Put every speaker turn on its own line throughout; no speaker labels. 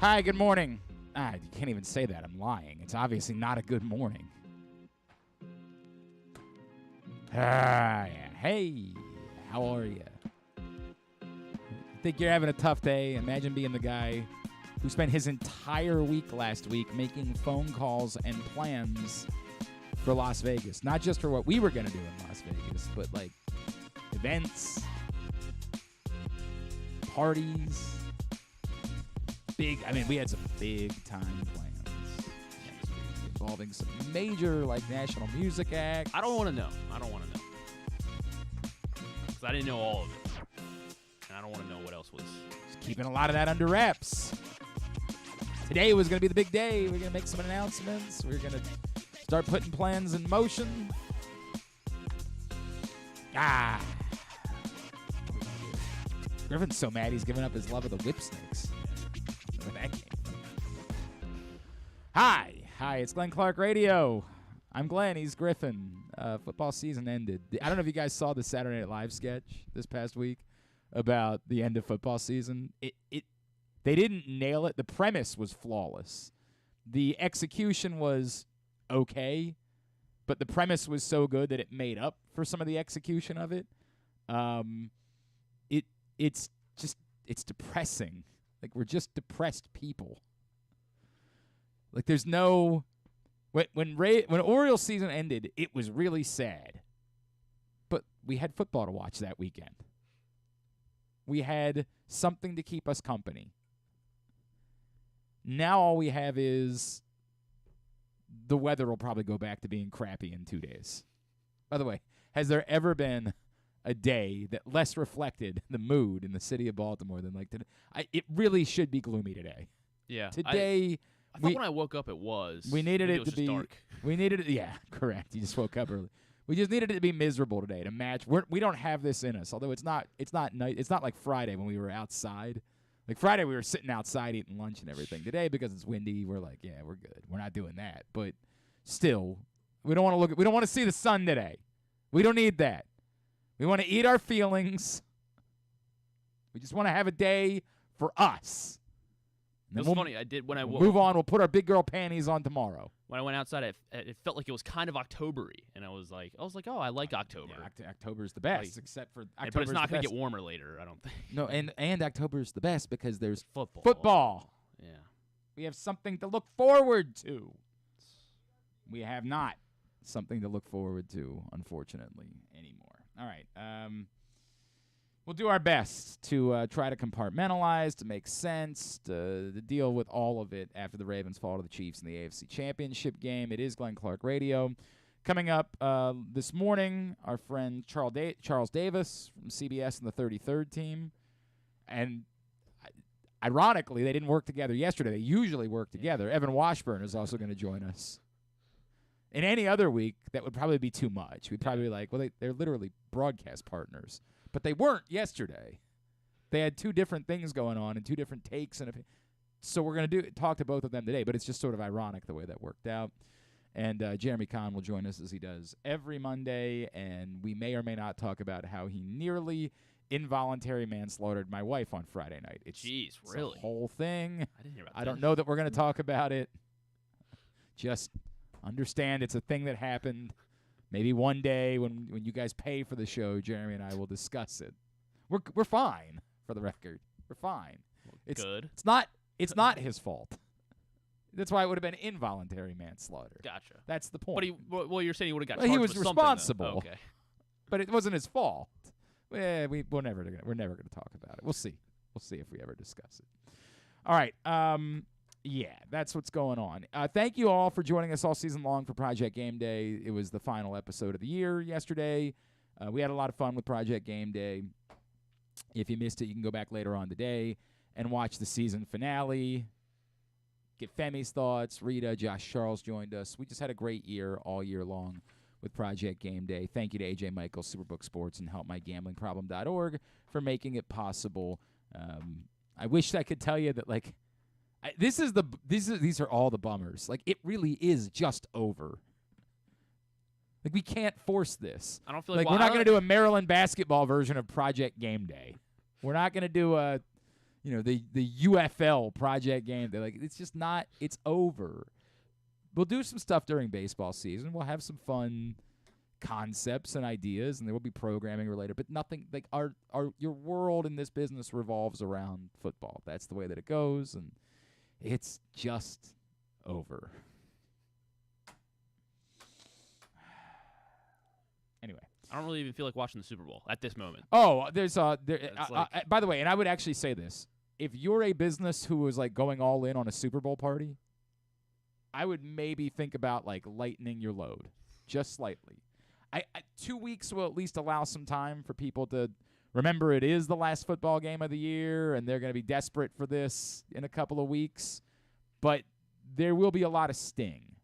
Hi, good morning. You can't even say that. I'm lying. It's obviously not a good morning. Hey, how are you? Think you're having a tough day? Imagine being the guy who spent his entire week last week making phone calls and plans for Las Vegas. Not just for what we were going to do in Las Vegas, but like events, parties. We had some big-time plans next week involving some major, national music acts.
I don't want to know. Because I didn't know all of it. And I don't want to know what else was.
Just keeping a lot of that under wraps. Today was going to be the big day. We're going to make some announcements. We're going to start putting plans in motion. Griffin's so mad he's giving up his love of the whip snakes. Where that came from. Hi, it's Glenn Clark Radio. I'm Glenn, he's Griffin. Football season ended. I don't know if you guys saw the Saturday Night Live sketch this past week about the end of football season. They didn't nail it. The premise was flawless. The execution was okay, but the premise was so good that it made up for some of the execution of it. It's depressing. We're just depressed people. There's no when Orioles season ended, it was really sad. But we had football to watch that weekend. We had something to keep us company. Now all we have is the weather will probably go back to being crappy in 2 days. By the way, has there ever been a day that less reflected the mood in the city of Baltimore than today? It really should be gloomy today.
Yeah.
Today,
I thought when I woke up it was.
We needed
Maybe
it to be
dark.
We needed it. Yeah, correct. You just woke up early. We just needed it to be miserable today to match. We don't have this in us. Although it's not night. It's not like Friday when we were outside. Friday we were sitting outside eating lunch and everything. Today because it's windy, we're we're good. We're not doing that. But still, we don't want to we don't want to see the sun today. We don't need that. We want to eat our feelings. We just want to have a day for us.
It was funny. I did when I
move on. We'll put our big girl panties on tomorrow.
When I went outside, it felt like it was kind of October-y, and I was like, oh, I like October.
Yeah, October's the best, except for October's
but it's not
going
to get warmer later, I don't think.
No, and October's the best because there's
football. Yeah,
we have something to look forward to. We have not something to look forward to, unfortunately, anymore. All right. We'll do our best to try to compartmentalize, to make sense, to deal with all of it after the Ravens fall to the Chiefs in the AFC Championship game. It is Glenn Clark Radio. Coming up this morning, our friend Charles Davis from CBS and the 33rd team. And ironically, they didn't work together yesterday. They usually work together. Evan Washburn is also going to join us. In any other week, that would probably be too much. We'd probably be they're literally broadcast partners. But they weren't yesterday. They had two different things going on and two different takes. So we're going to talk to both of them today, but it's just sort of ironic the way that worked out. And Jeremy Conn will join us as he does every Monday, and we may or may not talk about how he nearly involuntary manslaughtered my wife on Friday night.
Jeez, really?
The whole thing.
I didn't hear about that.
I don't know that we're going to talk about it. Just understand it's a thing that happened. Maybe one day when you guys pay for the show, Jeremy and I will discuss it. We're fine, for the record. We're fine. It's
good.
It's not his fault. That's why it would have been involuntary manslaughter.
Gotcha.
That's the point.
But you're saying he would have got charged
he was
with
responsible.
Something, okay.
But it wasn't his fault. We're never gonna talk about it. We'll see. We'll see if we ever discuss it. All right. Yeah, that's what's going on. Thank you all for joining us all season long for Project Game Day. It was the final episode of the year yesterday. We had a lot of fun with Project Game Day. If you missed it, you can go back later on today and watch the season finale. Get Femi's thoughts. Rita, Josh Charles joined us. We just had a great year all year long with Project Game Day. Thank you to AJ Michaels, Superbook Sports, and HelpMyGamblingProblem.org for making it possible. I wish I could tell you that, these are all the bummers. It really is just over. We can't force this.
I don't feel like
we're not going to do a Maryland basketball version of Project Game Day. We're not going to do a the UFL project game. They're like, it's just not. It's over. We'll do some stuff during baseball season. We'll have some fun concepts and ideas, and there will be programming related, but nothing like your world in this business revolves around football. That's the way that it goes, and it's just over. Anyway,
I don't really even feel like watching the Super Bowl at this moment.
Oh, by the way, and I would actually say this: if you're a business who was like going all in on a Super Bowl party, I would maybe think about like lightening your load just slightly. 2 weeks will at least allow some time for people to remember it is the last football game of the year, and they're going to be desperate for this in a couple of weeks. But there will be a lot of sting.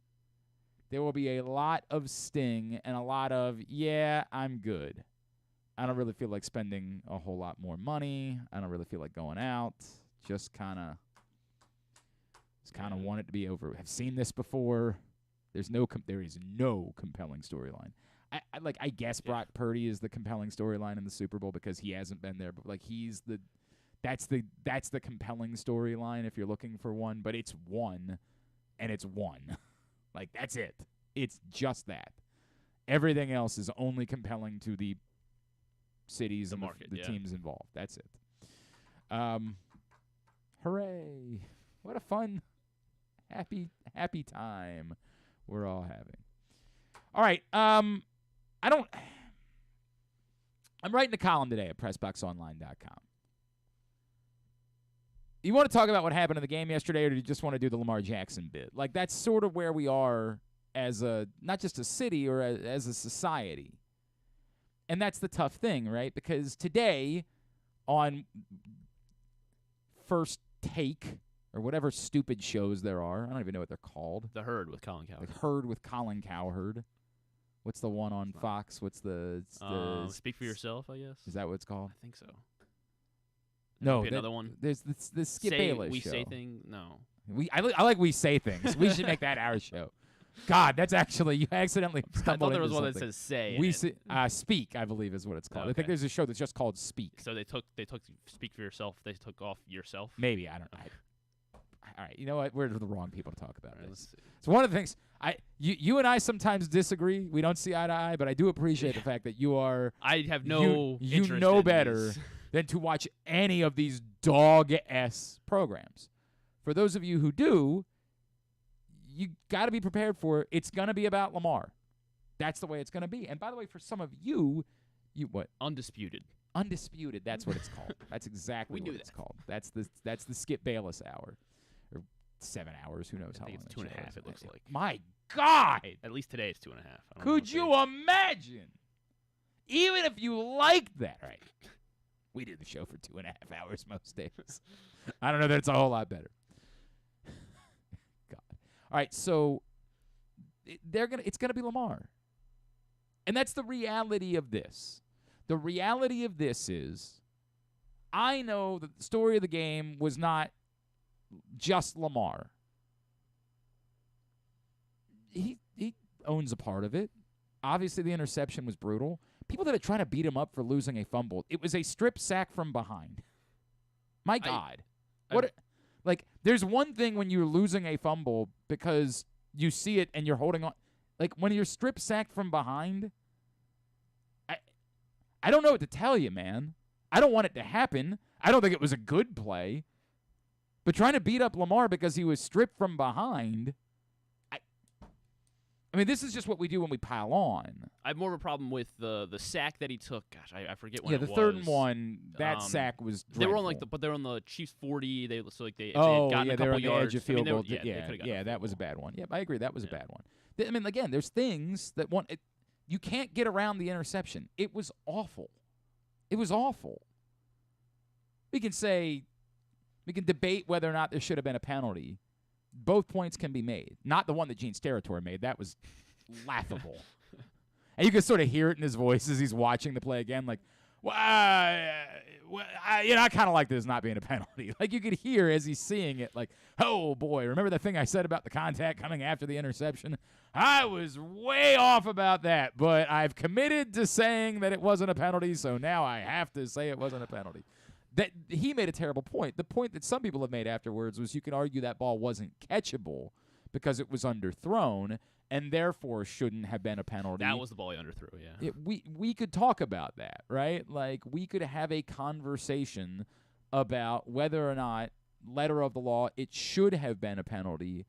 There will be a lot of sting and a lot of, yeah, I'm good. I don't really feel like spending a whole lot more money. I don't really feel like going out. Just kind of want it to be over. I've seen this before. There is no compelling storyline. I guess Brock Purdy is the compelling storyline in the Super Bowl because he hasn't been there, but like that's the compelling storyline if you're looking for one, but it's one and it's one. Like that's it. It's just that. Everything else is only compelling to the cities and
market,
the teams involved. That's it. Hooray. What a fun happy time we're all having. All right, I'm writing a column today at PressBoxOnline.com. You want to talk about what happened in the game yesterday, or do you just want to do the Lamar Jackson bit? Like, that's sort of where we are as not just a city or as a society. And that's the tough thing, right? Because today on First Take, or whatever stupid shows there are, I don't even know what they're called.
The Herd with Colin Cowherd.
The Herd with Colin Cowherd. What's the one on Fox? What's the
Speak for Yourself, I guess.
Is that what it's called?
I think so.
No,
another one.
There's the Skip Bayless
We
show.
Say Things. No.
I like We Say Things. We should make that our show. God, that's actually, you accidentally stumbled into
I thought there was one that
something.
says Say.
We say, Speak, I believe is what it's called.
Okay.
I think there's a show that's just called Speak.
So they took Speak for Yourself. They took off Yourself.
Maybe, I don't know. All right, you know what? We're the wrong people to talk about
Right,
this. So one of the things you and I sometimes disagree. We don't see eye to eye, but I do appreciate the fact that you are.
I have no.
You
interest
know
in
better
these.
than to watch any of these dog-ass programs. For those of you who do, you got to be prepared for it. It's going to be about Lamar. That's the way it's going to be. And by the way, for some of you what?
Undisputed.
Undisputed. That's what it's called. That's exactly what it's called. That's the Skip Bayless hour. Or 7 hours. Who knows how long?
I think it's 2.5, it looks like.
My God.
At least today it's 2.5.
Could you imagine? Even if you liked that. Right. We do the show for 2.5 hours most days. I don't know that it's a whole lot better. God. All right, so it's gonna be Lamar. And that's the reality of this. The reality of this is I know that the story of the game was not just Lamar. He owns a part of it. Obviously, the interception was brutal. People that are trying to beat him up for losing a fumble, it was a strip sack from behind. My God. There's one thing when you're losing a fumble because you see it and you're holding on. Like, when you're strip sacked from behind, I don't know what to tell you, man. I don't want it to happen. I don't think it was a good play. But trying to beat up Lamar because he was stripped from behind, I mean, this is just what we do when we pile on.
I have more of a problem with the sack that he took. Gosh, I forget when it was.
Yeah, the third and one, that sack was dreadful.
They were on but they were on the Chiefs 40. They had
they
gotten a
they're
couple
on the
yards.
edge of field goal.
Yeah,
that was a bad one. Yeah, I agree. That was a bad one. I mean, again, there's things that you can't get around the interception. It was awful. It was awful. We can debate whether or not there should have been a penalty. Both points can be made. Not the one that Gene Steratore made. That was laughable. And you can sort of hear it in his voice as he's watching the play again, like, I kind of like this not being a penalty. Like, you could hear as he's seeing it, like, oh, boy, remember the thing I said about the contact coming after the interception? I was way off about that, but I've committed to saying that it wasn't a penalty, so now I have to say it wasn't a penalty. that he made a terrible point. The point that some people have made afterwards was you can argue that ball wasn't catchable because it was underthrown and therefore shouldn't have been a penalty.
That was the ball he underthrew, yeah.
We could talk about that, right? Like, we could have a conversation about whether or not, letter of the law, it should have been a penalty.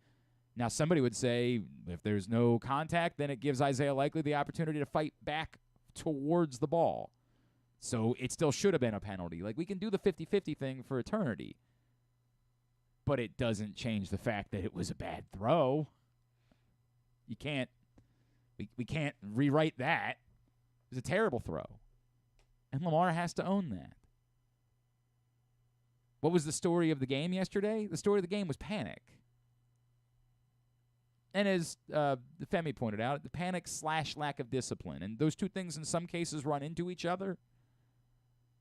Now, somebody would say if there's no contact, then it gives Isaiah Likely the opportunity to fight back towards the ball. So it still should have been a penalty. Like, we can do the 50-50 thing for eternity, but it doesn't change the fact that it was a bad throw. You can't we can't rewrite that. It was a terrible throw. And Lamar has to own that. What was the story of the game yesterday? The story of the game was panic. And as Femi pointed out, the panic / lack of discipline. And those two things in some cases run into each other.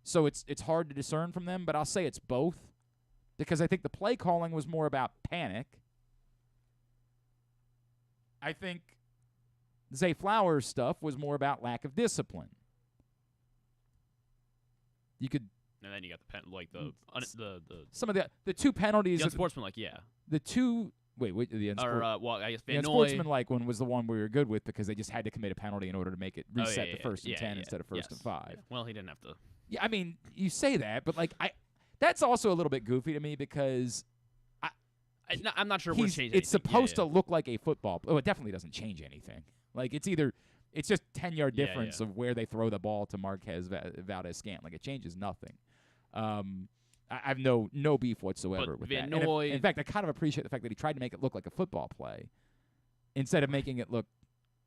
So it's hard to discern from them, but I'll say it's both. Because I think the play calling was more about panic. I think Zay Flowers' stuff was more about lack of discipline. You could...
And then you got the
some of the two penalties...
The unsportsmanlike, yeah.
The two... Wait, the
I guess Van Noy.
Unsportsmanlike one was the one we were good with because they just had to commit a penalty in order to make it reset to first and 10 instead of first and 5.
Yeah. Well, he didn't have to.
Yeah, I mean, you say that, but like that's also a little bit goofy to me because
I'm not sure we're changing.
It's supposed to look like a football. Oh, it definitely doesn't change anything. Like it's just 10-yard difference of where they throw the ball to Marquez Valdez-Scantling. Like it changes nothing. I have no beef whatsoever with
Van
that.
Noy,
in fact, I kind of appreciate the fact that he tried to make it look like a football play instead of making it look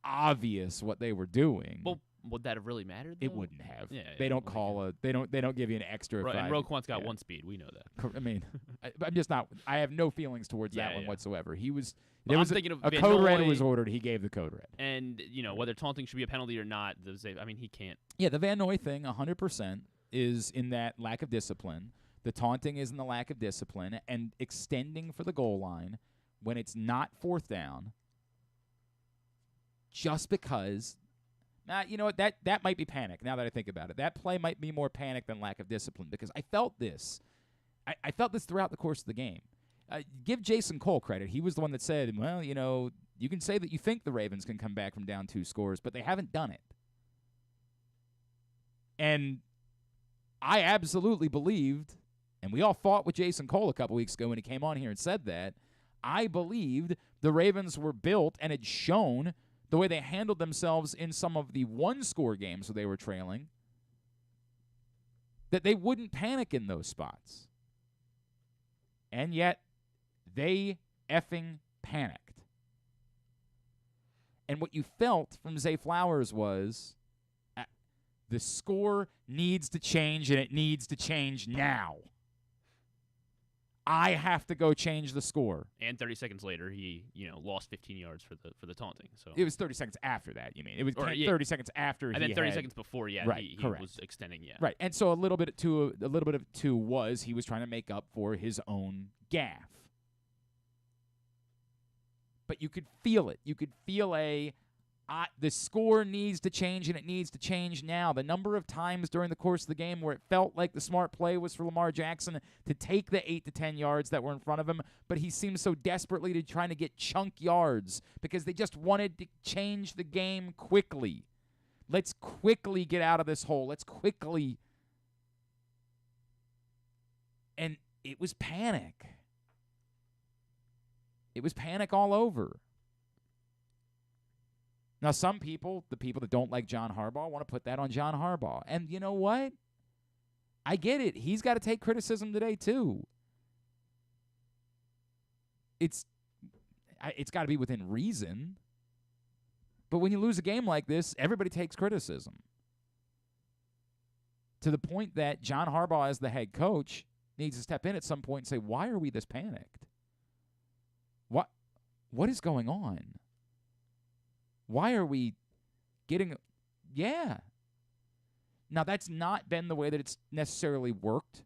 obvious what they were doing.
Well, would that have really mattered, though?
It wouldn't have.
Yeah,
they don't call they don't give you an extra.
Right, and Roquan's got one speed. We know that.
I mean, I'm just not. I have no feelings towards that one whatsoever. He was.
There was
a code red was ordered. He gave the code red.
And whether taunting should be a penalty or not, he can't.
Yeah, the Van Noy thing, 100% is in that lack of discipline. The taunting is in the lack of discipline and extending for the goal line when it's not fourth down. Just because. You know what? That might be panic now that I think about it. That play might be more panic than lack of discipline because I felt this. I felt this throughout the course of the game. Give Jason Cole credit. He was the one that said, well, you can say that you think the Ravens can come back from down 2 scores, but they haven't done it. And I absolutely believed, and we all fought with Jason Cole a couple weeks ago when he came on here and said that, I believed the Ravens were built and had shown the way they handled themselves in some of the one-score games where they were trailing, that they wouldn't panic in those spots. And yet, they effing panicked. And what you felt from Zay Flowers was the score needs to change, and it needs to change now. I have to go change the score.
And 30 seconds later, he lost 15 yards for the taunting. So
it was 30 seconds after that. You mean it was 30 seconds after?
And then 30 seconds before,
right,
he was extending,
right. And so a little bit of it too was he was trying to make up for his own gaffe. But you could feel it. You could feel the score needs to change, and it needs to change now. The number of times during the course of the game where it felt like the smart play was for Lamar Jackson to take the 8 to 10 yards that were in front of him, but he seemed so desperately to trying to get chunk yards because they just wanted to change the game quickly. Let's quickly get out of this hole. Let's quickly. And it was panic. It was panic all over. Now, some people, the people that don't like John Harbaugh, want to put that on John Harbaugh. And you know what? I get it. He's got to take criticism today, too. It's got to be within reason. But when you lose a game like this, everybody takes criticism. To the point that John Harbaugh, as the head coach, needs to step in at some point and say, why are we this panicked? What is going on? Why are we getting – yeah. Now, that's not been the way that it's necessarily worked.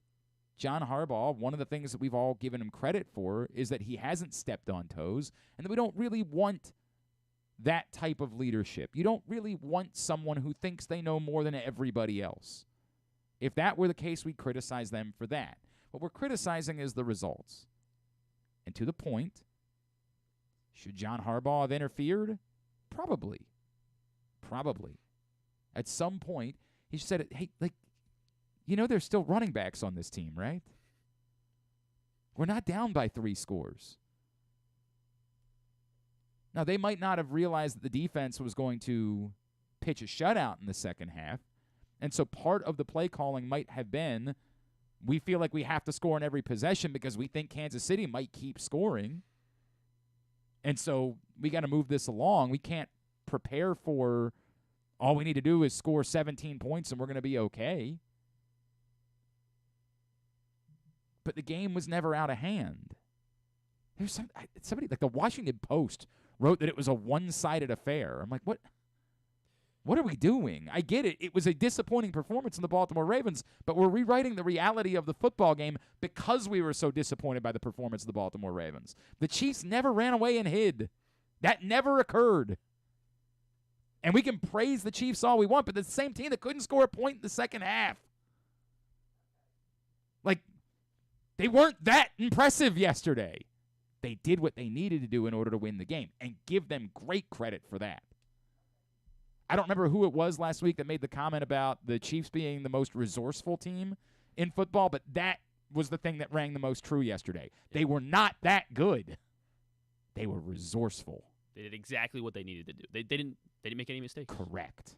John Harbaugh, one of the things that we've all given him credit for is that he hasn't stepped on toes and that we don't really want that type of leadership. You don't really want someone who thinks they know more than everybody else. If that were the case, we'd criticize them for that. What we're criticizing is the results. And to the point, should John Harbaugh have interfered? Probably. At some point, he said, hey, there's still running backs on this team, right? We're not down by 3 scores. Now, they might not have realized that the defense was going to pitch a shutout in the second half, and so part of the play calling might have been, we feel like we have to score in every possession because we think Kansas City might keep scoring, and so we got to move this along. We can't prepare for all we need to do is score 17 points and we're going to be okay. But the game was never out of hand. There's somebody, like the Washington Post, wrote that it was a one-sided affair. I'm like, what? What are we doing? I get it. It was a disappointing performance in the Baltimore Ravens, but we're rewriting the reality of the football game because we were so disappointed by the performance of the Baltimore Ravens. The Chiefs never ran away and hid. That never occurred. And we can praise the Chiefs all we want, but the same team that couldn't score a point in the second half. Like, they weren't that impressive yesterday. They did what they needed to do in order to win the game, and give them great credit for that. I don't remember who it was last week that made the comment about the Chiefs being the most resourceful team in football, but that was the thing that rang the most true yesterday. They were not that good. They were resourceful.
They did exactly what they needed to do. They didn't make any mistakes.
Correct.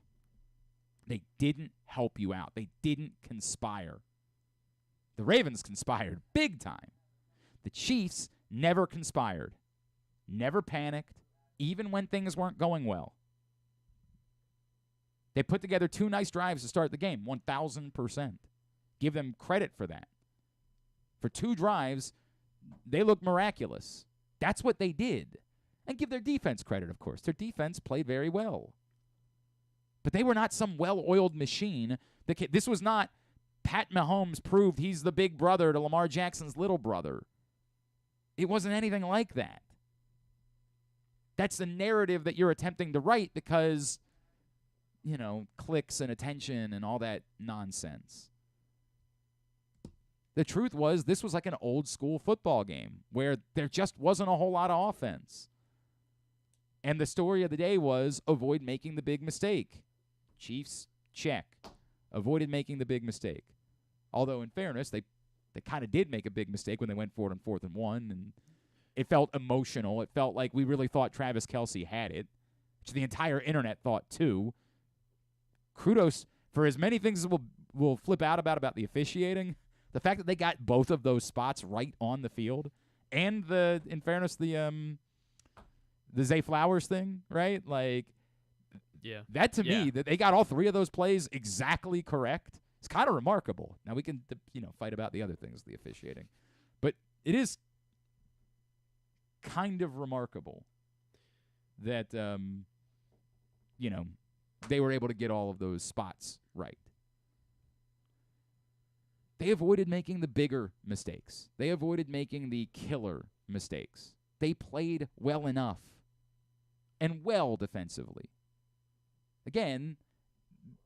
They didn't help you out. They didn't conspire. The Ravens conspired big time. The Chiefs never conspired, never panicked, even when things weren't going well. They put together 2 nice drives to start the game, 1,000%. Give them credit for that. For 2 drives, they looked miraculous. That's what they did. And give their defense credit, of course. Their defense played very well. But they were not some well-oiled machine. This was not Pat Mahomes proved he's the big brother to Lamar Jackson's little brother. It wasn't anything like that. That's the narrative that you're attempting to write because, clicks and attention and all that nonsense. The truth was this was like an old-school football game where there just wasn't a whole lot of offense. And the story of the day was avoid making the big mistake. Chiefs, check. Avoided making the big mistake. Although, in fairness, they kind of did make a big mistake when they went for it on 4th and 1, and it felt emotional. It felt like we really thought Travis Kelce had it, which the entire internet thought too. Kudos for as many things as we'll flip out about the officiating. The fact that they got both of those spots right on the field, and in fairness, the Zay Flowers thing, right? Like,
yeah,
that to me, that they got all 3 of those plays exactly correct. It's kind of remarkable. Now we can, fight about the other things, the officiating, but it is kind of remarkable that they were able to get all of those spots right. They avoided making the bigger mistakes. They avoided making the killer mistakes. They played well enough and well defensively. Again,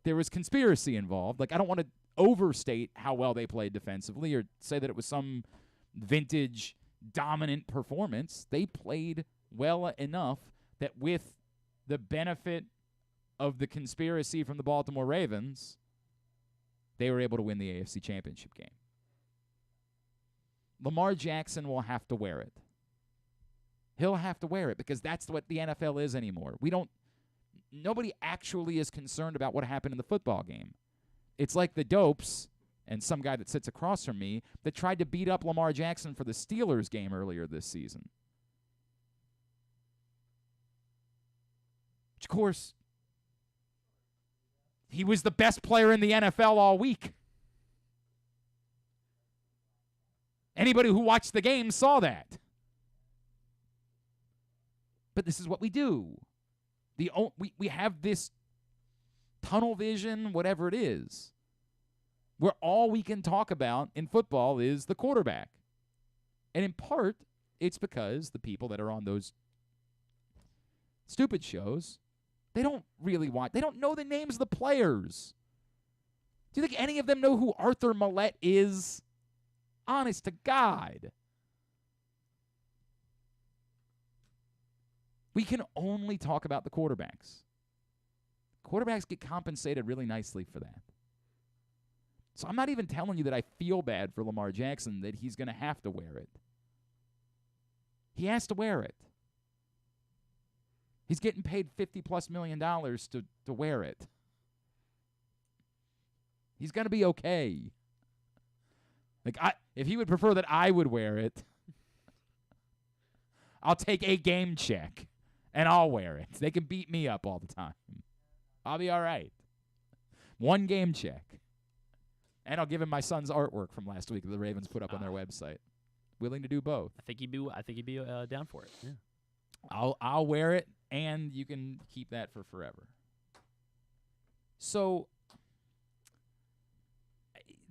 there was conspiracy involved. Like, I don't want to overstate how well they played defensively or say that it was some vintage dominant performance. They played well enough that with the benefit of the conspiracy from the Baltimore Ravens, they were able to win the AFC Championship game. Lamar Jackson will have to wear it. He'll have to wear it because that's what the NFL is anymore. Nobody actually is concerned about what happened in the football game. It's like the dopes and some guy that sits across from me that tried to beat up Lamar Jackson for the Steelers game earlier this season. Which, of course, he was the best player in the NFL all week. Anybody who watched the game saw that. But this is what we do. We have this tunnel vision, whatever it is, where all we can talk about in football is the quarterback. And in part, it's because the people that are on those stupid shows, they don't really watch. They don't know the names of the players. Do you think any of them know who Arthur Millette is? Honest to God. We can only talk about the quarterbacks. Quarterbacks get compensated really nicely for that. So I'm not even telling you that I feel bad for Lamar Jackson, that he's going to have to wear it. He has to wear it. He's getting paid $50+ million to wear it. He's going to be okay. Like, if he would prefer that I would wear it, I'll take a game check, and I'll wear it. They can beat me up all the time. I'll be all right. One game check. And I'll give him my son's artwork from last week that the Ravens put up on their website. Willing to do both.
I think he'd be down for it. Yeah.
I'll wear it, and you can keep that for forever. So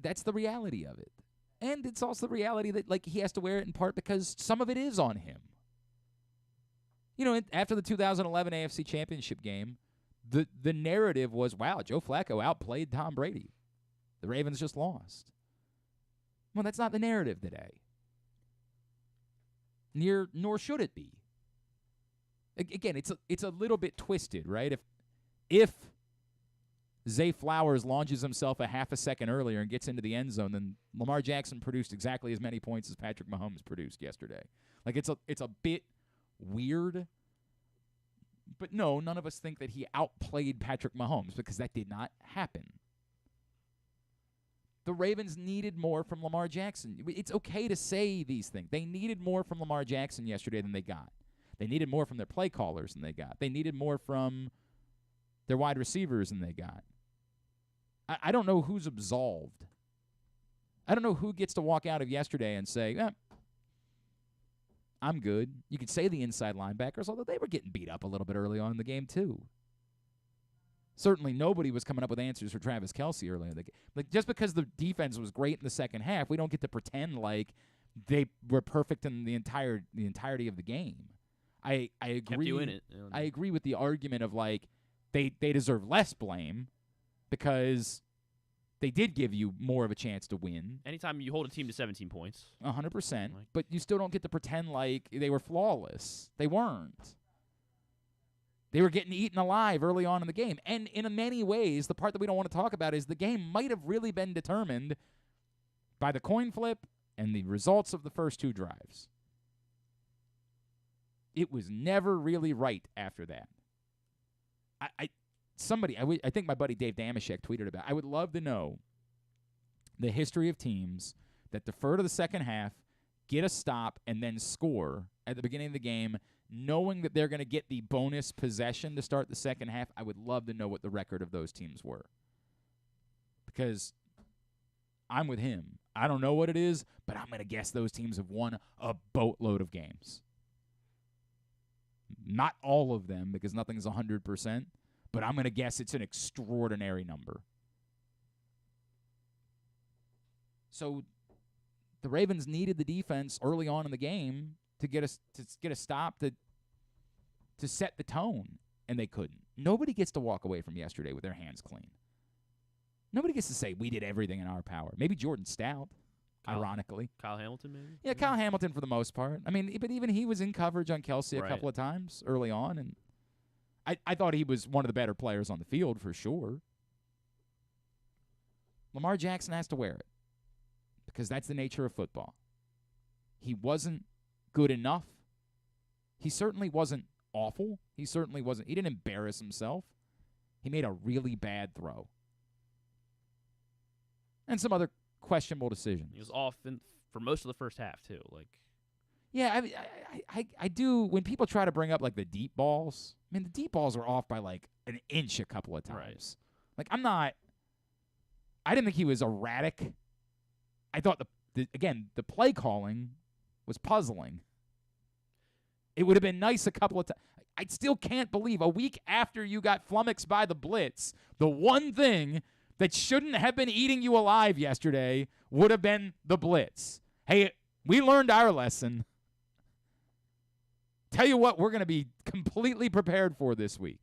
that's the reality of it. And it's also the reality that, like, he has to wear it in part because some of it is on him. You know, after the 2011 AFC Championship game, the narrative was, wow, Joe Flacco outplayed Tom Brady. The Ravens just lost. Well, that's not the narrative today. Nor should it be. Again, it's a little bit twisted, right? If Zay Flowers launches himself a half a second earlier and gets into the end zone, then Lamar Jackson produced exactly as many points as Patrick Mahomes produced yesterday. Like, it's a bit weird. But no, none of us think that he outplayed Patrick Mahomes because that did not happen. The Ravens needed more from Lamar Jackson. It's okay to say these things. They needed more from Lamar Jackson yesterday than they got. They needed more from their play callers than they got. They needed more from their wide receivers than they got. I don't know who's absolved. I don't know who gets to walk out of yesterday and say, I'm good. You could say the inside linebackers, although they were getting beat up a little bit early on in the game too. Certainly nobody was coming up with answers for Travis Kelce early in the game. Like, just because the defense was great in the second half, we don't get to pretend like they were perfect in the entirety of the game. I agree.
Kept you in it.
I agree with the argument of, like, they deserve less blame because they did give you more of a chance to win.
Anytime you hold a team to 17 points.
100%. But you still don't get to pretend like they were flawless. They weren't. They were getting eaten alive early on in the game. And in many ways, the part that we don't want to talk about is the game might have really been determined by the coin flip and the results of the first two drives. It was never really right after that. I think my buddy Dave Damashek tweeted about, I would love to know the history of teams that defer to the second half, get a stop, and then score at the beginning of the game, knowing that they're going to get the bonus possession to start the second half. I would love to know what the record of those teams were. Because I'm with him. I don't know what it is, but I'm going to guess those teams have won a boatload of games. Not all of them, because nothing's 100%, but I'm going to guess it's an extraordinary number. So the Ravens needed the defense early on in the game to get a stop to set the tone, and they couldn't. Nobody gets to walk away from yesterday with their hands clean. Nobody gets to say we did everything in our power. Maybe Jordan Stout, ironically.
Kyle Hamilton, maybe?
Yeah, Kyle Hamilton for the most part. I mean, but even he was in coverage on Kelce a couple of times early on, and I thought he was one of the better players on the field for sure. Lamar Jackson has to wear it because that's the nature of football. He wasn't good enough. He certainly wasn't awful. He didn't embarrass himself. He made a really bad throw. And some other questionable decisions.
He was off for most of the first half, too.
Yeah, I do. When people try to bring up, like, the deep balls, I mean, the deep balls were off by, like, an inch a couple of times. Like, I didn't think he was erratic. I thought, the play calling was puzzling. It would have been nice a couple of times. I still can't believe a week after you got flummoxed by the blitz, the one thing that shouldn't have been eating you alive yesterday would have been the blitz. Hey, we learned our lesson. Tell you what, we're going to be completely prepared for this week.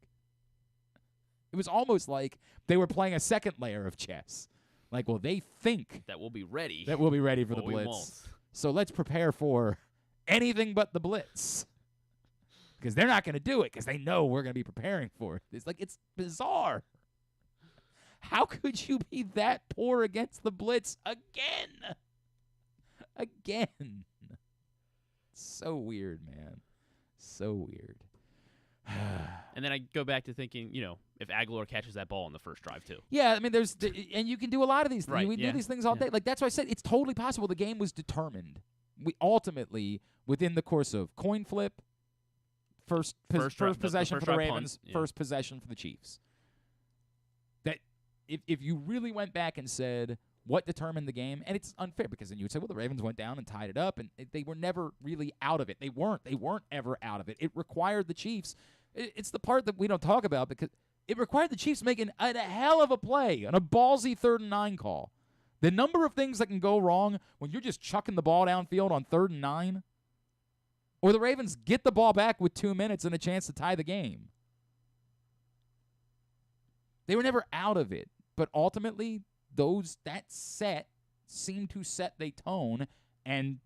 It was almost like they were playing a second layer of chess. Like, well, they think
that we'll be ready.
that we'll be ready for the
but we
blitz.
won't.
So let's prepare for anything but the blitz. Because they're not going to do it because they know we're going to be preparing for it. It's bizarre. How could you be that poor against the blitz again? Again. So weird, man. So weird.
And then I go back to thinking, if Aguilar catches that ball in the first drive too.
Yeah, I mean, and you can do a lot of these things.
Right,
We do these things all day. Like, that's why I said it's totally possible the game was determined. We ultimately, within the course of coin flip, first possession for the Ravens, first possession for the Chiefs. That if you really went back and said what determined the game, and it's unfair because then you would say, well, the Ravens went down and tied it up, and they were never really out of it. They weren't ever out of it. It required the Chiefs. It's the part that we don't talk about because it required the Chiefs making a hell of a play on a ballsy 3rd and 9 call. The number of things that can go wrong when you're just chucking the ball downfield on 3rd and 9. Or the Ravens get the ball back with 2 minutes and a chance to tie the game. They were never out of it. But ultimately, that set seemed to set the tone and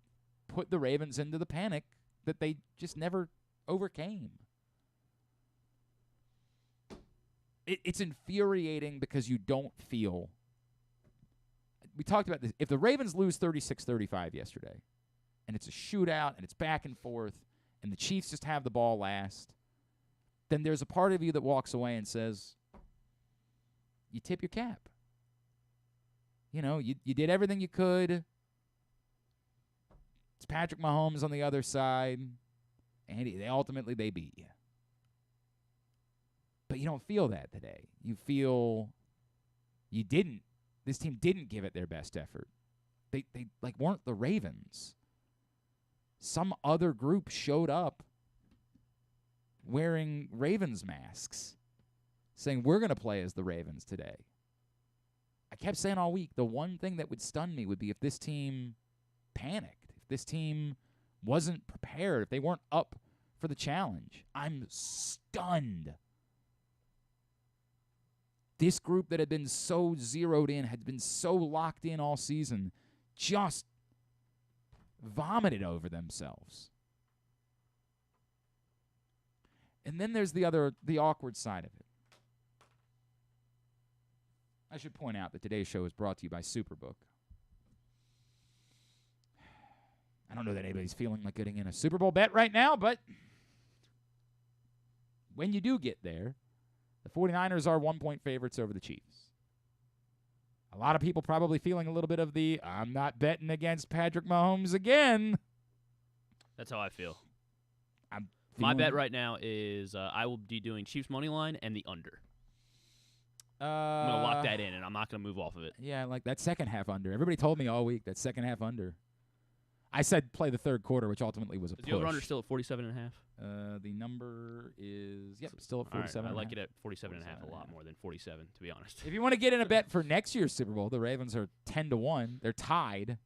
put the Ravens into the panic that they just never overcame. It's infuriating because you don't feel. We talked about this. If the Ravens lose 36-35 yesterday, and it's a shootout, and it's back and forth, and the Chiefs just have the ball last, then there's a part of you that walks away and says, you tip your cap. You did everything you could. It's Patrick Mahomes on the other side, and they beat you. But you don't feel that today. You feel this team didn't give it their best effort. They weren't the Ravens. Some other group showed up wearing Ravens masks, saying, we're going to play as the Ravens today. I kept saying all week, the one thing that would stun me would be if this team panicked, if this team wasn't prepared, if they weren't up for the challenge. I'm stunned. This group that had been so zeroed in, had been so locked in all season, just vomited over themselves. And then there's the awkward side of it. I should point out that today's show is brought to you by Superbook. I don't know that anybody's feeling like getting in a Super Bowl bet right now, but when you do get there, the 49ers are 1-point favorites over the Chiefs. A lot of people probably feeling a little bit of the, I'm not betting against Patrick Mahomes again.
That's how I feel. My bet right now is I will be doing Chiefs money line and the under. I'm going to lock that in, and I'm not going to move off of it.
Yeah, like that second half under. Everybody told me all week that second half under. I said play the third quarter, which ultimately was a push.
Is the over-under still at 47.5?
The number is, still at 47.
Right, I like it at 47.5 a lot more than 47, to be honest.
If you want to get in a bet for next year's Super Bowl, the Ravens are 10-1. They're tied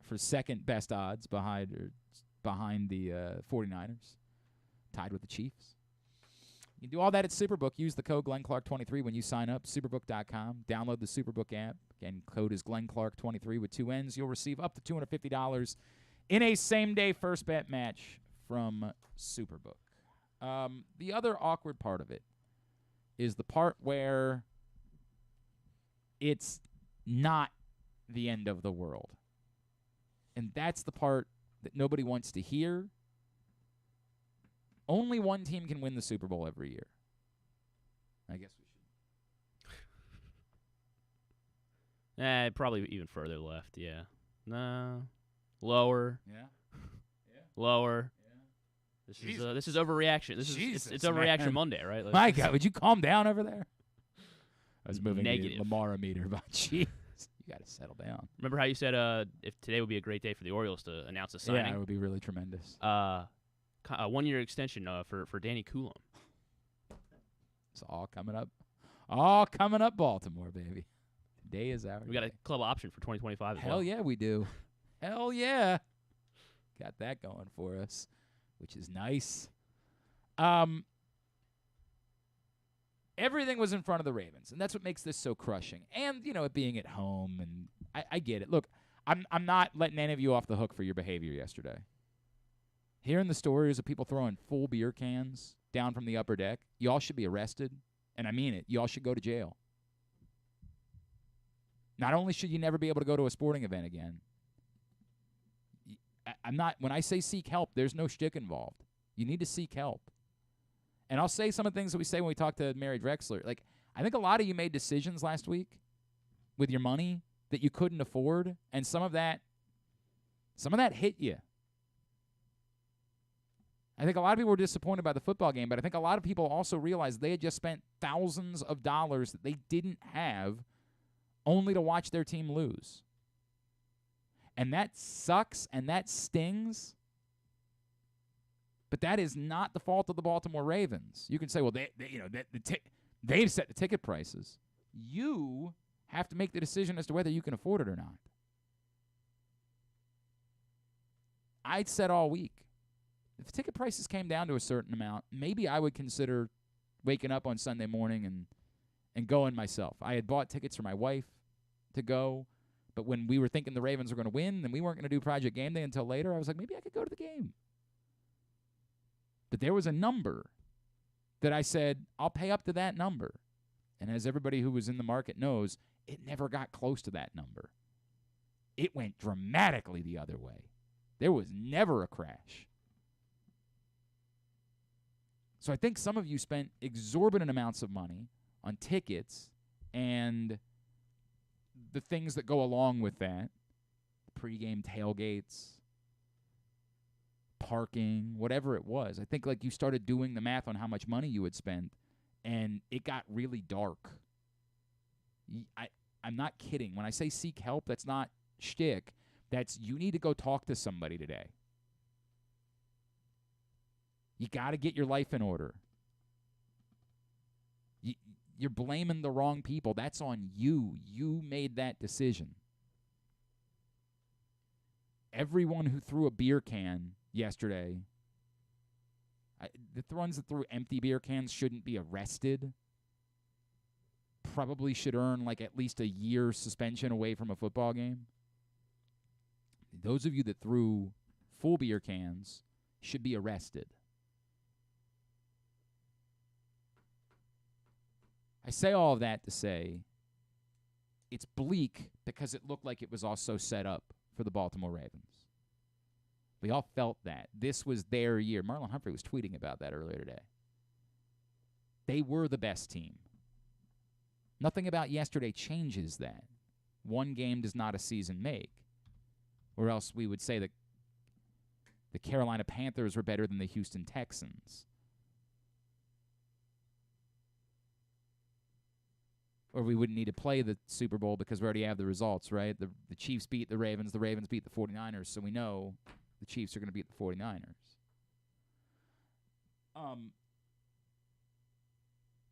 for second best odds behind the 49ers, tied with the Chiefs. You can do all that at Superbook. Use the code GlennClark23 when you sign up. Superbook.com. Download the Superbook app. Again, code is GlennClark23 with 2 N's. You'll receive up to $250 in a same-day first bet match from Superbook. The other awkward part of it is the part where it's not the end of the world. And that's the part that nobody wants to hear. Only one team can win the Super Bowl every year. I guess we should.
Probably even further left, yeah. No. Lower.
Yeah.
Lower.
Yeah.
This is overreaction. It's overreaction
man.
Monday, right?
My God, would you calm down over there? I was moving
Negative.
the Lamar meter, but jeez, you got to settle down.
Remember how you said if today would be a great day for the Orioles to announce a signing?
Yeah, it would be really tremendous.
A 1-year extension for Danny Coulomb.
It's all coming up. All coming up, Baltimore, baby. Today is our
We got a club option for 2025 as well.
Hell yeah, we do. Hell yeah. Got that going for us, which is nice. And Everything was in front of the Ravens, and that's what makes this so crushing. And, it being at home, and I get it. Look, I'm not letting any of you off the hook for your behavior yesterday. Hearing the stories of people throwing full beer cans down from the upper deck, y'all should be arrested, and I mean it. Y'all should go to jail. Not only should you never be able to go to a sporting event again, when I say seek help, there's no shtick involved. You need to seek help. And I'll say some of the things that we say when we talk to Mary Drexler. Like, I think a lot of you made decisions last week with your money that you couldn't afford, and some of that hit you. I think a lot of people were disappointed by the football game, but I think a lot of people also realized they had just spent thousands of dollars that they didn't have only to watch their team lose. And that sucks and that stings. But that is not the fault of the Baltimore Ravens. You can say, well, they've set the ticket prices. You have to make the decision as to whether you can afford it or not. I'd said all week, if the ticket prices came down to a certain amount, maybe I would consider waking up on Sunday morning and going myself. I had bought tickets for my wife to go, but when we were thinking the Ravens were going to win and we weren't going to do Project Game Day until later, I was like, maybe I could go to the game. But there was a number that I said, I'll pay up to that number. And as everybody who was in the market knows, it never got close to that number. It went dramatically the other way. There was never a crash. So I think some of you spent exorbitant amounts of money on tickets and the things that go along with that, pregame tailgates, parking, whatever it was. I think you started doing the math on how much money you would spend, and it got really dark. I'm not kidding. When I say seek help, that's not shtick. That's you need to go talk to somebody today. You got to get your life in order. You're blaming the wrong people. That's on you. You made that decision. Everyone who threw a beer can yesterday, the ones that threw empty beer cans shouldn't be arrested. Probably should earn at least a year suspension away from a football game. Those of you that threw full beer cans should be arrested. I say all of that to say it's bleak because it looked like it was all so set up for the Baltimore Ravens. We all felt that. This was their year. Marlon Humphrey was tweeting about that earlier today. They were the best team. Nothing about yesterday changes that. One game does not a season make. Or else we would say that the Carolina Panthers were better than the Houston Texans. Or we wouldn't need to play the Super Bowl because we already have the results, right? The Chiefs beat the Ravens beat the 49ers, so we know the Chiefs are going to beat the 49ers.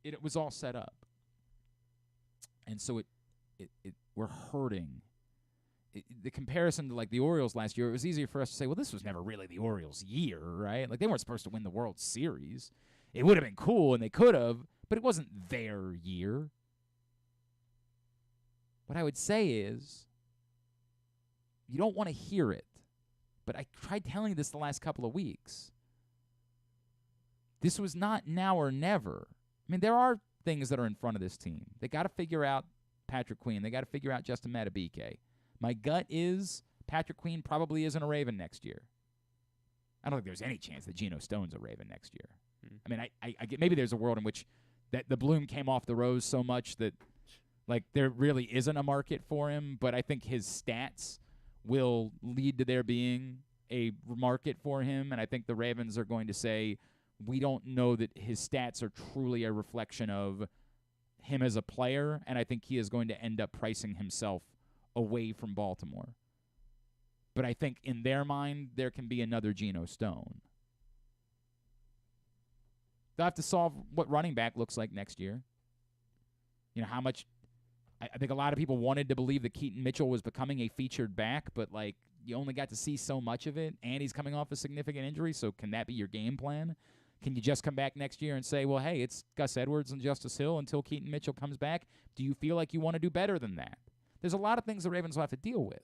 It was all set up. And so we're hurting. The comparison to the Orioles last year, it was easier for us to say, well, this was never really the Orioles' year, right? They weren't supposed to win the World Series. It would have been cool, and they could have, but it wasn't their year. What I would say is, you don't want to hear it, but I tried telling you this the last couple of weeks. This was not now or never. I mean, there are things that are in front of this team. They got to figure out Patrick Queen. They got to figure out Justin Madubuike. My gut is Patrick Queen probably isn't a Raven next year. I don't think there's any chance that Geno Stone's a Raven next year. I mean, I get maybe there's a world in which that the bloom came off the rose so much that there really isn't a market for him, but I think his stats will lead to there being a market for him, and I think the Ravens are going to say, we don't know that his stats are truly a reflection of him as a player, and I think he is going to end up pricing himself away from Baltimore. But I think in their mind, there can be another Geno Stone. They'll have to solve what running back looks like next year. How much... I think a lot of people wanted to believe that Keaton Mitchell was becoming a featured back, but, you only got to see so much of it, and he's coming off a significant injury, so can that be your game plan? Can you just come back next year and say, well, hey, it's Gus Edwards and Justice Hill until Keaton Mitchell comes back? Do you feel like you want to do better than that? There's a lot of things the Ravens will have to deal with.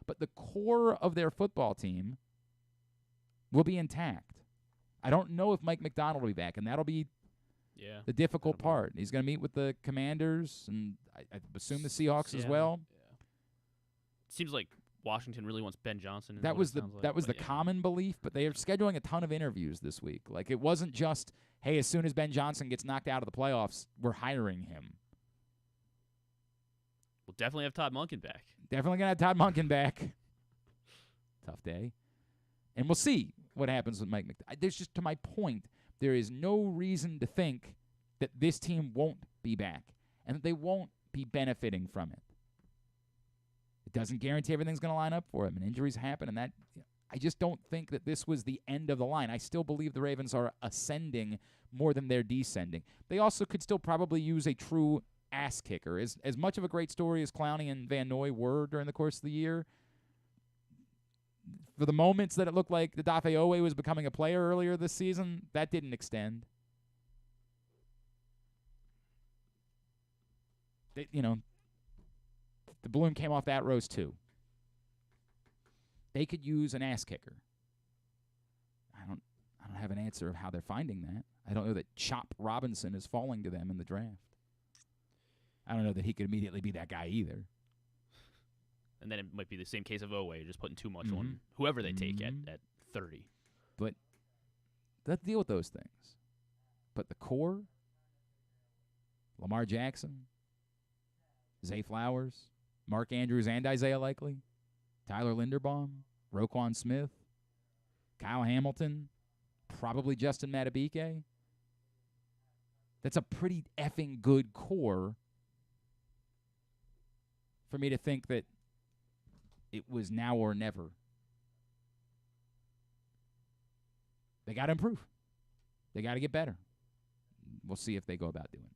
But the core of their football team will be intact. I don't know if Mike Macdonald will be back, and that'll be the difficult part. He's going to meet with the Commanders, and I assume the Seahawks as well.
Yeah. It seems like Washington really wants Ben Johnson.
That was the common belief, but they are scheduling a ton of interviews this week. Like, it wasn't just, hey, as soon as Ben Johnson gets knocked out of the playoffs, we're hiring him.
We'll definitely have Todd Monken back.
Definitely going to have Todd Monken back. Tough day. And we'll see what happens with Mike McDonald. There's just, to my point, there is no reason to think that this team won't be back and that they won't be benefiting from it. It doesn't guarantee everything's going to line up for him, and injuries happen, and that I just don't think that this was the end of the line. I still believe the Ravens are ascending more than they're descending. They also could still probably use a true ass kicker. As much of a great story as Clowney and Van Noy were during the course of the year, for the moments that it looked like the Dafe Owe was becoming a player earlier this season, that didn't extend. The balloon came off that rose too. They could use an ass kicker. I don't have an answer of how they're finding that. I don't know that Chop Robinson is falling to them in the draft. I don't know that he could immediately be that guy either.
And then it might be the same case of Owe, just putting too much on whoever they take at 30.
But let's deal with those things. But the core, Lamar Jackson, Zay Flowers, Mark Andrews and Isaiah Likely, Tyler Linderbaum, Roquan Smith, Kyle Hamilton, probably Justin Madubuike. That's a pretty effing good core for me to think that it was now or never. They got to improve. They got to get better. We'll see if they go about doing that.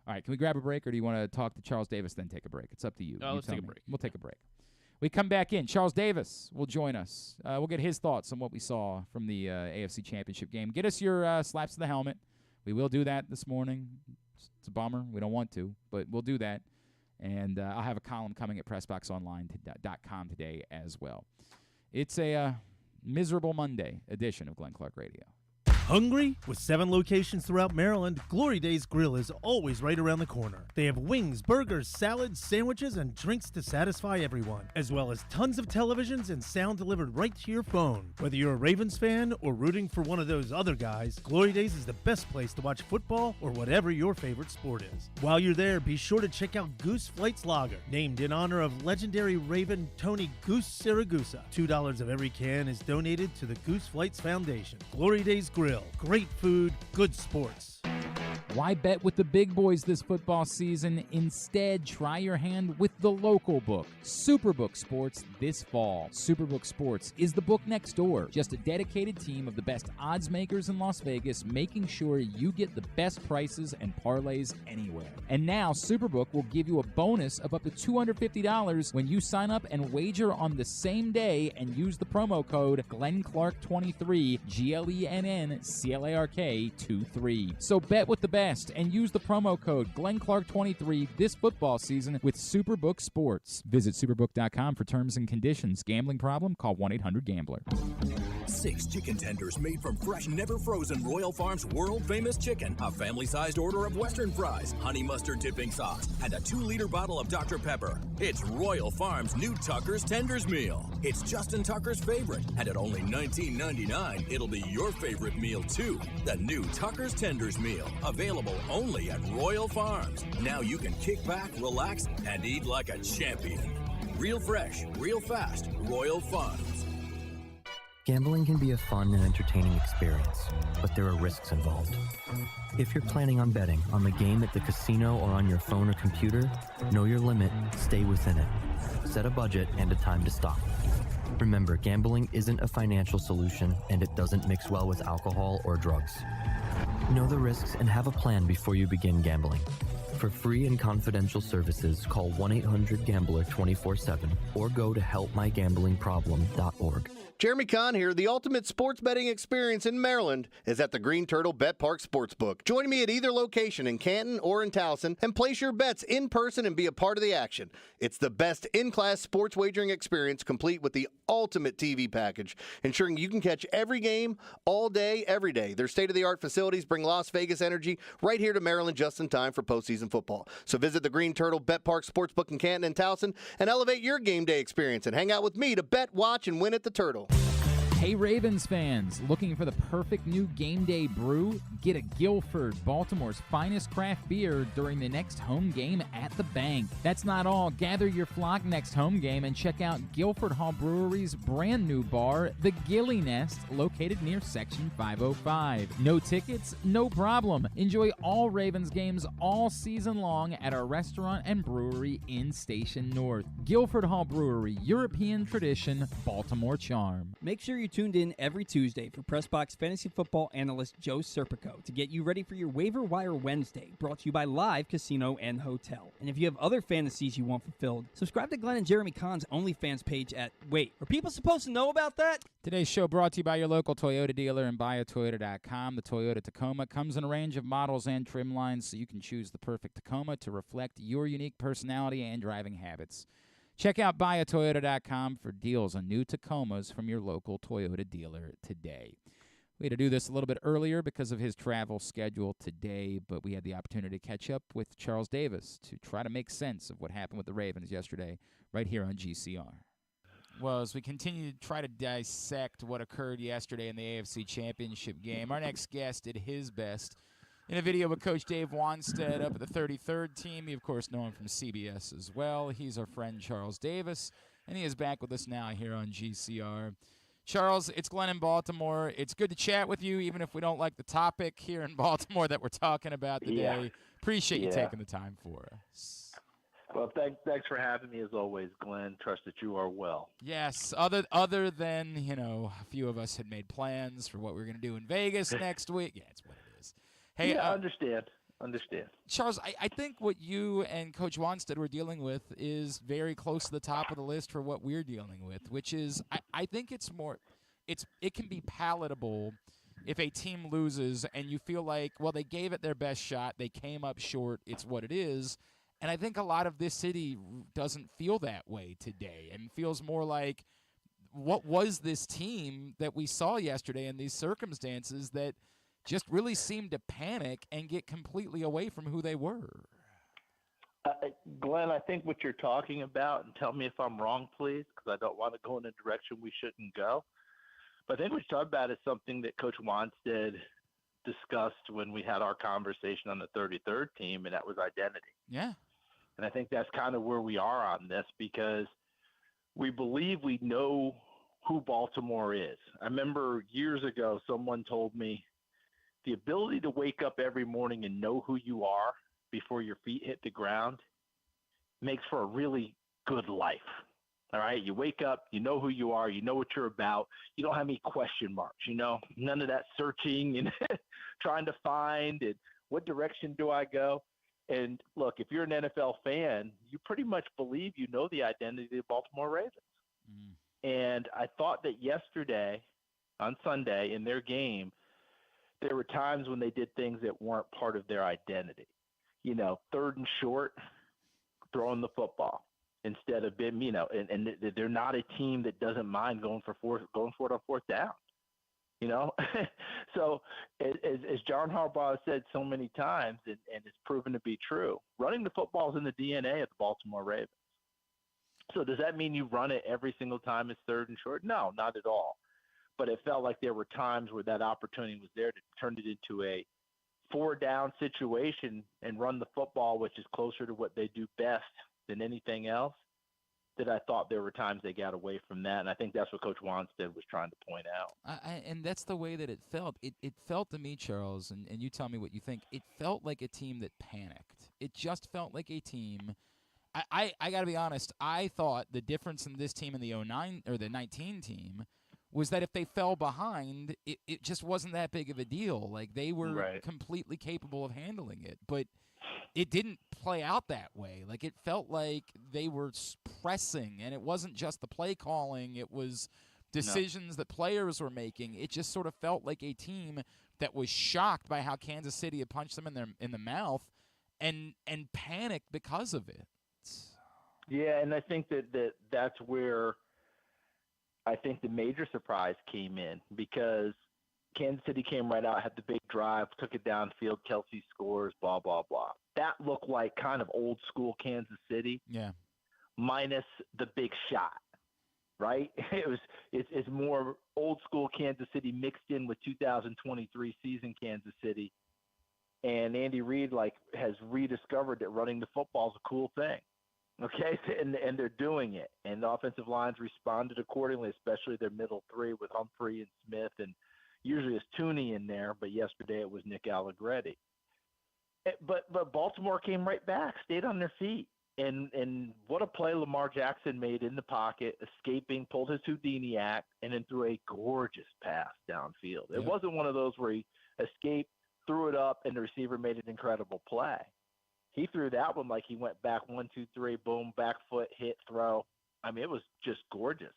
All right, can we grab a break, or do you want to talk to Charles Davis, then take a break? It's up to you.
Let's take a break.
We'll take a break. We come back in. Charles Davis will join us. We'll get his thoughts on what we saw from the AFC Championship game. Get us your slaps to the helmet. We will do that this morning. It's a bummer. We don't want to, but we'll do that. And I'll have a column coming at PressBoxOnline.com today as well. It's a miserable Monday edition of Glenn Clark Radio.
Hungry? With 7 locations throughout Maryland, Glory Days Grill is always right around the corner. They have wings, burgers, salads, sandwiches, and drinks to satisfy everyone, as well as tons of televisions and sound delivered right to your phone. Whether you're a Ravens fan or rooting for one of those other guys, Glory Days is the best place to watch football or whatever your favorite sport is. While you're there, be sure to check out Goose Flights Lager, named in honor of legendary Raven Tony Goose Siragusa. $2 of every can is donated to the Goose Flights Foundation. Glory Days Grill. Great food, good sports.
Why bet with the big boys this football season? Instead, try your hand with the local book, Superbook Sports, this fall. Superbook Sports is the book next door. Just a dedicated team of the best odds makers in Las Vegas, making sure you get the best prices and parlays anywhere. And now, Superbook will give you a bonus of up to $250 when you sign up and wager on the same day and use the promo code GlennClark23, GLENNCLARK23. So bet with the best and use the promo code GlennClark23 this football season with Superbook Sports. Visit superbook.com for terms and conditions. Gambling problem? Call 1-800-GAMBLER.
6 chicken tenders made from fresh, never frozen Royal Farms world-famous chicken, a family-sized order of Western fries, honey mustard dipping sauce, and a 2-liter bottle of Dr. Pepper. It's Royal Farms' new Tucker's Tenders Meal. It's Justin Tucker's favorite, and at only $19.99, it'll be your favorite meal, too. The new Tucker's Tenders Meal, available only at Royal Farms. Now you can kick back, relax, and eat like a champion. Real fresh, real fast, Royal Farms.
Gambling can be a fun and entertaining experience, but there are risks involved. If you're planning on betting on the game at the casino or on your phone or computer, know your limit, stay within it. Set a budget and a time to stop. Remember, gambling isn't a financial solution, and it doesn't mix well with alcohol or drugs. Know the risks and have a plan before you begin gambling. For free and confidential services, call 1-800-GAMBLER 24/7 or go to helpmygamblingproblem.org.
Jeremy Conn here. The ultimate sports betting experience in Maryland is at the Green Turtle Bet Park Sportsbook. Join me at either location in Canton or in Towson and place your bets in person and be a part of the action. It's the best in-class sports wagering experience, complete with the ultimate TV package, ensuring you can catch every game all day, every day. Their state-of-the-art facilities bring Las Vegas energy right here to Maryland just in time for postseason football. So visit the Green Turtle Bet Park Sportsbook in Canton and Towson and elevate your game day experience and hang out with me to bet, watch, and win at the Turtle.
Hey Ravens fans, looking for the perfect new game day brew? Get a Guilford, Baltimore's finest craft beer during the next home game at the Bank. That's not all. Gather your flock next home game and check out Guilford Hall Brewery's brand new bar, the Gilly Nest, located near Section 505. No tickets? No problem. Enjoy all Ravens games all season long at our restaurant and brewery in Station North. Guilford Hall Brewery, European tradition, Baltimore charm.
Make sure you tuned in every Tuesday for PressBox Fantasy Football Analyst Joe Serpico to get you ready for your Waiver Wire Wednesday, brought to you by Live Casino and Hotel. And if you have other fantasies you want fulfilled, subscribe to Glenn and Jeremy Conn's OnlyFans page at... Wait, are people supposed to know about that?
Today's show brought to you by your local Toyota dealer and buyatoyota.com. The Toyota Tacoma comes in a range of models and trim lines, so you can choose the perfect Tacoma to reflect your unique personality and driving habits. Check out buyatoyota.com for deals on new Tacomas from your local Toyota dealer today. We had to do this a little bit earlier because of his travel schedule today, but we had the opportunity to catch up with Charles Davis to try to make sense of what happened with the Ravens yesterday right here on GCR. Well, as we continue to try to dissect what occurred yesterday in the AFC Championship game, our next guest did his best in a video with Coach Dave Wanstead up at the 33rd team. You, of course, know him from CBS as well. He's our friend Charles Davis, and he is back with us now here on GCR. Charles, it's Glenn in Baltimore. It's good to chat with you, even if we don't like the topic here in Baltimore that we're talking about today.
Yeah.
Appreciate you taking the time for us.
Well, thanks for having me as always, Glenn. Trust that you are well.
Yes, other than, a few of us had made plans for what we were going to do in Vegas next week. Yeah, it's what it is. Hey,
yeah, understand.
Charles, I think what you and Coach Wanstead were dealing with is very close to the top of the list for what we're dealing with, which is I think it can be palatable if a team loses and you feel like, well, they gave it their best shot, they came up short, it's what it is. And I think a lot of this city doesn't feel that way today and feels more like, what was this team that we saw yesterday in these circumstances that just really seemed to panic and get completely away from who they were?
Glenn, I think what you're talking about, and tell me if I'm wrong, please, because I don't want to go in a direction we shouldn't go. But I think what you're talking about is something that Coach Wanstead discussed when we had our conversation on the 33rd team, and that was identity.
Yeah.
And I think that's kind of where we are on this, because we believe we know who Baltimore is. I remember years ago someone told me the ability to wake up every morning and know who you are before your feet hit the ground makes for a really good life. All right. You wake up, you know who you are, you know what you're about. You don't have any question marks, none of that searching and trying to find and what direction do I go? And look, if you're an NFL fan, you pretty much believe you know the identity of the Baltimore Ravens. And I thought that yesterday on Sunday in their game, there were times when they did things that weren't part of their identity. 3rd and short, throwing the football instead of being, and they're not a team that doesn't mind going for it on 4th down. So as John Harbaugh said so many times, and it's proven to be true, running the football is in the DNA of the Baltimore Ravens. So does that mean you run it every single time it's 3rd and short? No, not at all. But it felt like there were times where that opportunity was there to turn it into a 4-down situation and run the football, which is closer to what they do best than anything else, that I thought there were times they got away from that. And I think that's what Coach Wanstead was trying to point out.
And that's the way that it felt. It felt to me, Charles, and you tell me what you think, it felt like a team that panicked. It just felt like a team. I got to be honest, I thought the difference in this team and the 09 or the 19 team was that if they fell behind, it just wasn't that big of a deal. Like, they were completely capable of handling it. But it didn't play out that way. Like, it felt like they were pressing, and it wasn't just the play calling. It was decisions that players were making. It just sort of felt like a team that was shocked by how Kansas City had punched them in the mouth and panicked because of it.
Yeah, and I think that's where I think the major surprise came in, because Kansas City came right out, had the big drive, took it downfield, Kelsey scores, blah, blah, blah. That looked like kind of old school Kansas City.
Yeah.
Minus the big shot, right? It's more old school Kansas City mixed in with 2023 season Kansas City. And Andy Reid has rediscovered that running the football is a cool thing. Okay, and they're doing it. And the offensive lines responded accordingly, especially their middle three with Humphrey and Smith, and usually it's Tooney in there, but yesterday it was Nick Allegretti. But Baltimore came right back, stayed on their feet. And what a play Lamar Jackson made in the pocket, escaping, pulled his Houdini act, and then threw a gorgeous pass downfield. It wasn't one of those where he escaped, threw it up, and the receiver made an incredible play. He threw that one like he went back 1, 2, 3, boom, back foot, hit, throw. I mean, it was just gorgeous.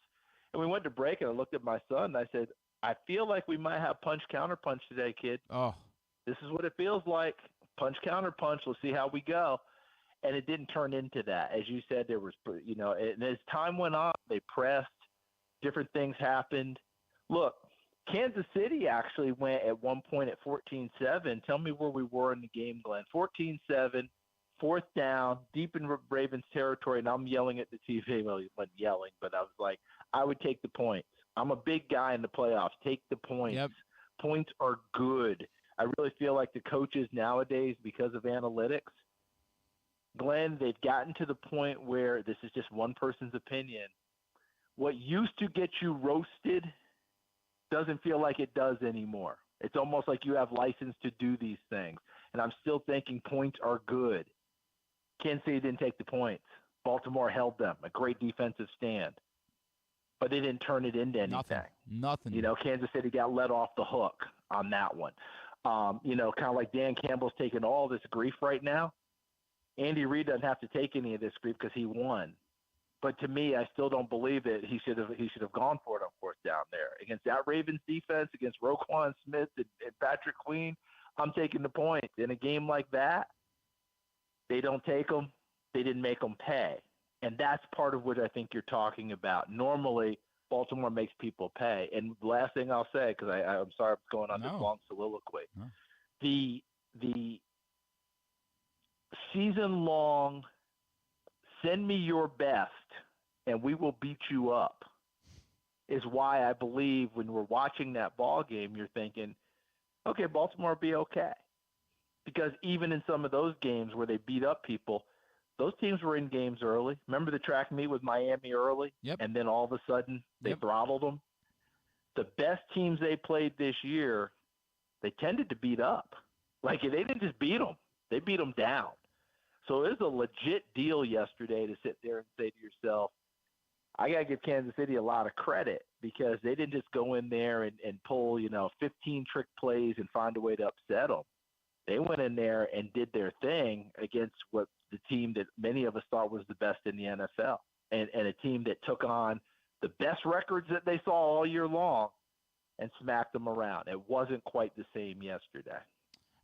And we went to break, and I looked at my son, and I said, I feel like we might have punch, counter punch today, kid.
Oh.
This is what it feels like. Punch, counter punch. Let's see how we go. And it didn't turn into that. As you said, there was, and as time went on, they pressed. Different things happened. Look, Kansas City actually went at one point at 14-7. Tell me where we were in the game, Glenn. 14-7, fourth down, deep in Ravens territory, and I'm yelling at the TV. Well, he wasn't yelling, but I was like, I would take the points. I'm a big guy in the playoffs. Take the points.
Yep.
Points are good. I really feel like the coaches nowadays, because of analytics, Glenn, they've gotten to the point where this is just one person's opinion. What used to get you roasted doesn't feel like it does anymore. It's almost like you have license to do these things. And I'm still thinking points are good. Kansas City didn't take the points. Baltimore held them, a great defensive stand. But they didn't turn it into anything.
Nothing.
Kansas City got let off the hook on that one. Kind of like Dan Campbell's taking all this grief right now. Andy Reid doesn't have to take any of this grief because he won. But to me, I still don't believe that he should have gone for it on fourth down there. Against that Ravens defense, against Roquan Smith and Patrick Queen, I'm taking the points. In a game like that, they don't take them. They didn't make them pay. And that's part of what I think you're talking about. Normally, Baltimore makes people pay. And the last thing I'll say, because I'm sorry I'm going on this long soliloquy, the season-long, send me your best, and we will beat you up, is why I believe when we're watching that ball game, you're thinking, okay, Baltimore will be okay. Because even in some of those games where they beat up people, those teams were in games early. Remember the track meet with Miami early?
Yep.
And then all of a sudden they throttled them? The best teams they played this year, they tended to beat up. Like, they didn't just beat them. They beat them down. So it was a legit deal yesterday to sit there and say to yourself, I got to give Kansas City a lot of credit, because they didn't just go in there and pull, 15 trick plays and find a way to upset them. They went in there and did their thing against what the team that many of us thought was the best in the NFL, and a team that took on the best records that they saw all year long and smacked them around. It wasn't quite the same yesterday.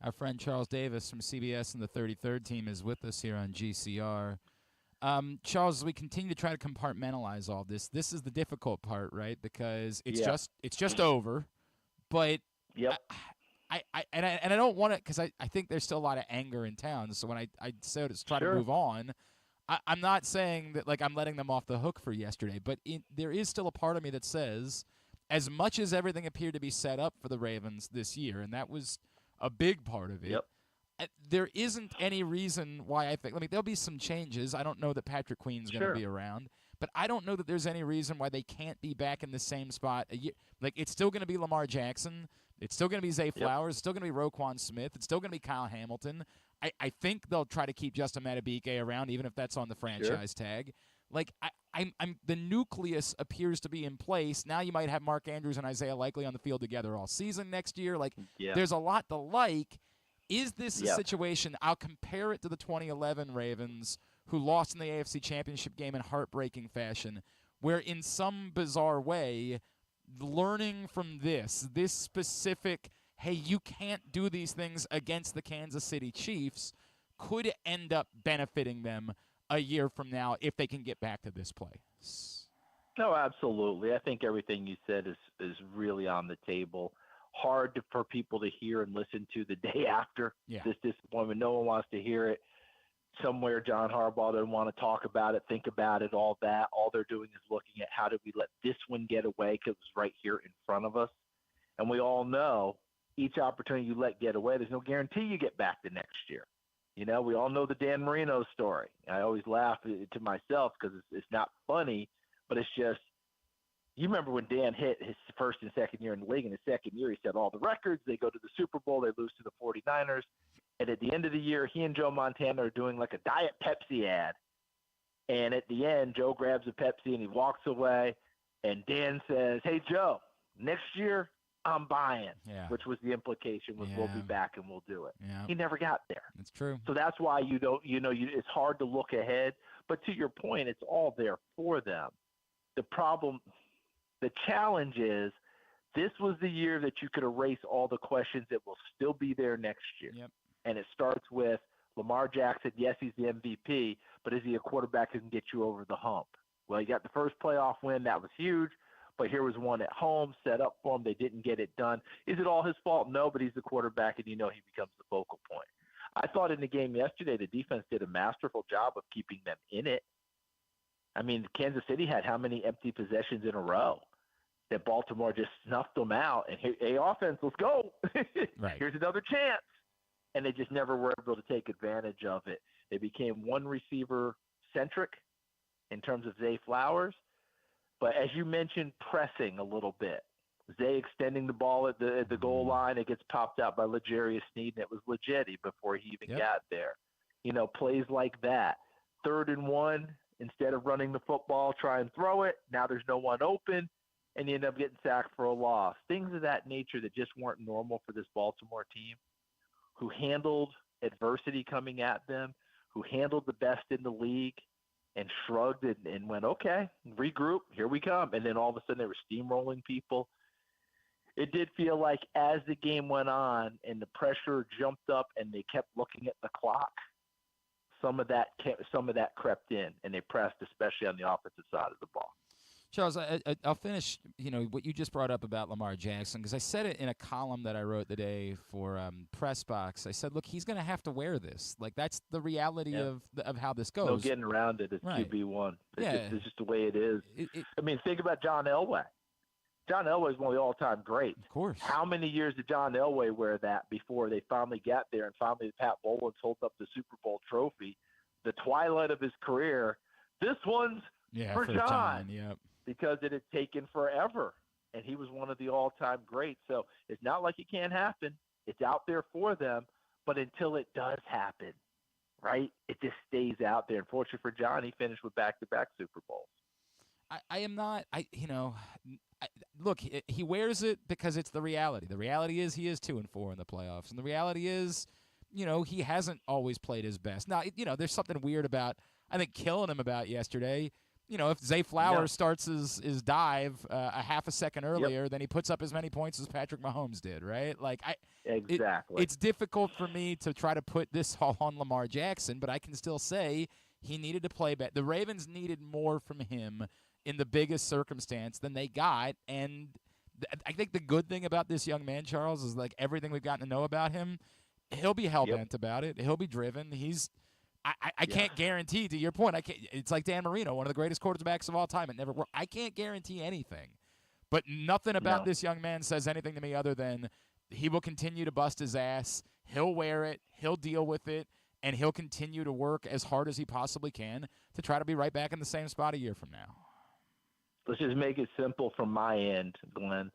Our friend Charles Davis from CBS and the 33rd team is with us here on GCR. Charles, as we continue to try to compartmentalize all this is the difficult part, right? Because it's just over, but I don't want to, because I think there's still a lot of anger in town. So when I said it's try to move on, I'm not saying that like I'm letting them off the hook for yesterday, but there is still a part of me that says, as much as everything appeared to be set up for the Ravens this year, and that was a big part of it, there isn't any reason why I think, there'll be some changes. I don't know that Patrick Queen's going to be around, but I don't know that there's any reason why they can't be back in the same spot a year. Like, it's still going to be Lamar Jackson. It's still going to be Zay Flowers. It's still going to be Roquan Smith. It's still going to be Kyle Hamilton. I think they'll try to keep Justin Madubuike around, even if that's on the franchise tag. Like, I'm the nucleus appears to be in place. Now you might have Mark Andrews and Isaiah Likely on the field together all season next year. Like, there's a lot to like. Is this a situation? I'll compare it to the 2011 Ravens, who lost in the AFC Championship game in heartbreaking fashion, where in some bizarre way learning from this specific, hey, you can't do these things against the Kansas City Chiefs, could end up benefiting them a year from now if they can get back to this place.
No, absolutely. I think everything you said is really on the table. Hard for people to hear and listen to the day after this disappointment. No one wants to hear it. Somewhere John Harbaugh doesn't want to talk about it, think about it, all that. All they're doing is looking at how did we let this one get away because it was right here in front of us. And we all know each opportunity you let get away, there's no guarantee you get back the next year. You know, we all know the Dan Marino story. I always laugh to myself because it's not funny, but it's just, you remember when Dan hit his first and second year in the league. In his second year, he set all the records. They go to the Super Bowl. They lose to the 49ers. And at the end of the year, he and Joe Montana are doing like a Diet Pepsi ad. And at the end, Joe grabs a Pepsi and he walks away. And Dan says, hey, Joe, next year I'm buying, which was the implication was we'll be back and we'll do it.
Yeah.
He never got there.
That's true.
So that's why it's hard to look ahead. But to your point, it's all there for them. The challenge is this was the year that you could erase all the questions that will still be there next year.
Yep.
And it starts with Lamar Jackson. Yes, he's the MVP, but is he a quarterback who can get you over the hump? Well, you got the first playoff win. That was huge. But here was one at home set up for him. They didn't get it done. Is it all his fault? No, but he's the quarterback, and he becomes the focal point. I thought in the game yesterday the defense did a masterful job of keeping them in it. I mean, Kansas City had how many empty possessions in a row that Baltimore just snuffed them out? And hey, offense, let's go.
Right.
Here's another chance. And they just never were able to take advantage of it. They became one receiver centric in terms of Zay Flowers. But as you mentioned, pressing a little bit. Zay extending the ball at the goal line. It gets popped out by L'Jarius Sneed, and it was Leggetti before he even got there. You know, plays like that. 3rd and 1, instead of running the football, try and throw it. Now there's no one open, and you end up getting sacked for a loss. Things of that nature that just weren't normal for this Baltimore team, who handled adversity coming at them, who handled the best in the league, and shrugged and went, okay, regroup, here we come. And then all of a sudden they were steamrolling people. It did feel like as the game went on and the pressure jumped up and they kept looking at the clock, some of that crept in, and they pressed, especially on the offensive side of the ball.
Charles, I'll finish, what you just brought up about Lamar Jackson, because I said it in a column that I wrote the day for Press Box. I said, look, he's going to have to wear this. Like, that's the reality of how this goes.
No getting around it. It's
right.
QB1. It's just the way it is. I mean, think about John Elway. John Elway is one of the all-time greats.
Of course.
How many years did John Elway wear that before they finally got there and finally Pat Bowlen holds up the Super Bowl trophy? The twilight of his career. This one's for John.
Yep.
Because it had taken forever, and he was one of the all-time greats. So it's not like it can't happen. It's out there for them, but until it does happen, right, it just stays out there. Unfortunately for John, he finished with back-to-back Super Bowls.
Look, he wears it because it's the reality. The reality is he is 2-4 in the playoffs, and the reality is, he hasn't always played his best. Now, there's something weird about, I think, killing him about yesterday. If Zay Flowers starts his dive a half a second earlier, then he puts up as many points as Patrick Mahomes did, right? Like,
exactly.
It's difficult for me to try to put this all on Lamar Jackson, but I can still say he needed to play better. The Ravens needed more from him in the biggest circumstance than they got, and I think the good thing about this young man, Charles, is like everything we've gotten to know about him, he'll be hell-bent about it. He'll be driven. I can't guarantee, to your point, it's like Dan Marino, one of the greatest quarterbacks of all time. It never worked. I can't guarantee anything. But nothing about this young man says anything to me other than he will continue to bust his ass. He'll wear it. He'll deal with it. And he'll continue to work as hard as he possibly can to try to be right back in the same spot a year from now.
Let's just make it simple from my end, Glenn.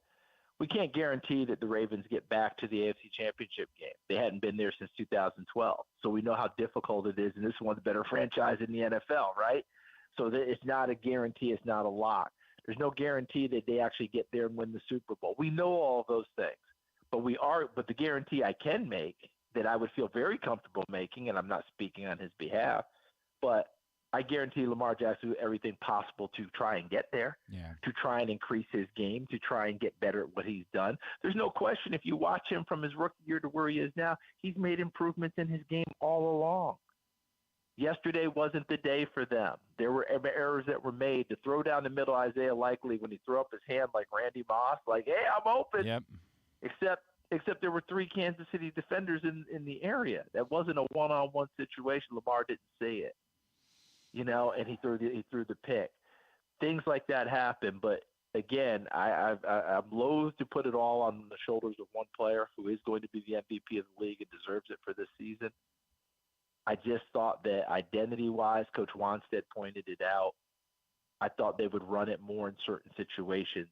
We can't guarantee that the Ravens get back to the AFC Championship game. They hadn't been there since 2012. So we know how difficult it is, and this is one of the better franchises in the NFL, right? So it's not a guarantee. It's not a lock. There's no guarantee that they actually get there and win the Super Bowl. We know all of those things. But the guarantee I can make that I would feel very comfortable making, and I'm not speaking on his behalf, but I guarantee Lamar Jackson will do everything possible to try and get there, to try and increase his game, to try and get better at what he's done. There's no question if you watch him from his rookie year to where he is now, he's made improvements in his game all along. Yesterday wasn't the day for them. There were errors that were made. To throw down the middle Isaiah Likely when he threw up his hand like Randy Moss, like, hey, I'm open.
Yep.
Except there were 3 Kansas City defenders in the area. That wasn't a one-on-one situation. Lamar didn't see it, and he threw the pick. Things like that happen. But again, I'm loath to put it all on the shoulders of one player who is going to be the MVP of the league and deserves it for this season. I just thought that identity-wise, Coach Wanstead pointed it out. I thought they would run it more in certain situations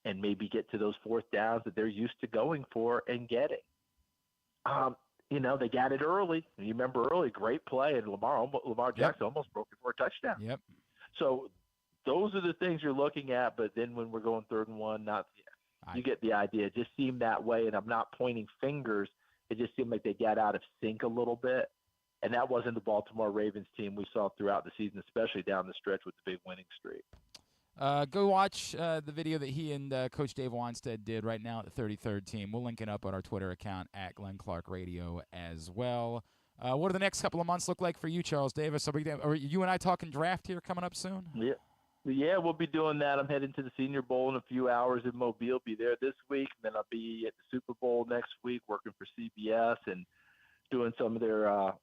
and maybe get to those 4th downs that they're used to going for and getting. They got it early. You remember early, great play, and Lamar Jackson almost broke it for a touchdown.
Yep.
So those are the things you're looking at, but then when we're going 3rd and 1, you get the idea. It just seemed that way, and I'm not pointing fingers. It just seemed like they got out of sync a little bit. And that wasn't the Baltimore Ravens team we saw throughout the season, especially down the stretch with the big winning streak.
Go watch the video that he and Coach Dave Wanstead did right now at the 33rd team. We'll link it up on our Twitter account at Glenn Clark Radio as well. What do the next couple of months look like for you, Charles Davis? Are you and I talking draft here coming up soon?
Yeah, we'll be doing that. I'm heading to the Senior Bowl in a few hours in Mobile. Be there this week, and then I'll be at the Super Bowl next week working for CBS and doing some of their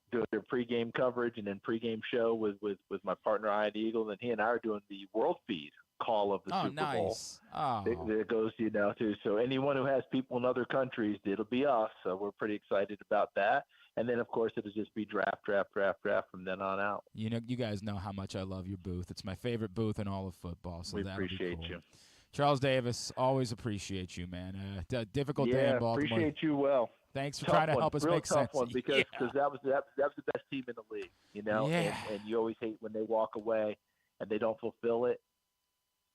pregame coverage and then pregame show with my partner Ian Eagle, and he and I are doing the World Feed call of the Super Bowl.
Oh,
it goes too. So anyone who has people in other countries, it'll be us. So we're pretty excited about that. And then of course it'll just be draft from then on out.
You guys know how much I love your booth. It's my favorite booth in all of football. So
we
that'll
appreciate
be cool.
you.
Charles Davis, always appreciate you, man. Difficult day in Baltimore.
Appreciate you. Well,
thanks for trying to help us make sense.
One because that was the best team in the league, and you always hate when they walk away and they don't fulfill it.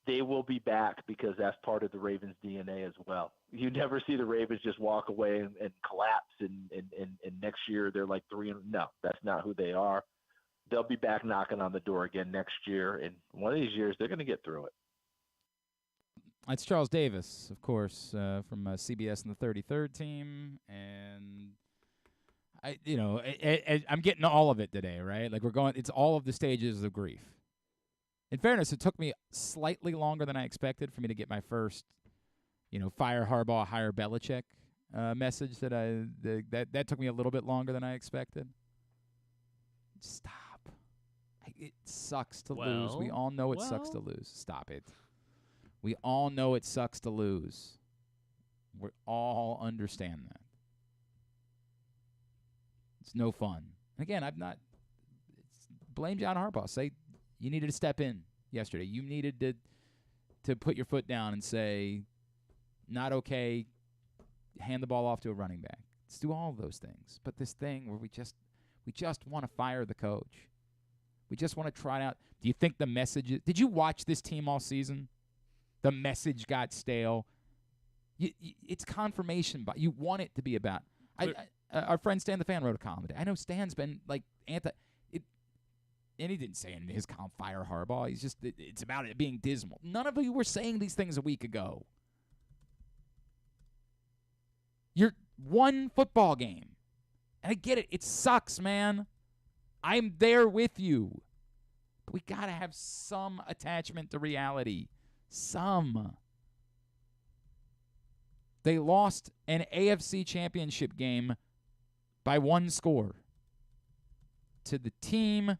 They will be back because that's part of the Ravens' DNA as well. You never see the Ravens just walk away and collapse, and next year they're like 3-0. No, that's not who they are. They'll be back knocking on the door again next year, and one of these years they're going to get through it.
It's Charles Davis, of course, from CBS and the 33rd team, and I'm getting all of it today, right? Like it's all of the stages of grief. In fairness, it took me slightly longer than I expected for me to get my first, fire Harbaugh, hire Belichick message. That took me a little bit longer than I expected. Stop. It sucks to lose. We all know it sucks to lose. Stop it. We all know it sucks to lose. We all understand that. It's no fun. Again, blame John Harbaugh. Say you needed to step in yesterday. You needed to put your foot down and say, not okay, hand the ball off to a running back. Let's do all of those things. But this thing where we just want to fire the coach. We just want to try it out. Do you think the message – did you watch this team all season? The message got stale. It's confirmation, but you want it to be about. Our friend Stan the Fan wrote a column today. I know Stan's been like and he didn't say in his column fire Harbaugh. He's just it's about it being dismal. None of you were saying these things a week ago. You're one football game, and I get it. It sucks, man. I'm there with you, but we gotta have some attachment to reality. Some. They lost an AFC Championship game by 1 score to the team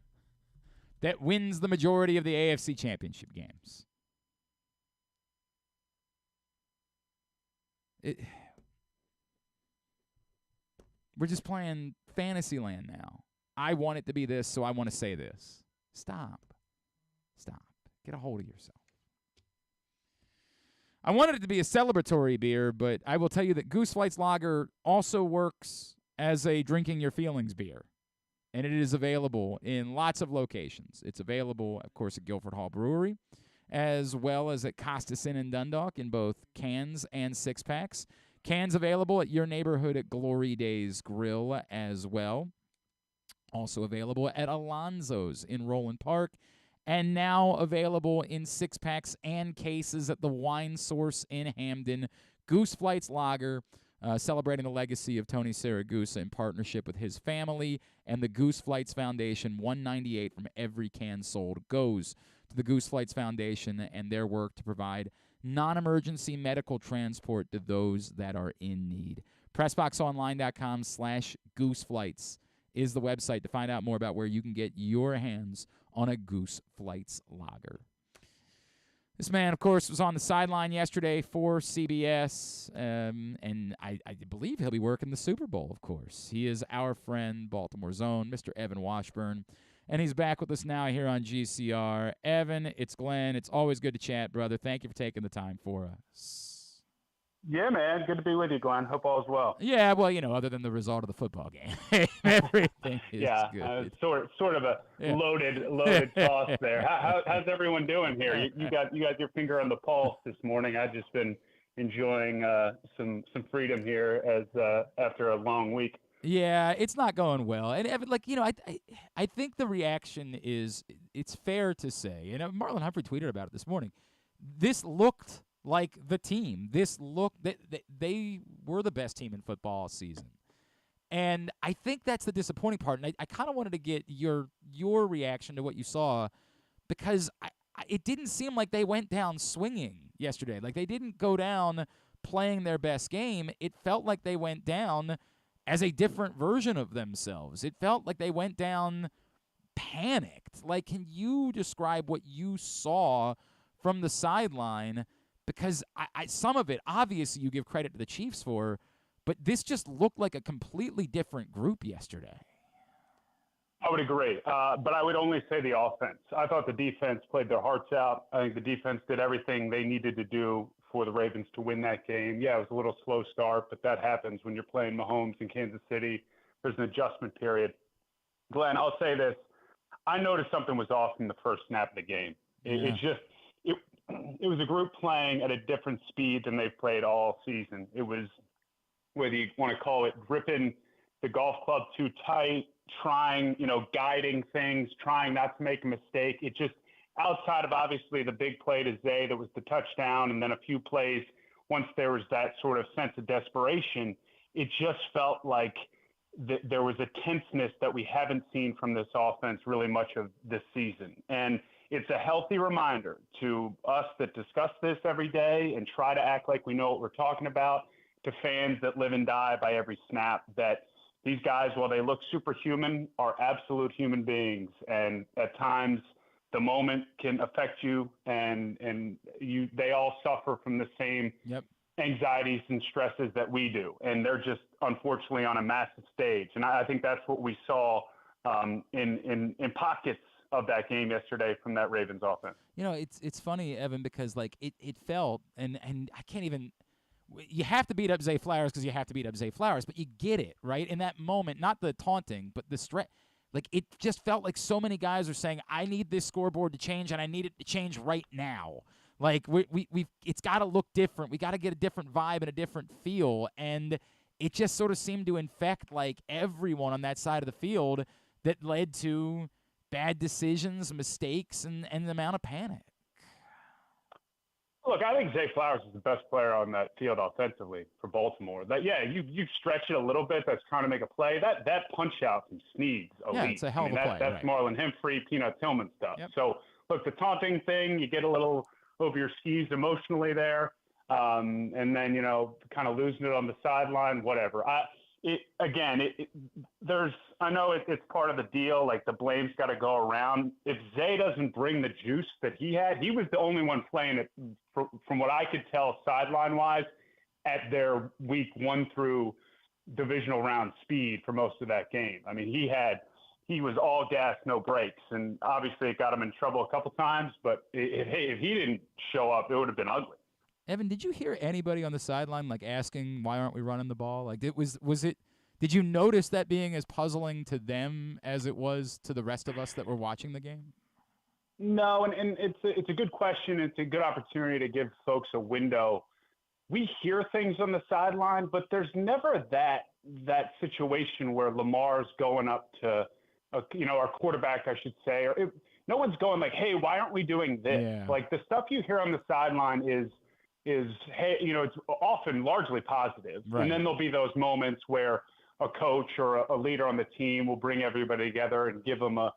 that wins the majority of the AFC Championship games. We're just playing Fantasyland now. I want it to be this, so I want to say this. Stop. Get a hold of yourself. I wanted it to be a celebratory beer, but I will tell you that Goose Flight's Lager also works as a drinking your feelings beer, and it is available in lots of locations. It's available, of course, at Guilford Hall Brewery, as well as at Costas Inn in Dundalk in both cans and 6-packs. Cans available at your neighborhood at Glory Days Grill as well. Also available at Alonzo's in Roland Park, and now available in 6-packs and cases at the Wine Source in Hamden. Goose Flights Lager, celebrating the legacy of Tony Siragusa in partnership with his family and the Goose Flights Foundation. $1.98 from every can sold goes to the Goose Flights Foundation and their work to provide non-emergency medical transport to those that are in need. PressBoxOnline.com/gooseflights is the website to find out more about where you can get your hands on a Goose Flights lager. This man, of course, was on the sideline yesterday for CBS, and I believe he'll be working the Super Bowl, of course. He is our friend, Baltimore's own, Mr. Evan Washburn, and he's back with us now here on GCR. Evan, it's Glenn. It's always good to chat, brother. Thank you for taking the time for us.
Yeah, man. Good to be with you, Glenn. Hope all is well.
Yeah, well, other than the result of the football game, everything is good.
Sort of a loaded toss there. How's everyone doing here? You got your finger on the pulse this morning. I've just been enjoying some freedom here as after a long week.
Yeah, it's not going well, and Evan, I think the reaction is it's fair to say, and Marlon Humphrey tweeted about it this morning. This looked like the team. This looked that they were the best team in football all season. And I think that's the disappointing part. And I kind of wanted to get your reaction to what you saw, because it didn't seem like they went down swinging yesterday. Like, they didn't go down playing their best game. It felt like they went down as a different version of themselves. It felt like they went down panicked. Like, can you describe what you saw from the sideline? Because I some of it, obviously, you give credit to the Chiefs for, but this just looked like a completely different group yesterday.
I would agree, but I would only say the offense. I thought the defense played their hearts out. I think the defense did everything they needed to do for the Ravens to win that game. Yeah, it was a little slow start, but that happens when you're playing Mahomes in Kansas City. There's an adjustment period. Glenn, I'll say this. I noticed something was off in the first snap of the game. It was a group playing at a different speed than they've played all season. It was, whether you want to call it gripping the golf club too tight, trying, guiding things, trying not to make a mistake. It just, outside of obviously the big play to Zay that was the touchdown, and then a few plays once there was that sort of sense of desperation, it just felt like there was a tenseness that we haven't seen from this offense really much of this season. And it's a healthy reminder to us that discuss this every day and try to act like we know what we're talking about, to fans that live and die by every snap, that these guys, while they look superhuman, are absolute human beings. And at times the moment can affect you, and they all suffer from the same anxieties and stresses that we do. And they're just, unfortunately, on a massive stage. And I think that's what we saw in pockets of that game yesterday from that Ravens offense.
It's funny, Evan, because it felt, and I can't even, you have to beat up Zay Flowers because you have to beat up Zay Flowers, but you get it, right? In that moment, not the taunting, but the stress. Like, it just felt like so many guys are saying, I need this scoreboard to change, and I need it to change right now. Like, it's got to look different. We got to get a different vibe and a different feel, and it just sort of seemed to infect, everyone on that side of the field, that led to bad decisions, mistakes, and the amount of panic.
Look, I think Zay Flowers is the best player on that field offensively for Baltimore. You stretch it a little bit. That's trying to make a play. That punch out from Snead's elite.
Yeah, it's a hell of a play.
That's right. Marlon Humphrey, Peanut Tillman stuff.
Yep.
So, look, the taunting thing, you get a little over your skis emotionally there, and then kind of losing it on the sideline, whatever. I know it's part of the deal. Like, the blame's got to go around. If Zay doesn't bring the juice that he had, he was the only one playing it, from what I could tell, sideline-wise, at their week 1 through divisional round speed for most of that game. I mean, he was all gas, no brakes, and obviously it got him in trouble a couple times. But if he didn't show up, it would have been ugly.
Evan, did you hear anybody on the sideline asking why aren't we running the ball? Did you notice that being as puzzling to them as it was to the rest of us that were watching the game?
No, and it's a good question. It's a good opportunity to give folks a window. We hear things on the sideline, but there's never that situation where Lamar's going up to our quarterback, I should say, or no one's going like, hey, why aren't we doing this?
Yeah.
Like the stuff you hear on the sideline is, hey, it's often largely positive.
Right.
And then there'll be those moments where a coach or a leader on the team will bring everybody together and give them a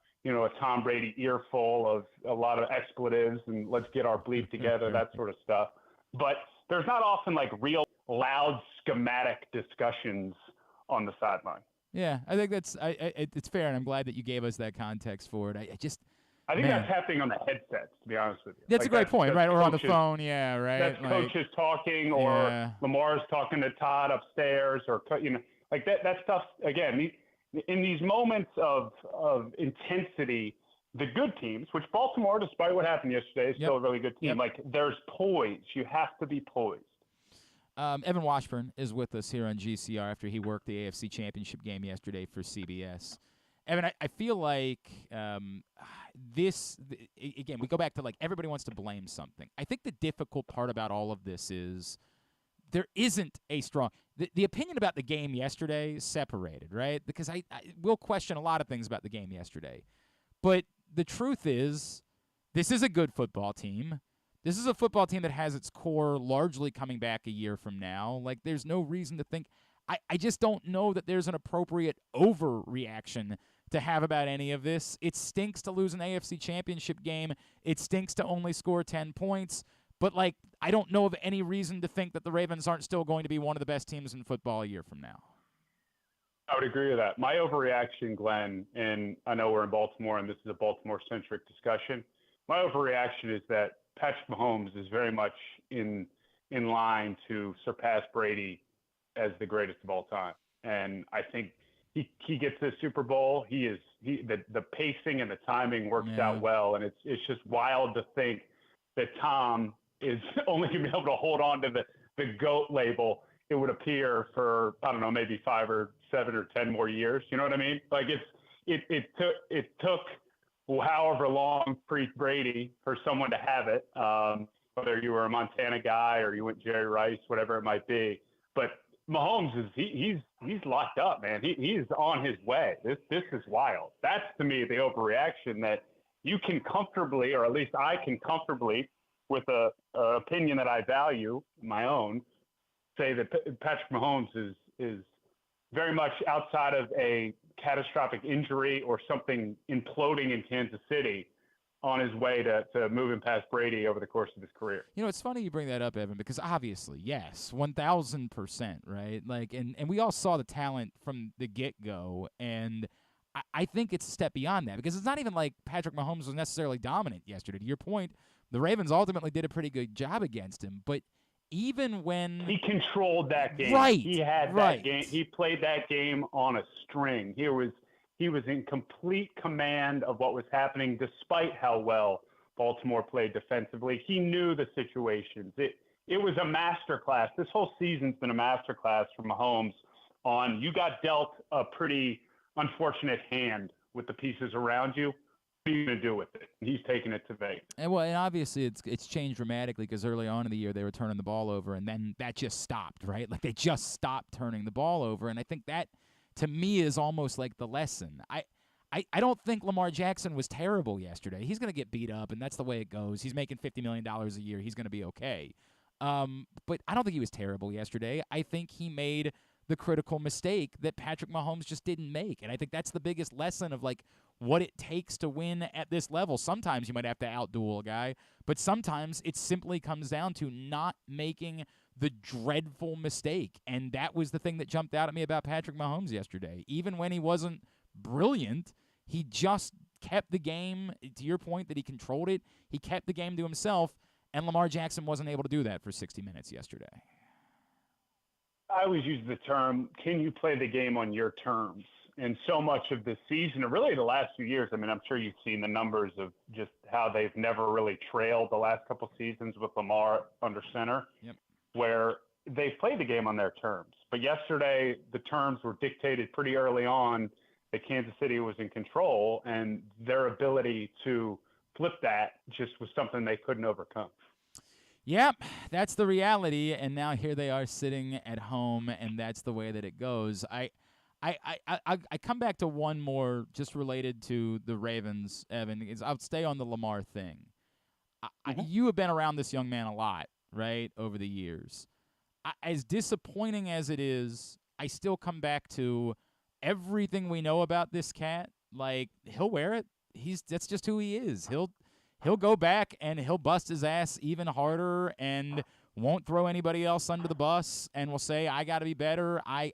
Tom Brady earful of a lot of expletives and let's get our bleep together, that sort of stuff. But there's not often like real loud schematic discussions on the sideline.
Yeah, I think it's fair, and I'm glad that you gave us that context for it. I
think that's happening on the headsets, to be honest with you.
That's a great point, right? Or on the phone, yeah, right.
That's coaches talking, or Lamar's talking to Todd upstairs, or that stuff. Again, in these moments of intensity, the good teams, which Baltimore, despite what happened yesterday, is still a really good team.
Yep.
Like there's poise. You have to be poised.
Evan Washburn is with us here on GCR after he worked the AFC Championship game yesterday for CBS. Evan, I feel like again, we go back to like everybody wants to blame something. I think the difficult part about all of this is there isn't a strong – the opinion about the game yesterday is separated, right? Because I will question a lot of things about the game yesterday. But the truth is this is a good football team. This is a football team that has its core largely coming back a year from now. Like, there's no reason to think – I just don't know that there's an appropriate overreaction to have about any of this. It stinks to lose an AFC Championship game. It stinks to only score 10 points. But, like, I don't know of any reason to think that the Ravens aren't still going to be one of the best teams in football a year from now.
I would agree with that. My overreaction, Glenn, and I know we're in Baltimore and this is a Baltimore-centric discussion, my overreaction is that Patrick Mahomes is very much in line to surpass Brady as the greatest of all time. And I think he gets this Super Bowl. The pacing and the timing works out well, and it's just wild to think that Tom is only going to be able to hold on to the GOAT label, it would appear, for, I don't know, maybe 5 or 7 or 10 more years. You know what I mean? Like it took however long pre-Brady for someone to have it, whether you were a Montana guy or you went Jerry Rice, whatever it might be. But Mahomes he's locked up, man. He's on his way. This is wild. That's, to me, the overreaction that you can comfortably, or at least I can comfortably, with a opinion that I value, my own, say that Patrick Mahomes is very much outside of a catastrophic injury or something imploding in Kansas City on his way to moving past Brady over the course of his career.
You know, it's funny you bring that up, Evan, because obviously, yes, 1,000%, right? Like, and we all saw the talent from the get-go, and I think it's a step beyond that, because it's not even like Patrick Mahomes was necessarily dominant yesterday. To your point, the Ravens ultimately did a pretty good job against him, but even when
he controlled that game,
right,
he had that game. He played that game on a string. He was in complete command of what was happening, despite how well Baltimore played defensively. He knew the situations. It was a masterclass. This whole season's been a masterclass for Mahomes on, you got dealt a pretty unfortunate hand with the pieces around you. What are you going to do with it? He's taking it to Vegas.
And obviously it's changed dramatically, because early on in the year they were turning the ball over, and then that just stopped, right? Like, they just stopped turning the ball over, and I think that, to me, is almost like the lesson. I don't think Lamar Jackson was terrible yesterday. He's going to get beat up, and that's the way it goes. He's making $50 million a year. He's going to be okay. But I don't think he was terrible yesterday. I think he made the critical mistake that Patrick Mahomes just didn't make. And I think that's the biggest lesson of, like, what it takes to win at this level. Sometimes you might have to outduel a guy, but sometimes it simply comes down to not making the dreadful mistake. And that was the thing that jumped out at me about Patrick Mahomes yesterday. Even when he wasn't brilliant, he just kept the game, to your point, that he controlled it. He kept the game to himself, and Lamar Jackson wasn't able to do that for 60 minutes yesterday.
I always use the term, can you play the game on your terms? And so much of this season, and really the last few years, I mean, I'm sure you've seen the numbers of just how they've never really trailed the last couple seasons with Lamar under center, where they've played the game on their terms. But yesterday, the terms were dictated pretty early on that Kansas City was in control, and their ability to flip that just was something they couldn't overcome.
Yep, that's the reality, and now here they are sitting at home, and that's the way that it goes. I come back to one more just related to the Ravens, Evan. I'll stay on the Lamar thing. You have been around this young man a lot, right, over the years. As disappointing as it is, I still come back to everything we know about this cat. Like, he'll wear it. That's just who he is. He'll go back and he'll bust his ass even harder and won't throw anybody else under the bus and will say, I got to be better. I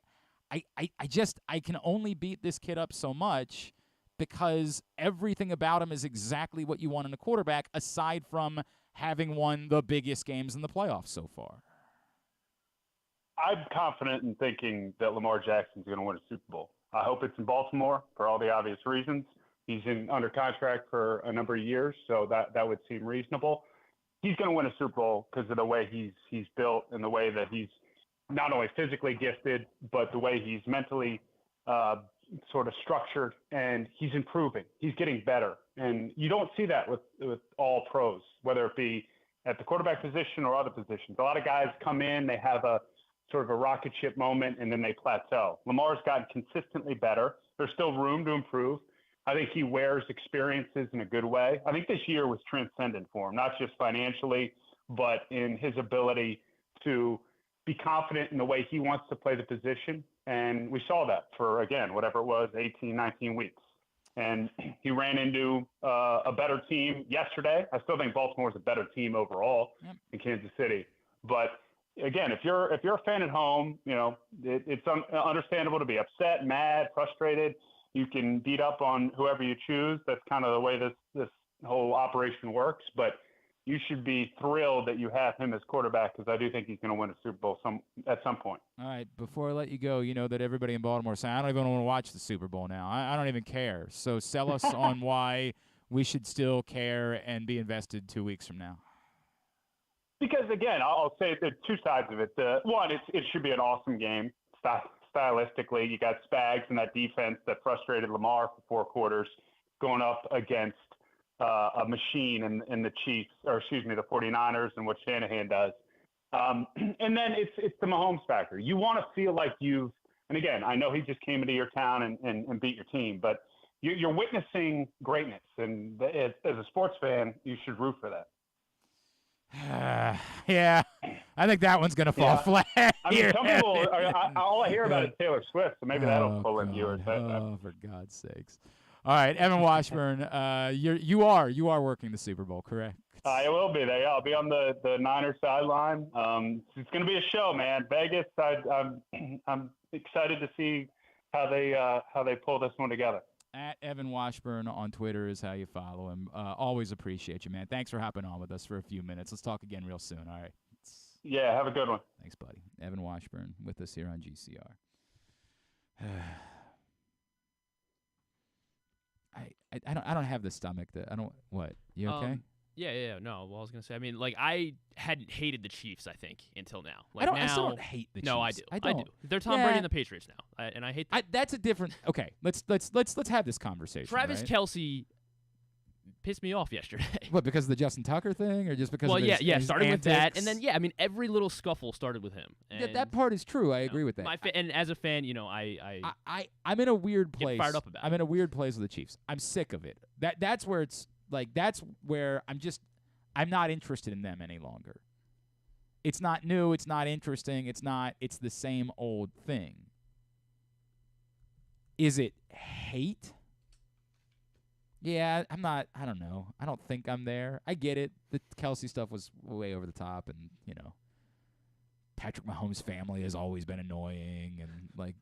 can only beat this kid up so much because everything about him is exactly what you want in a quarterback, aside from having won the biggest games in the playoffs so far.
I'm confident in thinking that Lamar Jackson's going to win a Super Bowl. I hope it's in Baltimore for all the obvious reasons. He's under contract for a number of years, so that would seem reasonable. He's going to win a Super Bowl because of the way he's built and the way that he's not only physically gifted, but the way he's mentally sort of structured, and he's improving. He's getting better. And you don't see that with all pros, whether it be at the quarterback position or other positions. A lot of guys come in, they have a sort of a rocket ship moment, and then they plateau. Lamar's gotten consistently better. There's still room to improve. I think he wears experiences in a good way. I think this year was transcendent for him, not just financially, but in his ability to be confident in the way he wants to play the position. And we saw that for, again, whatever it was, 18, 19 weeks. And he ran into a better team yesterday. I still think Baltimore's a better team overall than Kansas City. But again, if you're a fan at home, you know, it's understandable to be upset, mad, frustrated. You can beat up on whoever you choose. That's kind of the way this whole operation works. But you should be thrilled that you have him as quarterback, because I do think he's going to win a Super Bowl at some point.
All right, before I let you go, you know that everybody in Baltimore is saying, I don't even want to watch the Super Bowl now. I don't even care. So sell us on why we should still care and be invested 2 weeks from now.
Because, again, I'll say there's two sides of it. One, it should be an awesome game. Stylistically, you got Spags and that defense that frustrated Lamar for 4 quarters going up against a machine in the Chiefs, or excuse me, the 49ers, and what Shanahan does. And then it's the Mahomes factor. You want to feel like and again, I know he just came into your town and beat your team, but you're witnessing greatness. And as a sports fan, you should root for that.
Yeah, I think that one's going to fall flat.
I mean, some people, all I hear about is Taylor Swift, so maybe that'll pull in viewers.
For God's sakes. All right, Evan Washburn, you are working the Super Bowl, correct?
I will be there. Yeah, I'll be on the Niners sideline. It's going to be a show, man. Vegas. I'm excited to see how they pull this one together.
At Evan Washburn on Twitter is how you follow him. Always appreciate you, man. Thanks for hopping on with us for a few minutes. Let's talk again real soon. All right.
Yeah, have a good one.
Thanks, buddy. Evan Washburn with us here on GCR. I don't have the stomach that I don't. What? You okay?
Yeah. No, well, I was gonna say. I mean, like, I hadn't hated the Chiefs, I think, until now. Like,
I still don't hate the Chiefs.
No, I do. I do. They're Tom Brady and the Patriots now, and I hate them.
That's a different. Okay, let's have this conversation.
Travis
right?
Kelce pissed me off yesterday.
What, because of the Justin Tucker thing, or just because?
Well,
of his
starting
antics?
with that, and then I mean, every little scuffle started with him.
Yeah, that part is true. I agree with that.
And as a fan, you know,
I'm in a weird place.
Get fired up about
I'm in a weird place with the Chiefs. I'm sick of it. That's where it's like I'm not interested in them any longer. It's not new. It's not interesting. It's the same old thing. Is it hate? Yeah, I don't know. I don't think I'm there. I get it. The Kelce stuff was way over the top, and, you know, Patrick Mahomes' family has always been annoying, and, like,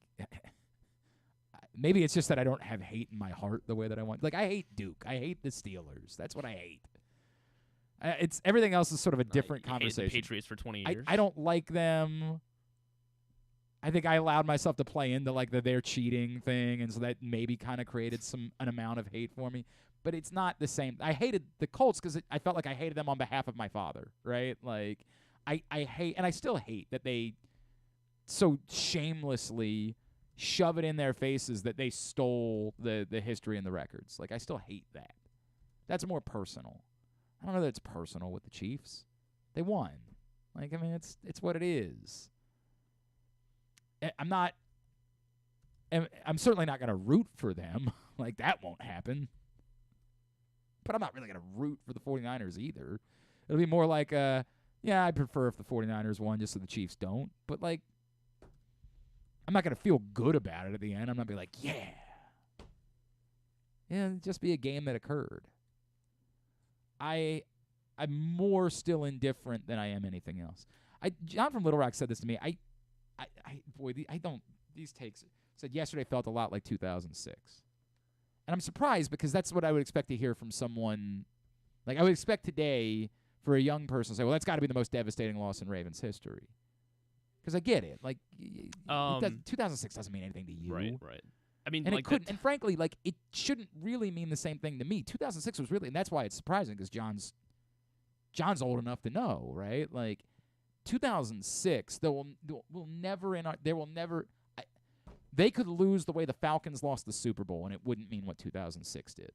maybe it's just that I don't have hate in my heart the way that I want. Like, I hate Duke. I hate the Steelers. That's what I hate. It's everything else is sort of a different conversation.
The Patriots for 20 years.
I don't like them. I think I allowed myself to play into like they're cheating thing, and so that maybe kind of created an amount of hate for me. But it's not the same. I hated the Colts because I felt like I hated them on behalf of my father, right? Like I hate, and I still hate that they so shamelessly shove it in their faces that they stole the history and the records. Like, I still hate that. That's more personal. I don't know that it's personal with the Chiefs. They won. Like, I mean, it's what it is. I'm not And I'm certainly not going to root for them. Like, that won't happen. But I'm not really going to root for the 49ers either. It'll be more like, yeah, I'd prefer if the 49ers won just so the Chiefs don't. But, like, I'm not going to feel good about it at the end. I'm not going to be like, yeah. Yeah, it'd just be a game that occurred. I'm more still indifferent than I am anything else. John from Little Rock said this to me. These takes said yesterday felt a lot like 2006. And I'm surprised because that's what I would expect to hear from someone. Like, I would expect today for a young person to say, well, that's got to be the most devastating loss in Ravens history. Because I get it. Like, 2006 doesn't mean anything to you.
Right. I mean,
and
like
it couldn't. And frankly, like, it shouldn't really mean the same thing to me. 2006 was really, and that's why it's surprising because John's old enough to know, right? Like, 2006, they could lose the way the Falcons lost the Super Bowl, and it wouldn't mean what 2006 did.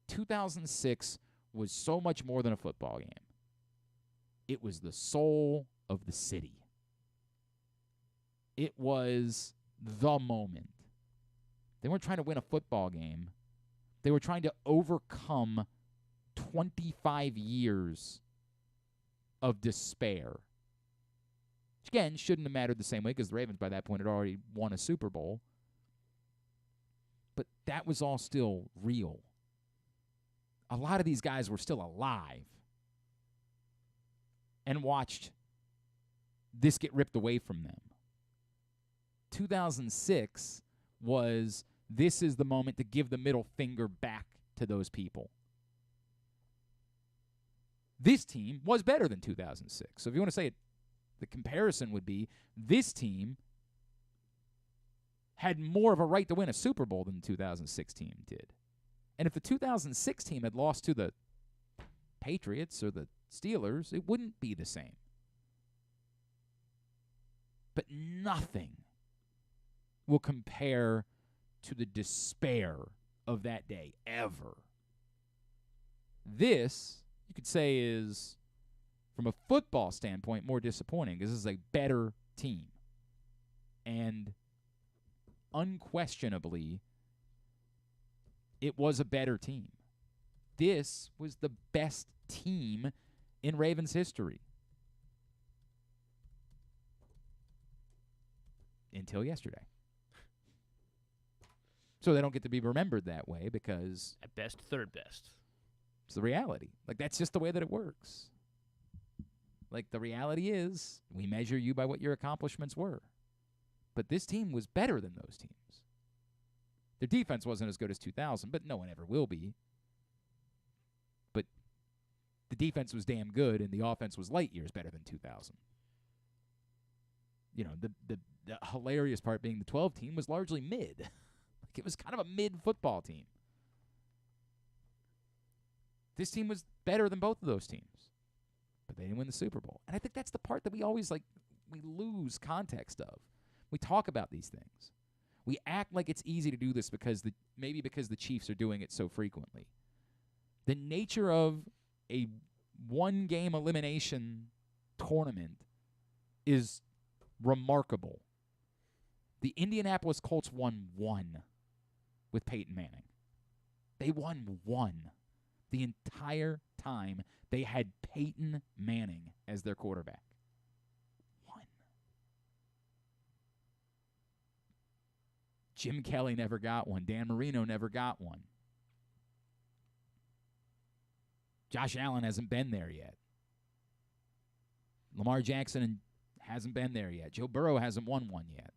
2006 was so much more than a football game. It was the soul of the city. It was the moment. They weren't trying to win a football game. They were trying to overcome 25 years of despair. Which, again, shouldn't have mattered the same way because the Ravens by that point had already won a Super Bowl. But that was all still real. A lot of these guys were still alive and watched this get ripped away from them. 2006 was, this is the moment to give the middle finger back to those people. This team was better than 2006. So if you want to say it, the comparison would be this team had more of a right to win a Super Bowl than the 2006 team did. And if the 2006 team had lost to the Patriots or the Steelers, it wouldn't be the same. But nothing will compare to the despair of that day ever. This, you could say, is, from a football standpoint, more disappointing because this is a better team. And unquestionably, it was a better team. This was the best team in Ravens history. Until yesterday. So they don't get to be remembered that way because...
At best, third best.
It's the reality. Like, that's just the way that it works. Like, the reality is, we measure you by what your accomplishments were. But this team was better than those teams. Their defense wasn't as good as 2000, but no one ever will be. But the defense was damn good, and the offense was light years better than 2000. You know, the hilarious part being the 12 team was largely mid. Like, it was kind of a mid football team. This team was better than both of those teams. But they didn't win the Super Bowl. And I think that's the part that we always, we lose context of. We talk about these things. We act like it's easy to do this because the Chiefs are doing it so frequently. The nature of a one-game elimination tournament is remarkable. The Indianapolis Colts won one with Peyton Manning. They won one. The entire time they had Peyton Manning as their quarterback. One. Jim Kelly never got one. Dan Marino never got one. Josh Allen hasn't been there yet. Lamar Jackson hasn't been there yet. Joe Burrow hasn't won one yet.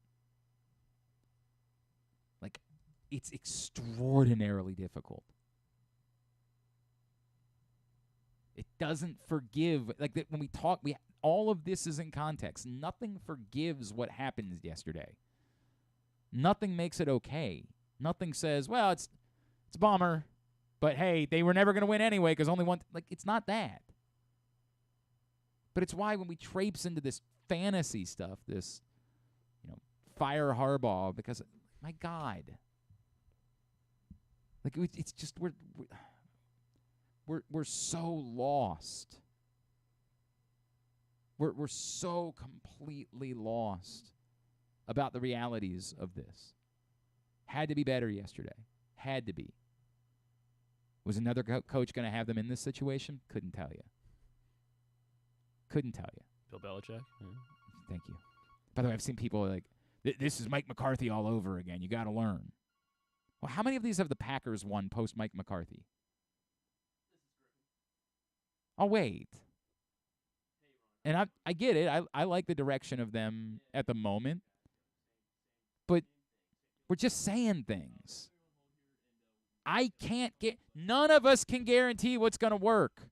Like, it's extraordinarily difficult. It doesn't forgive. Like, that when we talk, all of this is in context. Nothing forgives what happened yesterday. Nothing makes it okay. Nothing says, well, it's a bummer, but hey, they were never going to win anyway because only one. Like, it's not that. But it's why when we traipse into this fantasy stuff, this, fire Harbaugh, because, my God. Like, it's just, we're so lost. We're so completely lost about the realities of this. Had to be better yesterday. Had to be. Was another coach going to have them in this situation? Couldn't tell you. Couldn't tell you.
Bill Belichick? Yeah.
Thank you. By the way, I've seen people like, this is Mike McCarthy all over again. You got to learn. Well, how many of these have the Packers won post-Mike McCarthy? I'll wait. And I get it. I like the direction of them at the moment. But we're just saying things. None of us can guarantee what's going to work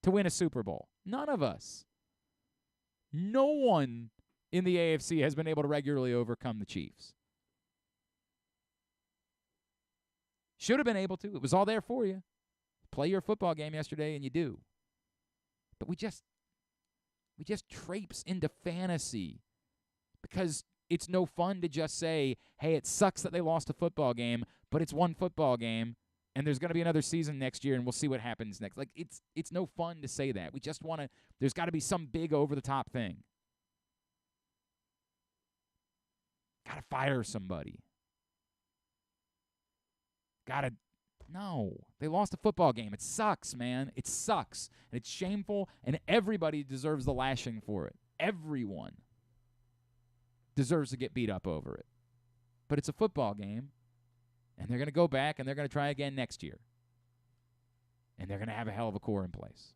to win a Super Bowl. None of us. No one in the AFC has been able to regularly overcome the Chiefs. Should have been able to. It was all there for you. Play your football game yesterday, and you do. But we just traipse into fantasy because it's no fun to just say, hey, it sucks that they lost a football game, but it's one football game, and there's going to be another season next year, and we'll see what happens next. Like, it's no fun to say that. We just want to – there's got to be some big over-the-top thing. Got to fire somebody. No. They lost a football game. It sucks, man. It sucks. And it's shameful, and everybody deserves the lashing for it. Everyone deserves to get beat up over it. But it's a football game, and they're going to go back, and they're going to try again next year. And they're going to have a hell of a core in place.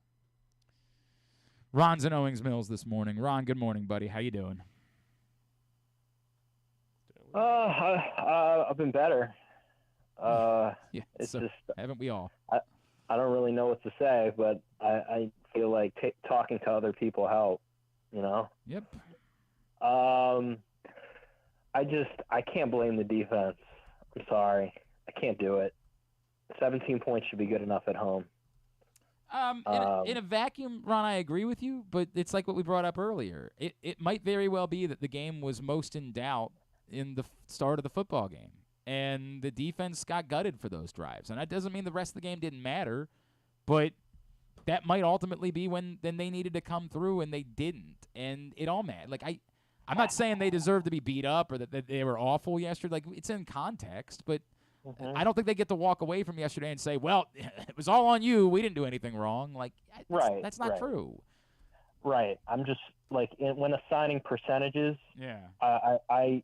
Ron's in Owings Mills this morning. Ron, good morning, buddy. How you doing?
I've been better.
Yeah,
it's
so
just
haven't we all?
I don't really know what to say, but I feel like talking to other people help. You know.
Yep.
I can't blame the defense. I'm sorry, I can't do it. 17 points should be good enough at home.
In a vacuum, Ron, I agree with you, but it's like what we brought up earlier. It might very well be that the game was most in doubt in the start of the football game. And the defense got gutted for those drives. And that doesn't mean the rest of the game didn't matter, but that might ultimately be when then they needed to come through and they didn't. And it all mattered. Like I'm not saying they deserve to be beat up or that they were awful yesterday. Like it's in context, but I don't think they get to walk away from yesterday and say, well, it was all on you. We didn't do anything wrong. Like that's not true.
Right. I'm just like when assigning percentages.
Yeah.
I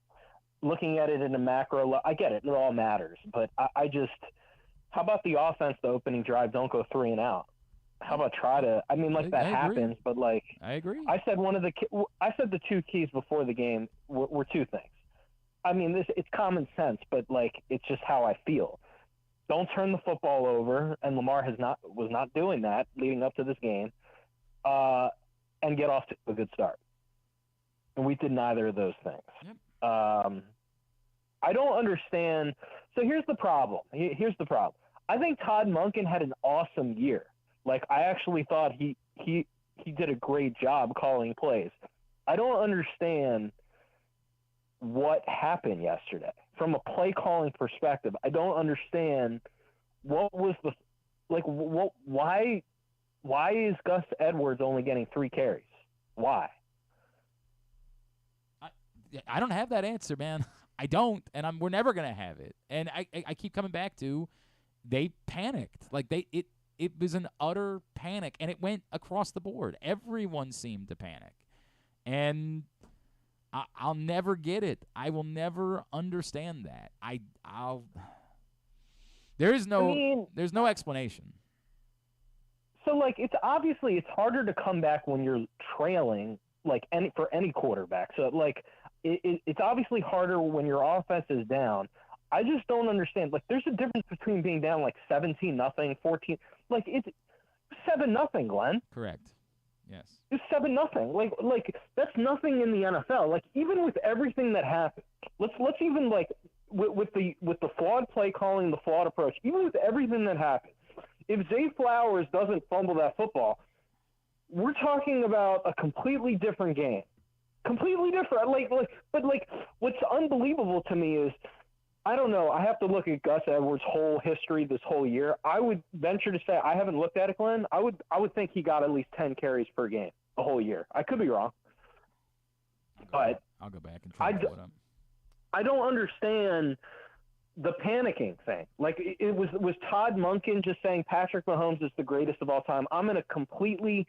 looking at it in a macro, I get it. It all matters. But I just, how about the offense, the opening drive, don't go 3 and out? How about try to, I mean, like that happens, but like.
I agree.
I said the two keys before the game were two things. I mean, it's common sense, but like it's just how I feel. Don't turn the football over, and Lamar was not doing that leading up to this game, and get off to a good start. And we did neither of those things.
Yep.
I don't understand. So here's the problem. I think Todd Monken had an awesome year. Like I actually thought he did a great job calling plays. I don't understand what happened yesterday from a play calling perspective. I don't understand what was why is Gus Edwards only getting 3 carries? Why?
I don't have that answer, man. I don't, and we're never gonna have it. And I keep coming back to they panicked. Like it was an utter panic, and it went across the board. Everyone seemed to panic, and I'll never get it. I will never understand that. There's no explanation.
So like it's harder to come back when you're trailing, like for any quarterback. So like. It's obviously harder when your offense is down. I just don't understand. Like, there's a difference between being down like 17-0, 14. Like, it's 7-0, Glenn.
Correct. Yes.
It's 7-0. Like that's nothing in the NFL. Like, even with everything that happened, let's even like with the flawed play calling, the flawed approach. Even with everything that happened, if Zay Flowers doesn't fumble that football, we're talking about a completely different game. Completely different. But what's unbelievable to me is, I don't know. I have to look at Gus Edwards' whole history this whole year. I would venture to say, I haven't looked at it, Glenn. I would think he got at least 10 carries per game the whole year. I could be wrong.
I'll go back and try to pull it up.
I don't understand the panicking thing. Like, it was Todd Monken just saying Patrick Mahomes is the greatest of all time. I'm going to completely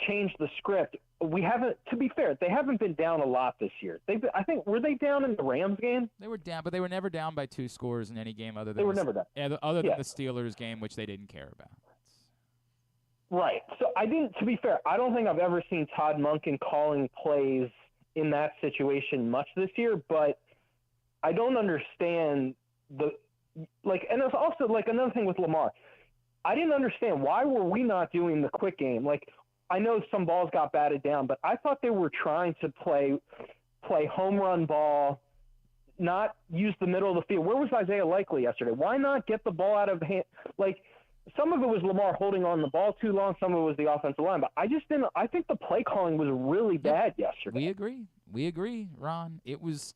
change the script. We haven't, to be fair, they haven't been down a lot this year. Were they down in the Rams game?
They were down, but they were never down by 2 scores in any game other than
they were never down.
Yeah, other than the Steelers game, which they didn't care about.
Right. So to be fair, I don't think I've ever seen Todd Monken calling plays in that situation much this year, but I don't understand and it's also like another thing with Lamar. I didn't understand, why were we not doing the quick game? Like, I know some balls got batted down, but I thought they were trying to play home run ball, not use the middle of the field. Where was Isaiah Likely yesterday? Why not get the ball out of hand? Like, some of it was Lamar holding on the ball too long. Some of it was the offensive line. But I think the play calling was really bad yesterday.
We agree, Ron. It was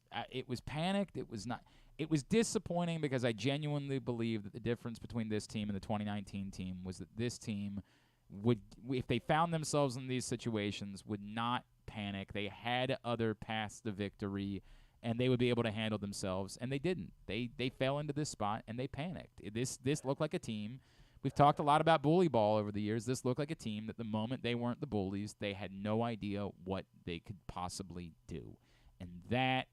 panicked. It was disappointing because I genuinely believe that the difference between this team and the 2019 team was that this team would, if they found themselves in these situations, would not panic. They had other paths to victory, and they would be able to handle themselves, and they didn't. They fell into this spot, and they panicked. This looked like a team. We've talked a lot about bully ball over the years. This looked like a team that the moment they weren't the bullies, they had no idea what they could possibly do. And that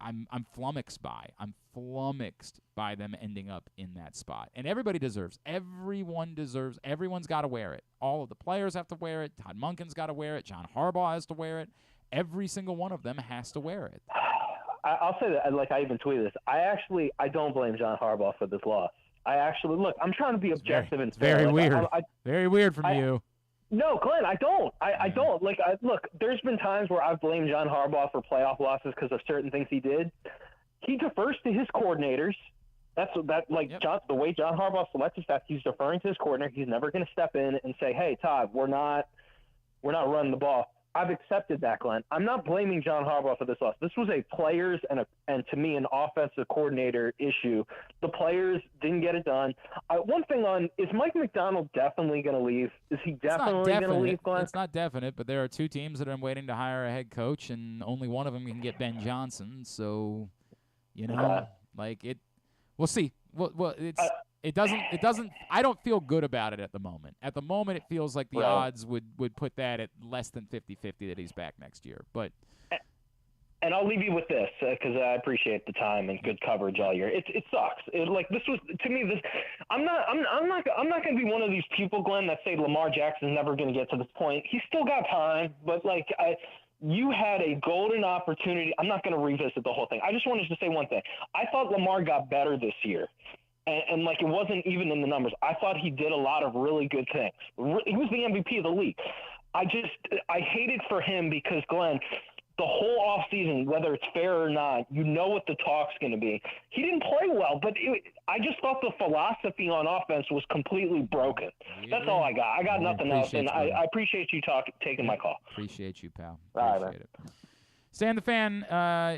I'm flummoxed by. I'm flummoxed by them ending up in that spot. And everybody deserves. Everyone's got to wear it. All of the players have to wear it. Todd Monken's got to wear it. John Harbaugh has to wear it. Every single one of them has to wear it.
I'll say that, like I even tweeted this. I don't blame John Harbaugh for this loss. I'm trying to be objective and fair.
Very weird. Very weird from you.
No, Glenn, I don't. I don't. Look, there's been times where I've blamed John Harbaugh for playoff losses because of certain things he did. He defers to his coordinators. The way John Harbaugh selects his staff, he's deferring to his coordinator. He's never going to step in and say, "Hey, Todd, we're not running the ball." I've accepted that, Glenn. I'm not blaming John Harbaugh for this loss. This was a players and to me, an offensive coordinator issue. The players didn't get it done. One thing is Mike McDonald definitely going to leave? Is he definitely going to leave, Glenn?
It's not definite, but there are 2 teams that are waiting to hire a head coach, and only one of them can get Ben Johnson. So, we'll see. It doesn't. I don't feel good about it at the moment. At the moment, it feels like the odds would put that at less than 50-50 that he's back next year. But
and I'll leave you with this because I appreciate the time and good coverage all year. It sucks. This was, to me, this. I'm not going to be one of these people, Glenn, that say Lamar Jackson's never going to get to this point. He's still got time, but you had a golden opportunity. I'm not going to revisit the whole thing. I just wanted to say one thing. I thought Lamar got better this year. And it wasn't even in the numbers. I thought he did a lot of really good things. He was the MVP of the league. I hated for him because, Glenn, the whole offseason, whether it's fair or not, you know what the talk's going to be. He didn't play well, but I just thought the philosophy on offense was completely broken. That's all I got. I got nothing else, and I appreciate you taking my call.
Appreciate you, pal.
Appreciate
it. Stan the Fan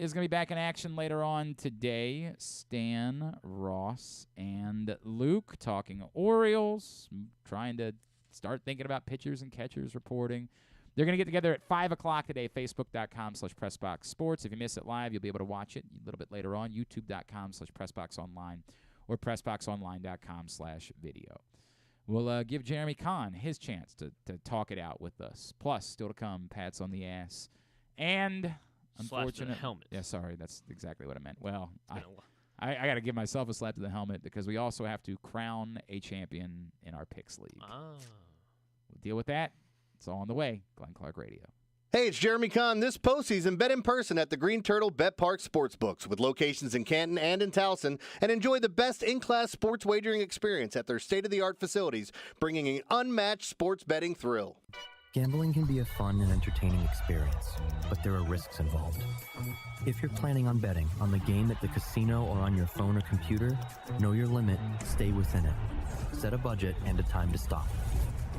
is going to be back in action later on today. Stan, Ross, and Luke talking Orioles, trying to start thinking about pitchers and catchers reporting. They're going to get together at 5 o'clock today, facebook.com/PressBoxSports. If you miss it live, you'll be able to watch it a little bit later on, youtube.com/PressBoxOnline or PressBoxOnline.com/video. We'll give Jeremy Conn his chance to talk it out with us. Plus, still to come, pats on the ass. And unfortunately,
helmet.
Yeah, sorry, that's exactly what I meant. Well, I got to give myself a slap to the helmet because we also have to crown a champion in our picks league. We'll deal with that. It's all on the way. Glenn Clark Radio.
Hey, it's Jeremy Conn. This postseason, bet in person at the Green Turtle Bet Park Sportsbooks with locations in Canton and in Towson, and enjoy the best in-class sports wagering experience at their state-of-the-art facilities, bringing an unmatched sports betting thrill.
Gambling can be a fun and entertaining experience, but there are risks involved. If you're planning on betting on the game at the casino or on your phone or computer, know your limit, stay within it. Set a budget and a time to stop.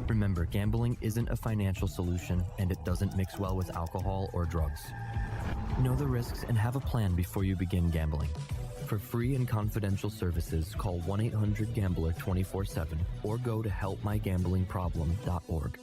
Remember, gambling isn't a financial solution, and it doesn't mix well with alcohol or drugs. Know the risks and have a plan before you begin gambling. For free and confidential services, call 1-800-GAMBLER 24/7 or go to helpmygamblingproblem.org.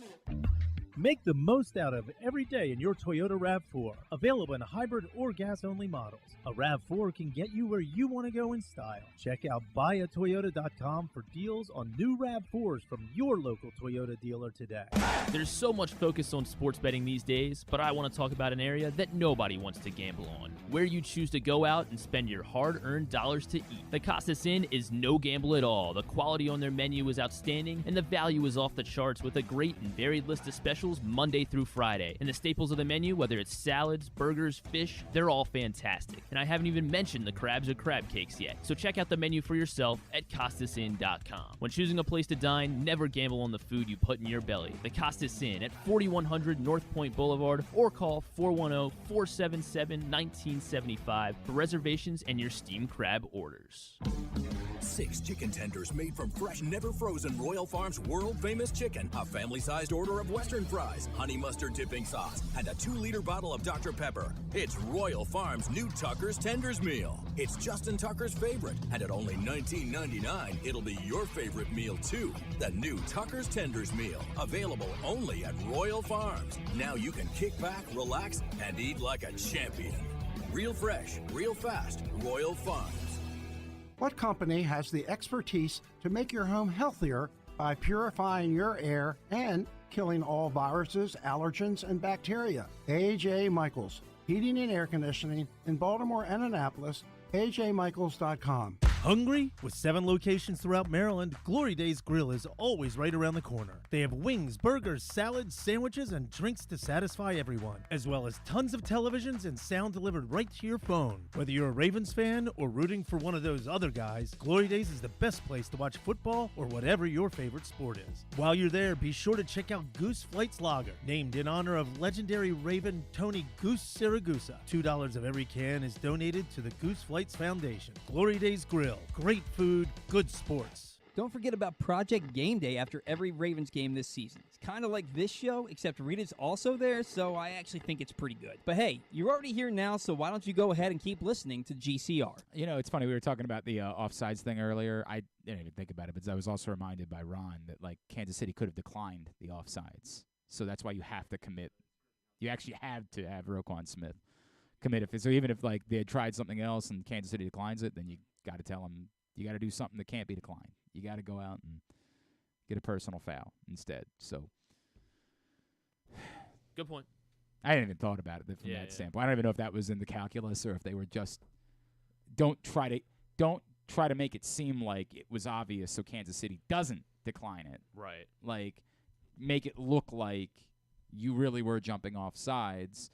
Make the most out of every day in your Toyota RAV4. Available in hybrid or gas-only models. A RAV4 can get you where you want to go in style. Check out buyatoyota.com for deals on new RAV4s from your local Toyota dealer today.
There's so much focus on sports betting these days, but I want to talk about an area that nobody wants to gamble on, where you choose to go out and spend your hard-earned dollars to eat. The Costas Inn is no gamble at all. The quality on their menu is outstanding, and the value is off the charts with a great and varied list of specials Monday through Friday. And the staples of the menu, whether it's salads, burgers, fish, they're all fantastic. And I haven't even mentioned the crabs or crab cakes yet. So check out the menu for yourself at CostasInn.com. When choosing a place to dine, never gamble on the food you put in your belly. The Costas Inn at 4100 North Point Boulevard, or call 410-477-1975 for reservations and your steamed crab orders.
6 chicken tenders made from fresh, never frozen Royal Farms world-famous chicken, a family-sized order of Western fries, honey mustard dipping sauce, and a 2-liter bottle of Dr. Pepper. It's Royal Farms' new Tucker's Tenders Meal. It's Justin Tucker's favorite, and at only $19.99, it'll be your favorite meal, too. The new Tucker's Tenders Meal, available only at Royal Farms. Now you can kick back, relax, and eat like a champion. Real fresh, real fast, Royal Farms.
What company has the expertise to make your home healthier by purifying your air and killing all viruses, allergens, and bacteria? A.J. Michaels, Heating and Air Conditioning in Baltimore and Annapolis, ajmichaels.com.
Hungry? With 7 locations throughout Maryland, Glory Days Grill is always right around the corner. They have wings, burgers, salads, sandwiches, and drinks to satisfy everyone, as well as tons of televisions and sound delivered right to your phone. Whether you're a Ravens fan or rooting for one of those other guys, Glory Days is the best place to watch football or whatever your favorite sport is. While you're there, be sure to check out Goose Flight's Lager, named in honor of legendary Raven Tony Goose Siragusa. $2 of every can is donated to the Goose Flights Foundation. Glory Days Grill. Great food, good sports.
Don't forget about Project Game Day after every Ravens game this season. It's kind of like this show, except Rita's also there, so I actually think it's pretty good. But hey, you're already here now, so why don't you go ahead and keep listening to GCR?
You know, it's funny. We were talking about the offsides thing earlier. I didn't even think about it, but I was also reminded by Ron that, like, Kansas City could have declined the offsides. So that's why you have to commit. You actually have to have Roquan Smith commit. So even if, like, they had tried something else and Kansas City declines it, then you got to tell them you got to do something that can't be declined. You got to go out and get a personal foul instead. So,
good point.
I hadn't even thought about it from that standpoint. I don't even know if that was in the calculus or if they were just don't try to make it seem like it was obvious so Kansas City doesn't decline it.
Right.
Like, make it look like you really were jumping off sides.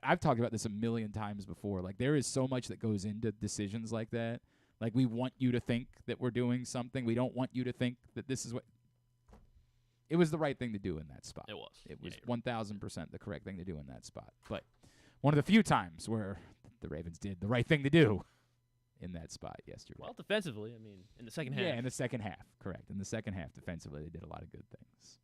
I've talked about this a million times before. Like, there is so much that goes into decisions like that. Like, we want you to think that we're doing something. We don't want you to think that this is what. It was the right thing to do in that spot.
It was.
It was 1,000% the correct thing to do in that spot. But one of the few times where the Ravens did the right thing to do in that spot yesterday.
Well, defensively, I mean, in the second half.
Yeah, in the second half, correct. In the second half, defensively, they did a lot of good things.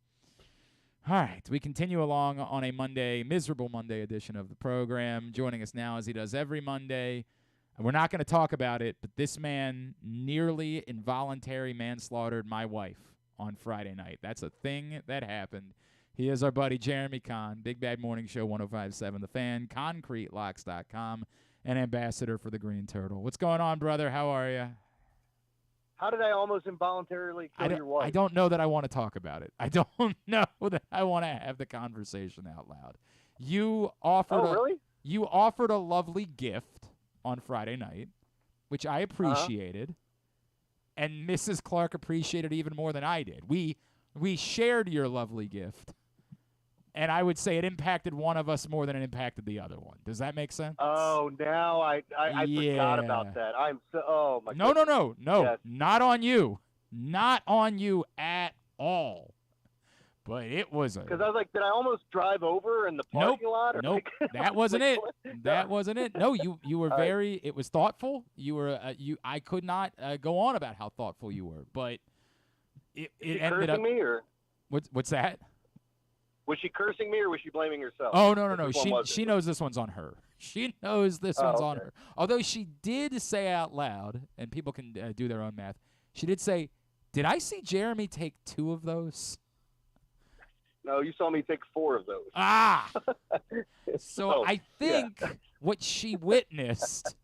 All right, we continue along on a miserable Monday edition of the program. Joining us now, as he does every Monday, and we're not going to talk about it, but this man nearly involuntary manslaughtered my wife on Friday night. That's a thing that happened. He is our buddy Jeremy Conn, Big Bad Morning Show 105.7 The Fan, ConcreteLocks.com, and ambassador for the Green Turtle. What's going on, brother? How are you?
How did I almost involuntarily kill your wife?
I don't know that I want to talk about it. I don't know that I want to have the conversation out loud. You offered a lovely gift on Friday night, which I appreciated, and Mrs. Clark appreciated even more than I did. We shared your lovely gift, and I would say it impacted one of us more than it impacted the other one. Does that make sense?
Oh, now I forgot about that. I'm so my goodness.
No,
yes.
Not on you, not on you at all. But it was
because I was like, did I almost drive over in the parking lot? Or
nope, that wasn't it. That wasn't it. No, you were very. It was thoughtful. You were I could not go on about how thoughtful you were, but it ended up.
Me or
what's that?
Was she cursing me or was she blaming herself?
Oh no. She knows this one's on her. She knows this one's on her. Although she did say out loud, and people can do their own math. She did say, "Did I see Jeremy take 2 of those?"
No, you saw me take 4 of those.
Ah! So
Oh,
I think what she witnessed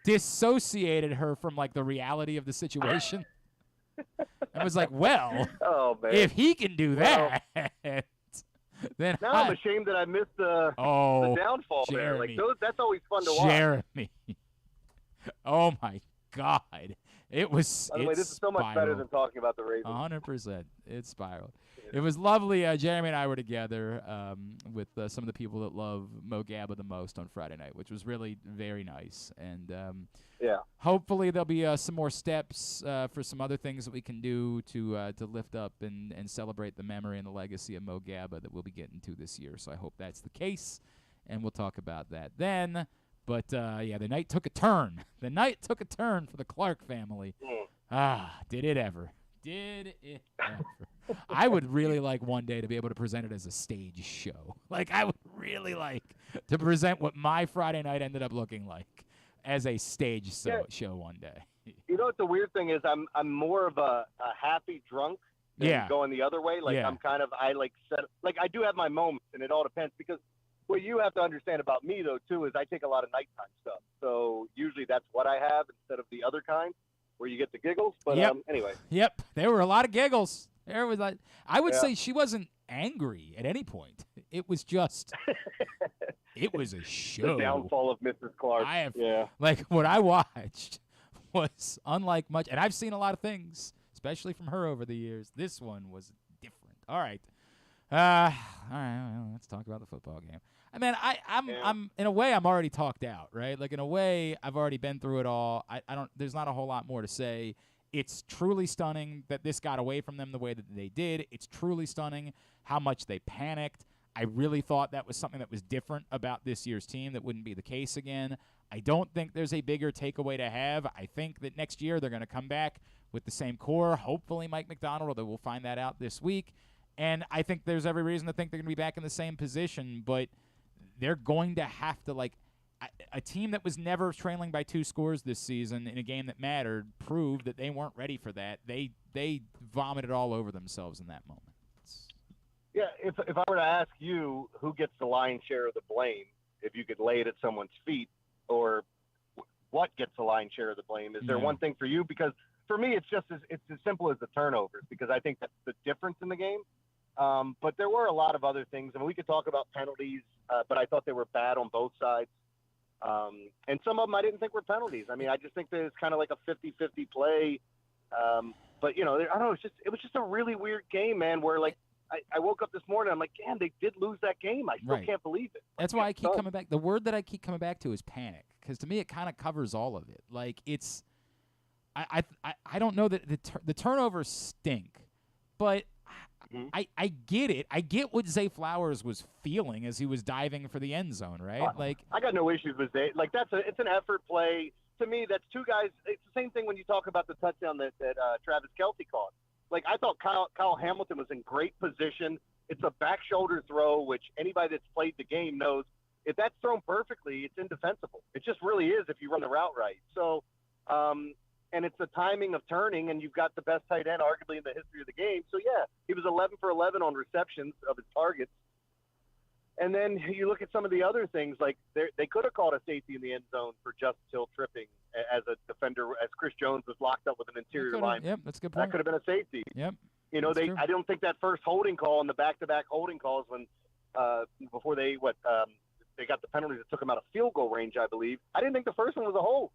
dissociated her from, like, the reality of the situation. And was like, well,
oh, man.
if he can do that, then
now I'm ashamed that I missed the downfall there. Like, that's always fun to watch.
Jeremy. Oh, my God. It was.
By the way, this is so much better than talking about the Ravens.
100%. It spiraled. It was lovely. Jeremy and I were together with some of the people that love Mo Gabba the most on Friday night, which was really very nice. And hopefully there'll be some more steps for some other things that we can do to lift up and celebrate the memory and the legacy of Mo Gabba that we'll be getting to this year. So I hope that's the case, and we'll talk about that then. But, the night took a turn. The night took a turn for the Clark family. Did it ever. Did it ever. I would really like one day to be able to present it as a stage show. Like, I would really like to present what my Friday night ended up looking like as a stage show one day.
You know what the weird thing is? I'm more of a happy drunk than going the other way. Like, I'm kind of, I do have my moments, and it all depends because what you have to understand about me, though, too, is I take a lot of nighttime stuff. So usually that's what I have instead of the other kind where you get the giggles. But anyway.
Yep. There were a lot of giggles. There was like, I would say she wasn't angry at any point. It was just, it was a show.
The downfall of Mrs. Clark.
Like, what I watched was unlike much. And I've seen a lot of things, especially from her over the years. This one was different. All right. Well, let's talk about the football game. I mean, I'm in a way I'm already talked out, right? Like in a way I've already been through it all. There's not a whole lot more to say. It's truly stunning that this got away from them the way that they did. It's truly stunning how much they panicked. I really thought that was something that was different about this year's team that wouldn't be the case again. I don't think there's a bigger takeaway to have. I think that next year they're going to come back with the same core. Hopefully Mike McDonald, although we'll find that out this week. And I think there's every reason to think they're going to be back in the same position, but they're going to have to, like, a team that was never trailing by 2 scores this season in a game that mattered proved that they weren't ready for that. They vomited all over themselves in that moment.
Yeah, if I were to ask you who gets the lion's share of the blame, if you could lay it at someone's feet, or what gets the lion's share of the blame, is there one thing for you? Because for me, it's as simple as the turnovers, because I think that's the difference in the game. But there were a lot of other things. I mean, we could talk about penalties, but I thought they were bad on both sides. And some of them I didn't think were penalties. I mean, I just think that it's kind of like a 50-50 play. But, you know, I don't know, it was just a really weird game, man, where, like, I woke up this morning, I'm like, damn, they did lose that game. I still can't believe it.
That's why I keep coming back. The word that I keep coming back to is panic, because to me it kind of covers all of it. Like, it's I don't know that the turnovers stink, but I get it. I get what Zay Flowers was feeling as he was diving for the end zone, right? Like,
I got no issues with Zay. Like, it's an effort play. To me, that's 2 guys. It's the same thing when you talk about the touchdown that Travis Kelce caught. Like, I thought Kyle Hamilton was in great position. It's a back shoulder throw, which anybody that's played the game knows if that's thrown perfectly, it's indefensible. It just really is if you run the route right. So, and it's the timing of turning, and you've got the best tight end arguably in the history of the game. So, yeah, he was 11 for 11 on receptions of his targets. And then you look at some of the other things, like they could have called a safety in the end zone for Justice Hill tripping as a defender, as Chris Jones was locked up with an interior line.
Yep, that's a good point.
That could have been a safety.
Yep.
You know, I don't think that first holding call and the back-to-back holding calls when before they got the penalties that took them out of field goal range, I believe. I didn't think the first one was a hold.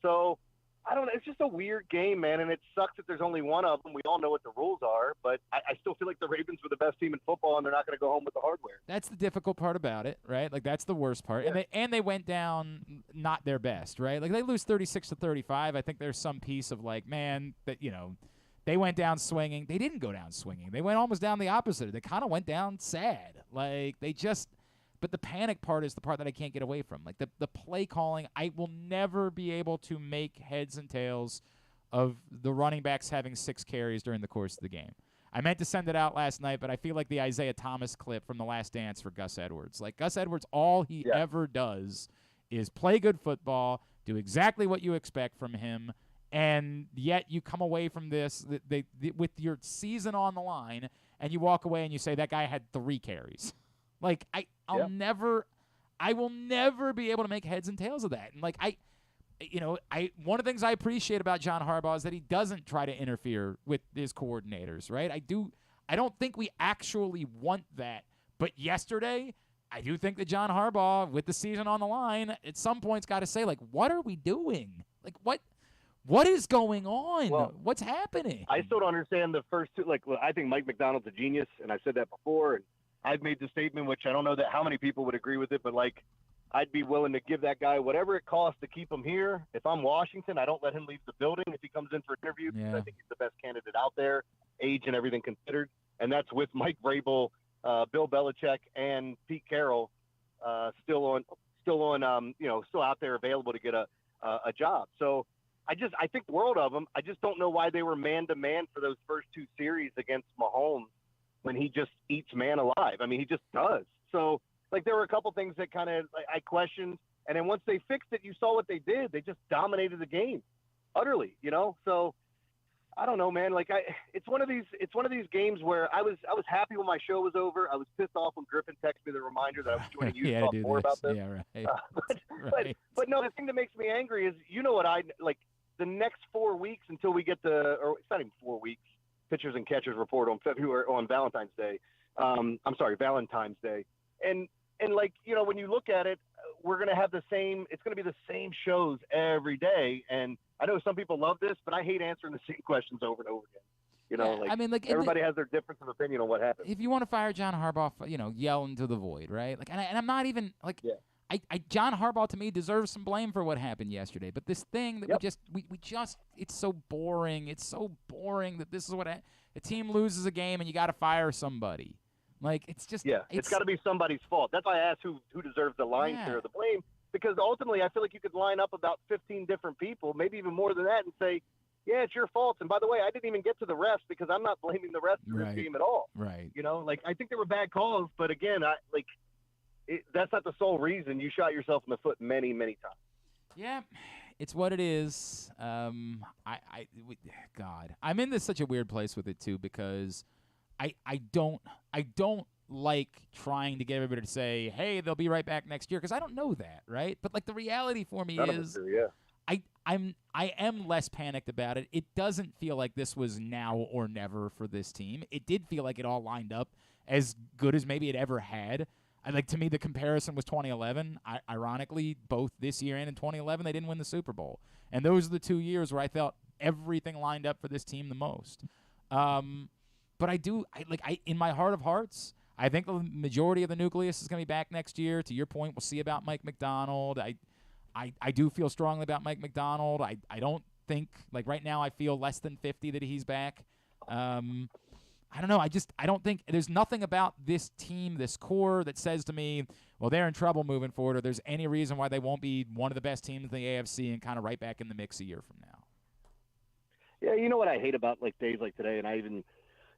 So, I don't know. It's just a weird game, man, and it sucks that there's only one of them. We all know what the rules are, but I still feel like the Ravens were the best team in football, and they're not going to go home with the hardware.
That's the difficult part about it, right? Like, that's the worst part. Yeah. And they went down not their best, right? Like, they lose 36-35. I think there's some piece of, like, man, that, you know, they went down swinging. They didn't go down swinging. They went almost down the opposite. They kind of went down sad. Like, they just – but the panic part is the part that I can't get away from. Like, the play calling, I will never be able to make heads and tails of the running backs having 6 carries during the course of the game. I meant to send it out last night, but I feel like the Isaiah Thomas clip from The Last Dance for Gus Edwards. Like, Gus Edwards, all he ever does is play good football, do exactly what you expect from him, and yet you come away from this with your season on the line, and you walk away and you say that guy had 3 carries. Like, I will never be able to make heads and tails of that. And, like, one of the things I appreciate about John Harbaugh is that he doesn't try to interfere with his coordinators, right? I don't think we actually want that. But yesterday, I do think that John Harbaugh, with the season on the line, at some point's got to say, like, what are we doing? Like, what is going on?
Well,
what's happening?
I still don't understand the first two. Like, I think Mike Macdonald's a genius, and I've said that before. And I've made the statement, which I don't know how many people would agree with it, but, like, I'd be willing to give that guy whatever it costs to keep him here. If I'm Washington, I don't let him leave the building if he comes in for an interview because I think he's the best candidate out there, age and everything considered. And that's with Mike Vrabel, Bill Belichick, and Pete Carroll still out there available to get a job. So I think the world of them. I just don't know why they were man-to-man for those first 2 series against Mahomes when he just eats man alive. I mean, he just does. So, like, there were a couple things that kind of I questioned. And then once they fixed it, you saw what they did. They just dominated the game utterly, So I don't know, man. Like, it's one of these games where I was happy when my show was over. I was pissed off when Griffin texted me the reminder that I was joining you to talk more about this.
Yeah, right.
But no, the thing that makes me angry is, what I like the next 4 weeks until we get or it's not even 4 weeks. Pitchers and catchers report on Valentine's Day. Valentine's Day. And like, when you look at it, we're going to have it's going to be the same shows every day. And I know some people love this, but I hate answering the same questions over and over again. Everybody has their difference of opinion on what happened.
If you want to fire John Harbaugh, yell into the void, right? Like, and I'm not even like, John Harbaugh to me deserves some blame for what happened yesterday. But this thing that we just, it's so boring. It's so boring that this is what a team loses a game and you got to fire somebody. Like, it's just
it's got to be somebody's fault. That's why I asked who deserves the lion's share of the blame, because ultimately I feel like you could line up about 15 different people, maybe even more than that, and say, yeah, it's your fault. And by the way, I didn't even get to the refs because I'm not blaming the refs for this game at all.
Right.
I think there were bad calls, but again, that's not the sole reason. You shot yourself in the foot many, many times.
Yeah, it's what it is. God, I'm in such a weird place with it too, because I don't like trying to get everybody to say, hey, they'll be right back next year, because I don't know that, right? But like, the reality for me is I am less panicked about it. It doesn't feel like this was now or never for this team. It did feel like it all lined up as good as maybe it ever had. To me, the comparison was 2011. Ironically, both this year and in 2011, they didn't win the Super Bowl. And those are the 2 years where I felt everything lined up for this team the most. But in my heart of hearts, I think the majority of the nucleus is going to be back next year. To your point, we'll see about Mike Macdonald. I do feel strongly about Mike Macdonald. I don't think, like, right now I feel less than 50 that he's back. I don't know. I don't think there's nothing about this team, this core, that says to me, well, they're in trouble moving forward, or there's any reason why they won't be one of the best teams in the AFC and kind of right back in the mix a year from now.
Yeah, you know what I hate about days like today, and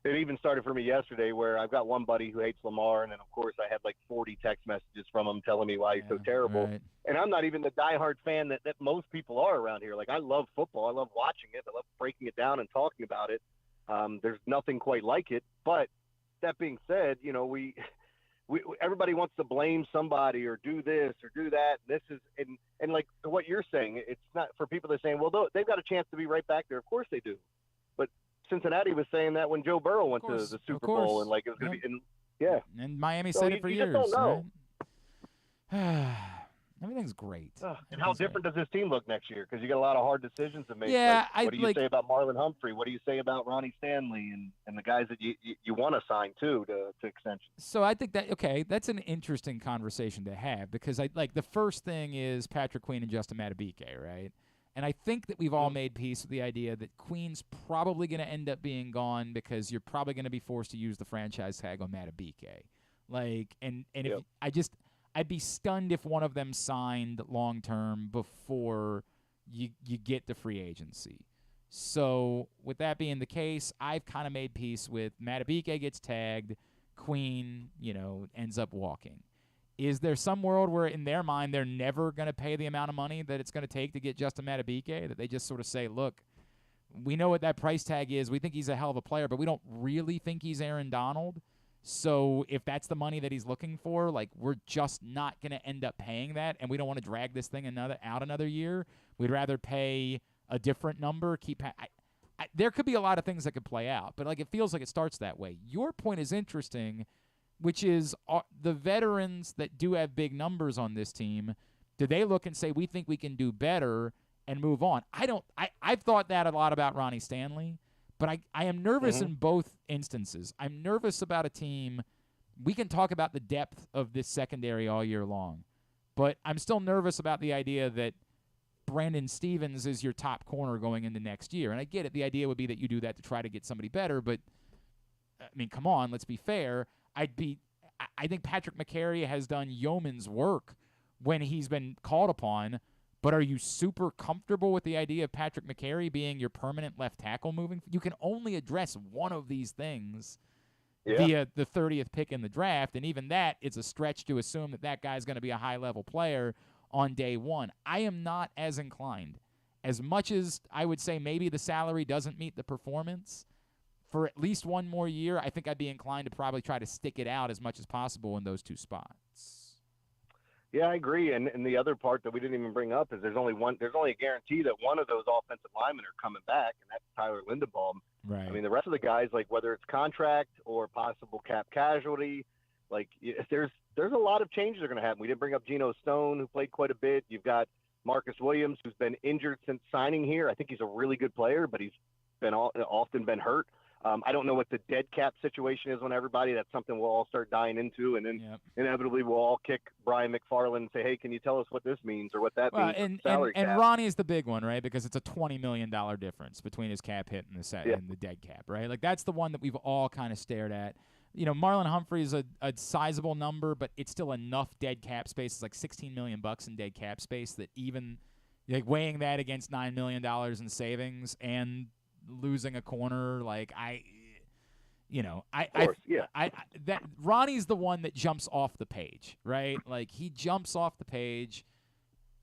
it even started for me yesterday, where I've got one buddy who hates Lamar, and then of course I had like 40 text messages from him telling me why he's so terrible.
Right.
And I'm not even the diehard fan that most people are around here. Like, I love football, I love watching it, I love breaking it down and talking about it. There's nothing quite like it. But that being said, we everybody wants to blame somebody or do this or do that. This is and like what you're saying, it's not for people that are saying, well, they've got a chance to be right back there. Of course they do. But Cincinnati was saying that when Joe Burrow went to the Super Bowl, and like it was going to be.
And Miami said it for years.
Just don't know.
Right? Everything's great.
And how different does this team look next year? Because you got a lot of hard decisions to make.
Yeah,
what do you say about Marlon Humphrey? What do you say about Ronnie Stanley and the guys that you want to sign to extension?
So I think that's an interesting conversation to have, because the first thing is Patrick Queen and Justin Madubuike, right? And I think that we've all made peace with the idea that Queen's probably going to end up being gone, because you're probably going to be forced to use the franchise tag on Madubuike. I'd be stunned if one of them signed long-term before you get to free agency. So with that being the case, I've kind of made peace with Madubuike gets tagged, Queen, ends up walking. Is there some world where in their mind they're never going to pay the amount of money that it's going to take to get Justin Madubuike, that they just sort of say, look, we know what that price tag is. We think he's a hell of a player, but we don't really think he's Aaron Donald. So if that's the money that he's looking for, like, we're just not going to end up paying that, and we don't want to drag this thing out another year. We'd rather pay a different number. There could be a lot of things that could play out, but like it feels like it starts that way. Your point is interesting, which is the veterans that do have big numbers on this team, do they look and say, we think we can do better and move on? I've thought that a lot about Ronnie Stanley. But I am nervous in both instances. I'm nervous about a team. We can talk about the depth of this secondary all year long. But I'm still nervous about the idea that Brandon Stevens is your top corner going into next year. And I get it. The idea would be that you do that to try to get somebody better. But, I mean, come on, let's be fair. I think Patrick McCary has done yeoman's work when he's been called upon. But are you super comfortable with the idea of Patrick McCary being your permanent left tackle moving? You can only address one of these things via the 30th pick in the draft, and even that, it's a stretch to assume that that guy's going to be a high-level player on day one. I am not as inclined. As much as I would say maybe the salary doesn't meet the performance, for at least one more year, I think I'd be inclined to probably try to stick it out as much as possible in those two spots.
Yeah, I agree. And the other part that we didn't even bring up is there's only a guarantee that one of those offensive linemen are coming back, and that's Tyler Linderbaum.
Right.
I mean, the rest of the guys, like whether it's contract or possible cap casualty, like there's a lot of changes that are going to happen. We didn't bring up Geno Stone, who played quite a bit. You've got Marcus Williams, who's been injured since signing here. I think he's a really good player, but he's often been hurt. I don't know what the dead cap situation is on everybody. That's something we'll all start dying into, and then inevitably we'll all kick Brian McFarland and say, hey, can you tell us what this means or what that means?
And Ronnie is the big one, right? Because it's a $20 million difference between his cap hit and the dead cap, right? Like that's the one that we've all kind of stared at. You know, Marlon Humphrey is a sizable number, but it's still enough dead cap space. It's like $16 million in dead cap space that even like weighing that against $9 million in savings and losing a corner, like that Ronnie's the one that jumps off the page, right? Like he jumps off the page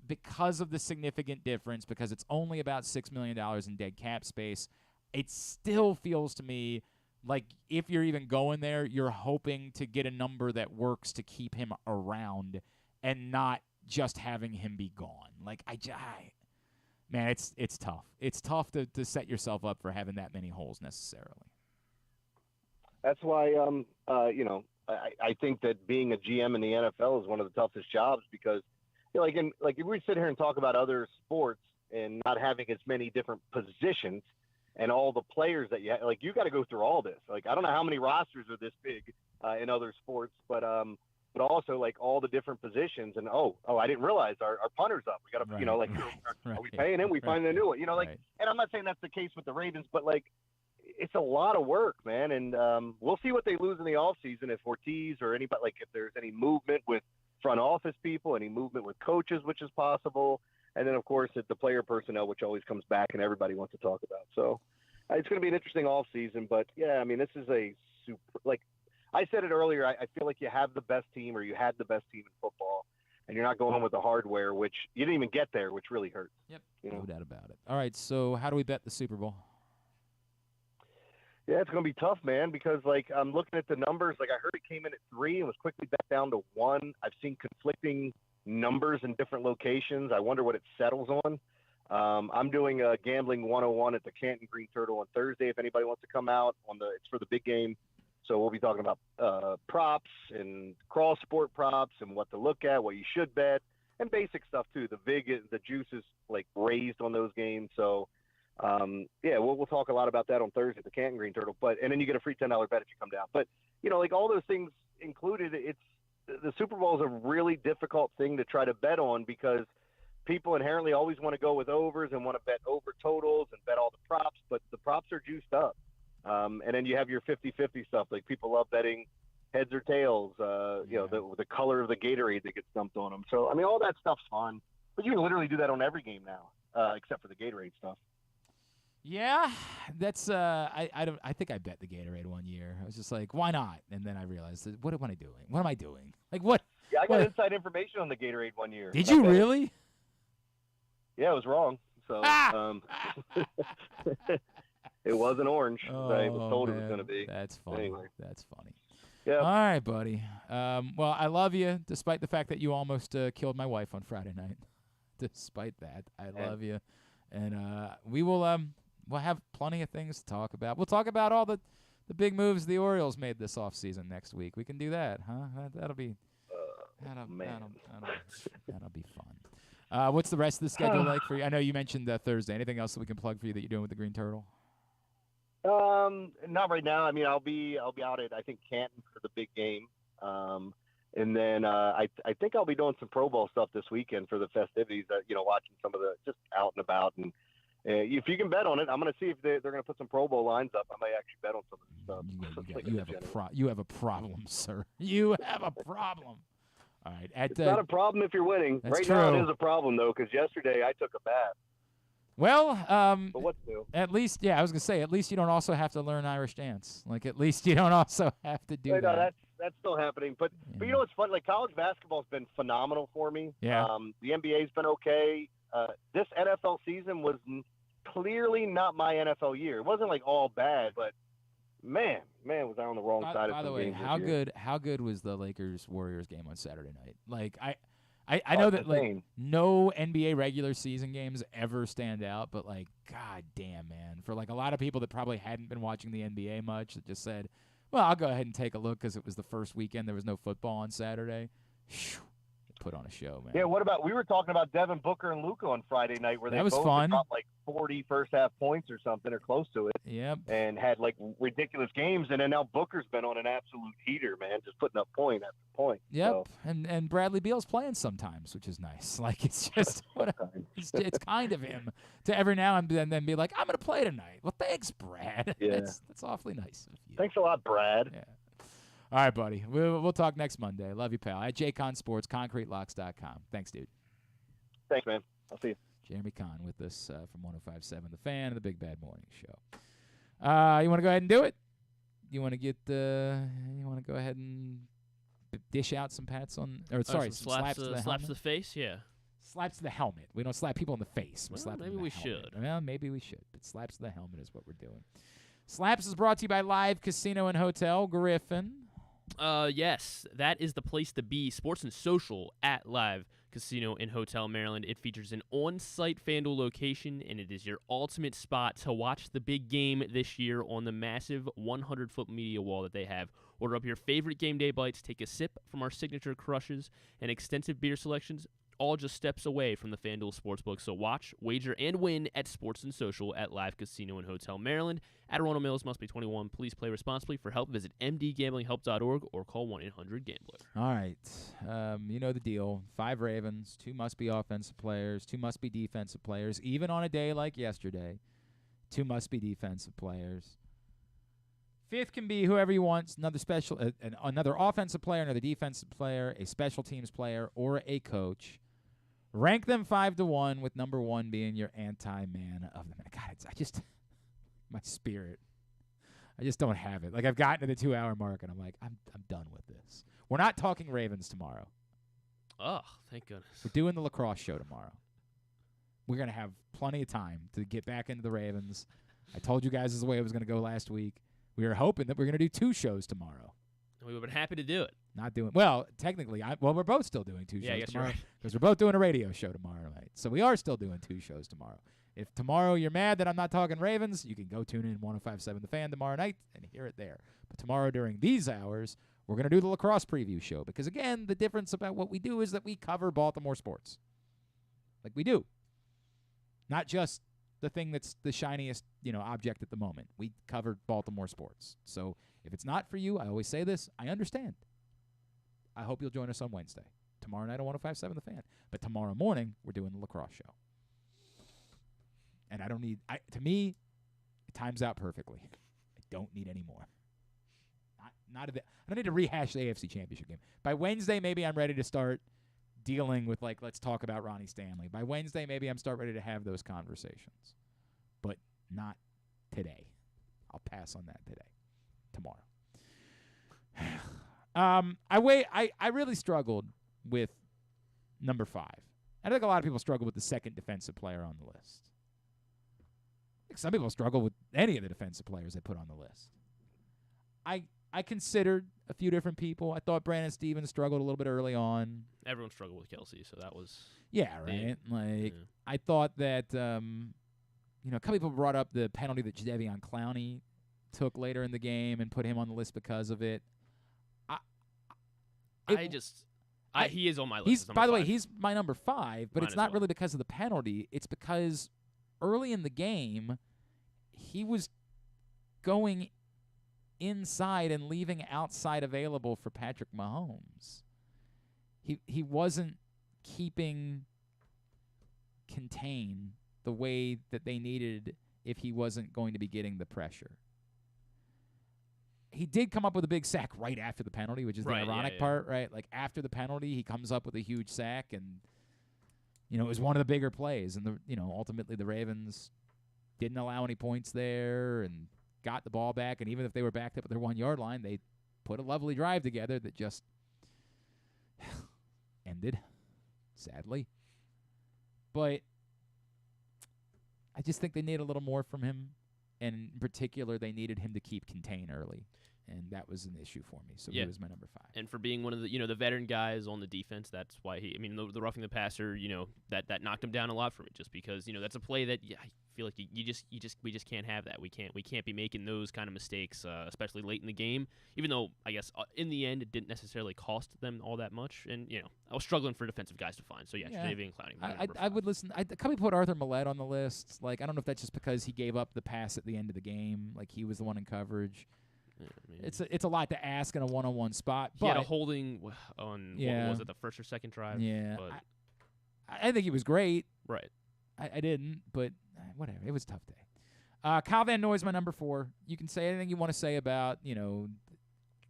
because of the significant difference, because it's only about $6 million in dead cap space. It still feels to me like if you're even going there, you're hoping to get a number that works to keep him around and not just having him be gone. Like man, it's tough. It's tough to set yourself up for having that many holes necessarily.
That's why, I think that being a GM in the NFL is one of the toughest jobs because, if we sit here and talk about other sports and not having as many different positions and all the players that you have, like you got to go through all this. Like I don't know how many rosters are this big in other sports, but also like all the different positions and I didn't realize our punter's up. We got to are we paying him? We find a new one. And I'm not saying that's the case with the Ravens, but like it's a lot of work, man. And we'll see what they lose in the offseason if Ortiz or anybody, like if there's any movement with front office people, any movement with coaches, which is possible. And then of course the player personnel, which always comes back and everybody wants to talk about. So it's going to be an interesting offseason, but yeah, I mean, this is a super, like, I said it earlier, I feel like you have the best team or you had the best team in football, and you're not going home with the hardware, which you didn't even get there, which really hurts.
Yep, no doubt about it. All right, so how do we bet the Super Bowl?
Yeah, it's going to be tough, man, because, like, I'm looking at the numbers. Like, I heard it came in at 3 and was quickly bet down to 1. I've seen conflicting numbers in different locations. I wonder what it settles on. I'm doing a Gambling 101 at the Canton Green Turtle on Thursday if anybody wants to come out. It's for the big game. So we'll be talking about props and cross sport props and what to look at, what you should bet, and basic stuff too. The juice is like raised on those games. So we'll talk a lot about that on Thursday at the Canton Green Turtle. And then you get a free $10 bet if you come down. But like all those things included, the Super Bowl is a really difficult thing to try to bet on because people inherently always want to go with overs and want to bet over totals and bet all the props, but the props are juiced up. And then you have your 50-50 stuff. Like people love betting heads or tails, the color of the Gatorade that gets dumped on them. So, I mean, all that stuff's fun. But you can literally do that on every game now, except for the Gatorade stuff.
Yeah, that's I think I bet the Gatorade one year. I was just like, why not? And then I realized, what am I doing? What am I doing? Like what?
Yeah, I got inside information on the Gatorade one year.
Did you really?
Yeah, it was wrong. So it wasn't orange. As I was told it was going to be.
That's funny.
Anyway.
That's funny.
Yeah.
All right, buddy. Well, I love you, despite the fact that you almost killed my wife on Friday night. Despite that, I love you, and we will we'll have plenty of things to talk about. We'll talk about all the big moves the Orioles made this offseason next week. We can do that, huh? That'll be that'll be fun. What's the rest of the schedule like for you? I know you mentioned Thursday. Anything else that we can plug for you that you're doing with the Green Turtle?
Not right now. I mean, I'll be out at, I think, Canton for the big game. And then I think I'll be doing some Pro Bowl stuff this weekend for the festivities. Watching some of the just out and about, and if you can bet on it, I'm going to see if they're going to put some Pro Bowl lines up. I might actually bet on some of this stuff.
You have a problem, sir. You have a problem. All right.
It's not a problem if you're winning. Right now it is a problem though, because yesterday I took a bath.
Well,
but what's new?
At least, I was gonna say, at least you don't also have to learn Irish dance. Like, at least you don't also have to do that.
No, that's still happening. But you know what's fun? Like, college basketball's been phenomenal for me.
Yeah.
The NBA's been okay. This NFL season was clearly not my NFL year. It wasn't like all bad, but man, was I on the wrong side of some games.
By the way, how good was the Lakers-Warriors game on Saturday night? Like, I know that like no NBA regular season games ever stand out, but like, god damn, man, for like a lot of people that probably hadn't been watching the NBA much, that just said, well, I'll go ahead and take a look because it was the first weekend there was no football on Saturday. Whew, put on a show, man.
Yeah, we were talking about Devin Booker and Luka on Friday night where they both got like 40 first half points or something or close to it.
Yep.
And had like ridiculous games, and then now Booker's been on an absolute heater, man, just putting up point after point.
Yep.
So.
And Bradley Beal's playing sometimes, which is nice. Like, it's just it's kind of him to every now and then be like, I'm going to play tonight. Well, thanks, Brad.
Yeah.
That's awfully nice of you.
Thanks a lot, Brad.
Yeah. All right, buddy. We'll talk next Monday. Love you, pal. At JConn Sports, ConcreteLocks.com. Thanks, dude.
Thanks, man. I'll see you.
Jeremy Conn with us from 105.7 The Fan and the Big Bad Morning Show. You want to go ahead and do it? You want to get you want to go ahead and dish out some pats on, or sorry, some slaps to the helmet?
Slaps to the face, yeah.
Slaps to the helmet. We don't slap people in the face. We slap
maybe
them in
we
the helmet.
should.
Well, maybe we should. But slaps to the helmet is what we're doing. Slaps is brought to you by Live Casino and Hotel Griffin.
Yes, that is the place to be. Sports and social at Live Casino and Hotel Maryland. It features an on-site FanDuel location, and it is your ultimate spot to watch the big game this year on the massive 100-foot media wall that they have. Order up your favorite game day bites, take a sip from our signature crushes, and extensive beer selections, all just steps away from the FanDuel Sportsbook. So watch, wager, and win at Sports and Social at Live Casino and Hotel Maryland. Adirondack Mills, must be 21. Please play responsibly. For help, visit mdgamblinghelp.org or call 1-800-GAMBLER.
All right. You know the deal. 5 Ravens, 2 must-be offensive players, 2 must-be defensive players. Even on a day like yesterday, 2 must-be defensive players. 5th can be whoever you want, another offensive player, another defensive player, a special teams player, or a coach. Rank them 5 to 1, with number 1 being your anti-man of the minute. God, my spirit, I just don't have it. Like, I've gotten to the 2-hour mark, and I'm like, I'm done with this. We're not talking Ravens tomorrow.
Oh, thank goodness.
We're doing the lacrosse show tomorrow. We're going to have plenty of time to get back into the Ravens. I told you guys this is the way it was going to go last week. We were hoping that we're going to do 2 shows tomorrow.
We would have been happy to do it.
Not doing well. Technically, we're both still doing 2 shows tomorrow because we're both doing a radio show tomorrow night. So we are still doing 2 shows tomorrow. If tomorrow you're mad that I'm not talking Ravens, you can go tune in 105.7 The Fan tomorrow night and hear it there. But tomorrow during these hours, we're going to do the lacrosse preview show because, again, the difference about what we do is that we cover Baltimore sports. Like we do. Not just the thing that's the shiniest, object at the moment. We covered Baltimore sports. So if it's not for you, I always say this, I understand. I hope you'll join us on Wednesday. Tomorrow night on 105.7 The Fan. But tomorrow morning, we're doing the lacrosse show. And to me, it times out perfectly. I don't need any more. I don't need to rehash the AFC Championship game. By Wednesday, maybe I'm ready to start dealing with, let's talk about Ronnie Stanley. By Wednesday, maybe I'm ready to have those conversations. But not today. I'll pass on that today. Tomorrow. I really struggled with number 5. I think a lot of people struggle with the second defensive player on the list. Some people struggle with any of the defensive players they put on the list. I considered a few different people. I thought Brandon Stevens struggled a little bit early on.
Everyone struggled with Kelsey, so that was...
Yeah, right. I thought that, a couple people brought up the penalty that Jadeveon Clowney took later in the game and put him on the list because of it.
He is on my list.
By the way, he's my number 5, but
Mine
it's
as
not
well.
really because of the penalty. It's because early in the game, he was going inside and leaving outside available for Patrick Mahomes. He wasn't keeping contain the way that they needed if he wasn't going to be getting the pressure. He did come up with a big sack right after the penalty, which is the ironic part, right? Like, after the penalty, he comes up with a huge sack, and, it was one of the bigger plays. And, ultimately the Ravens didn't allow any points there and got the ball back. And even if they were backed up at their 1-yard line, they put a lovely drive together that just ended, sadly. But I just think they need a little more from him. And in particular, they needed him to keep contain early. And that was an issue for me. So he was my number 5.
And for being one of the the veteran guys on the defense, that's why the roughing the passer, that knocked him down a lot for me, just because that's a play that I feel like we just can't have that. We can't be making those kind of mistakes, especially late in the game. Even though I guess in the end it didn't necessarily cost them all that much. And I was struggling for defensive guys to find. So Jadeveon Clowney.
I would listen. I probably put Arthur Millette on the list. Like, I don't know if that's just because he gave up the pass at the end of the game. Like, he was the one in coverage. It's a lot to ask in a one-on-one spot.
He had a holding on what was it, the first or second drive?
Yeah,
but
I think he was great.
Right.
I didn't, but whatever. It was a tough day. Kyle Van Noy is my number 4. You can say anything you want to say about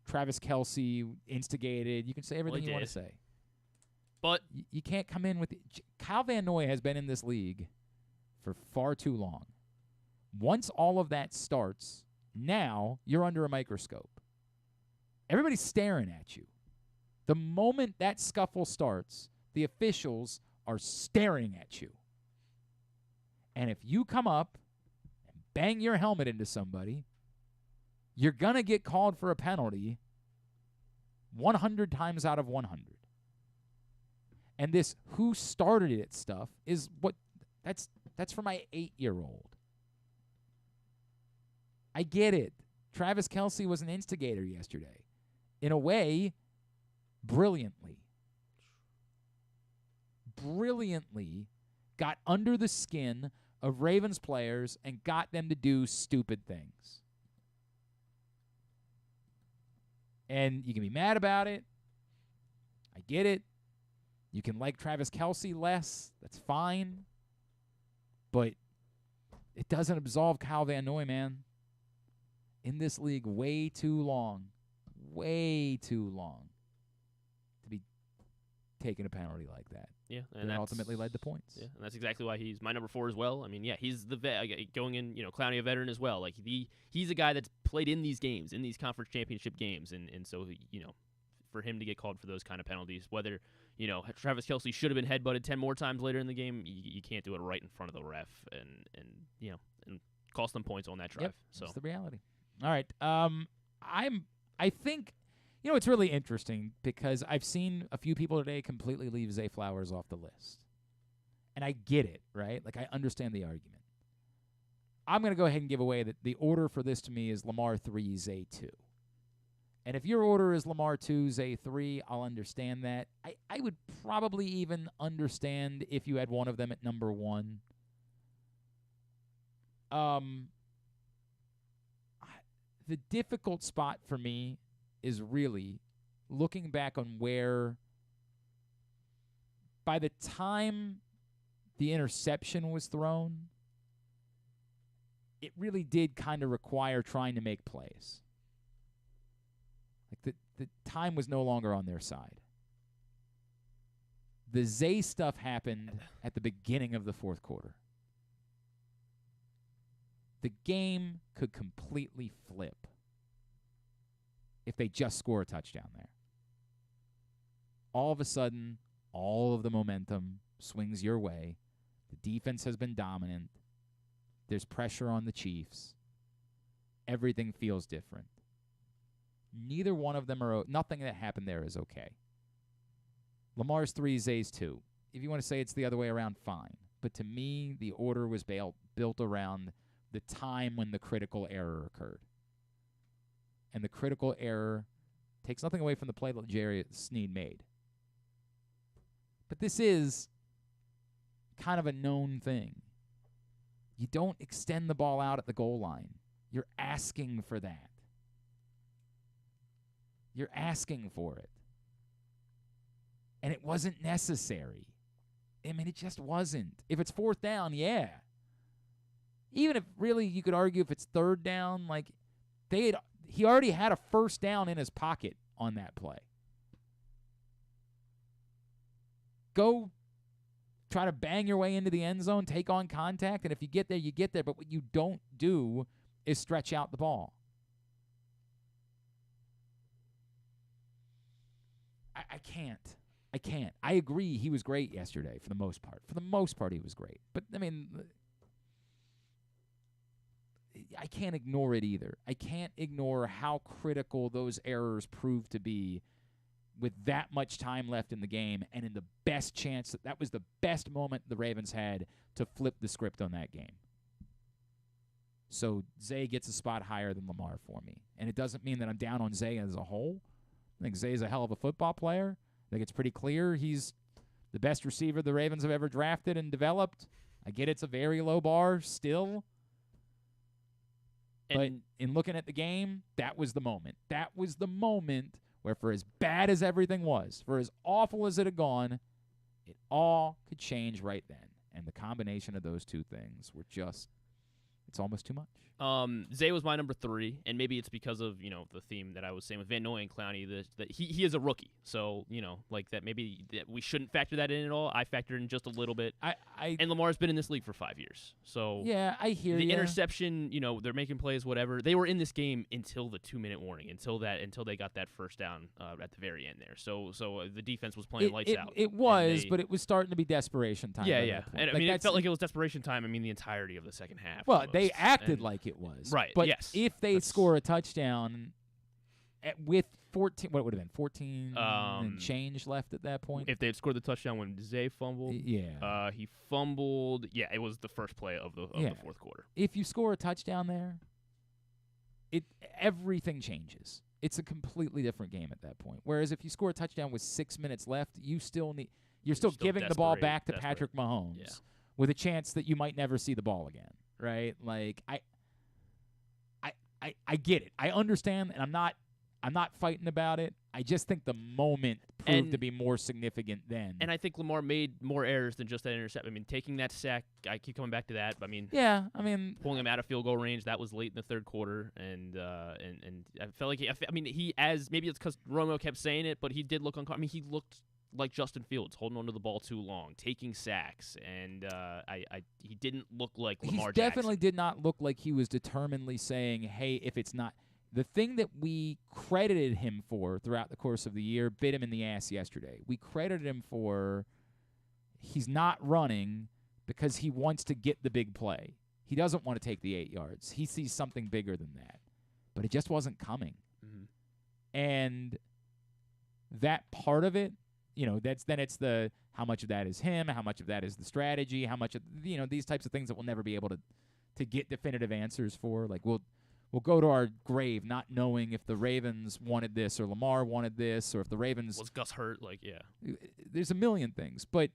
Travis Kelce instigated. You can say everything you want to say.
But
you can't come in with Kyle Van Noy has been in this league for far too long. Once all of that starts, now you're under a microscope. Everybody's staring at you. The moment that scuffle starts, the officials are staring at you. And if you come up and bang your helmet into somebody, you're going to get called for a penalty 100 times out of 100. And this who started it stuff is that's for my 8-year-old. I get it. Travis Kelce was an instigator yesterday. In a way, brilliantly got under the skin of Ravens players and got them to do stupid things. And you can be mad about it. I get it. You can like Travis Kelce less. That's fine. But it doesn't absolve Kyle Van Noy, man. In this league way too long to be taking a penalty like that.
Yeah,
and that ultimately led to points.
Yeah, and that's exactly why he's my number 4 as well. I mean, he's the vet going in. Clowney a veteran as well. Like he's a guy that's played in these games, in these conference championship games, and so for him to get called for those kind of penalties, whether Travis Kelce should have been headbutted 10 more times later in the game, you can't do it right in front of the ref and cost them points on that drive.
Yep,
so
that's the reality. All right. I think, it's really interesting because I've seen a few people today completely leave Zay Flowers off the list. And I get it, right? Like, I understand the argument. I'm going to go ahead and give away that the order for this to me is Lamar 3, Zay 2. And if your order is Lamar 2, Zay 3, I'll understand that. I would probably even understand if you had one of them at number 1. The difficult spot for me is really looking back on where, by the time the interception was thrown, it really did kind of require trying to make plays. Like the time was no longer on their side. The Zay stuff happened at the beginning of the fourth quarter. The game could completely flip if they just score a touchdown there. All of a sudden, all of the momentum swings your way. The defense has been dominant. There's pressure on the Chiefs. Everything feels different. Neither one of them are. Nothing that happened there is okay. Lamar's 3, Zay's 2. If you want to say it's the other way around, fine. But to me, the order was built around the time when the critical error occurred. And the critical error takes nothing away from the play that Jerry Sneed made. But this is kind of a known thing. You don't extend the ball out at the goal line. You're asking for that. You're asking for it. And it wasn't necessary. I mean, it just wasn't. If it's 4th down, yeah. Even if really you could argue if it's 3rd down, like he already had a 1st down in his pocket on that play. Go try to bang your way into the end zone, take on contact, and if you get there, you get there. But what you don't do is stretch out the ball. I can't. I agree he was great yesterday for the most part. For the most part, he was great. But, I mean, I can't ignore it either. I can't ignore how critical those errors proved to be with that much time left in the game and in the best chance that was the best moment the Ravens had to flip the script on that game. So Zay gets a spot higher than Lamar for me. And it doesn't mean that I'm down on Zay as a whole. I think Zay's a hell of a football player. I think it's pretty clear he's the best receiver the Ravens have ever drafted and developed. I get it's a very low bar still. But in looking at the game, that was the moment. That was the moment where, for as bad as everything was, for as awful as it had gone, it all could change right then. And the combination of those two things were just, it's almost too much.
Zay was my number 3, and maybe it's because of, the theme that I was saying with Van Noy and Clowney, that he is a rookie. So, like that maybe that we shouldn't factor that in at all. I factored in just a little bit. And Lamar's been in this league for 5 years. So
yeah, I hear
the interception, they're making plays, whatever. They were in this game until the 2-minute warning, until they got that 1st down at the very end there. So the defense was playing lights out.
It was, but it was starting to be desperation time.
Yeah. And it felt like it was desperation time. The entirety of the second half.
Well, they acted like it was.
Right.
But
yes.
if they score a touchdown with 14, what would have been 14 and change left at that point?
If they had scored the touchdown when Zay fumbled, he fumbled. Yeah, it was the first play of the 4th quarter.
If you score a touchdown there, everything changes. It's a completely different game at that point. Whereas if you score a touchdown with 6 minutes left, you're still giving the ball back to Patrick Mahomes with a chance that you might never see the ball again, right? Like I get it. I understand, and I'm not fighting about it. I just think the moment proved to be more significant then.
And I think Lamar made more errors than just that interception. Taking that sack, I keep coming back to that. But pulling him out of field goal range, that was late in the 3rd quarter, and I felt like he maybe it's because Romo kept saying it, but he did look uncomfortable. He looked like Justin Fields, holding onto the ball too long, taking sacks, and he didn't look like Lamar Jackson.
He definitely did not look like he was determinedly saying, hey, if it's not. The thing that we credited him for throughout the course of the year bit him in the ass yesterday. We credited him for he's not running because he wants to get the big play. He doesn't want to take the 8 yards. He sees something bigger than that. But it just wasn't coming. Mm-hmm. And that part of it, it's the how much of that is him, how much of that is the strategy, how much of these types of things that we'll never be able to get definitive answers for. Like we'll go to our grave not knowing if the Ravens wanted this or Lamar wanted this or if the Ravens
was Gus hurt.
There's a million things, but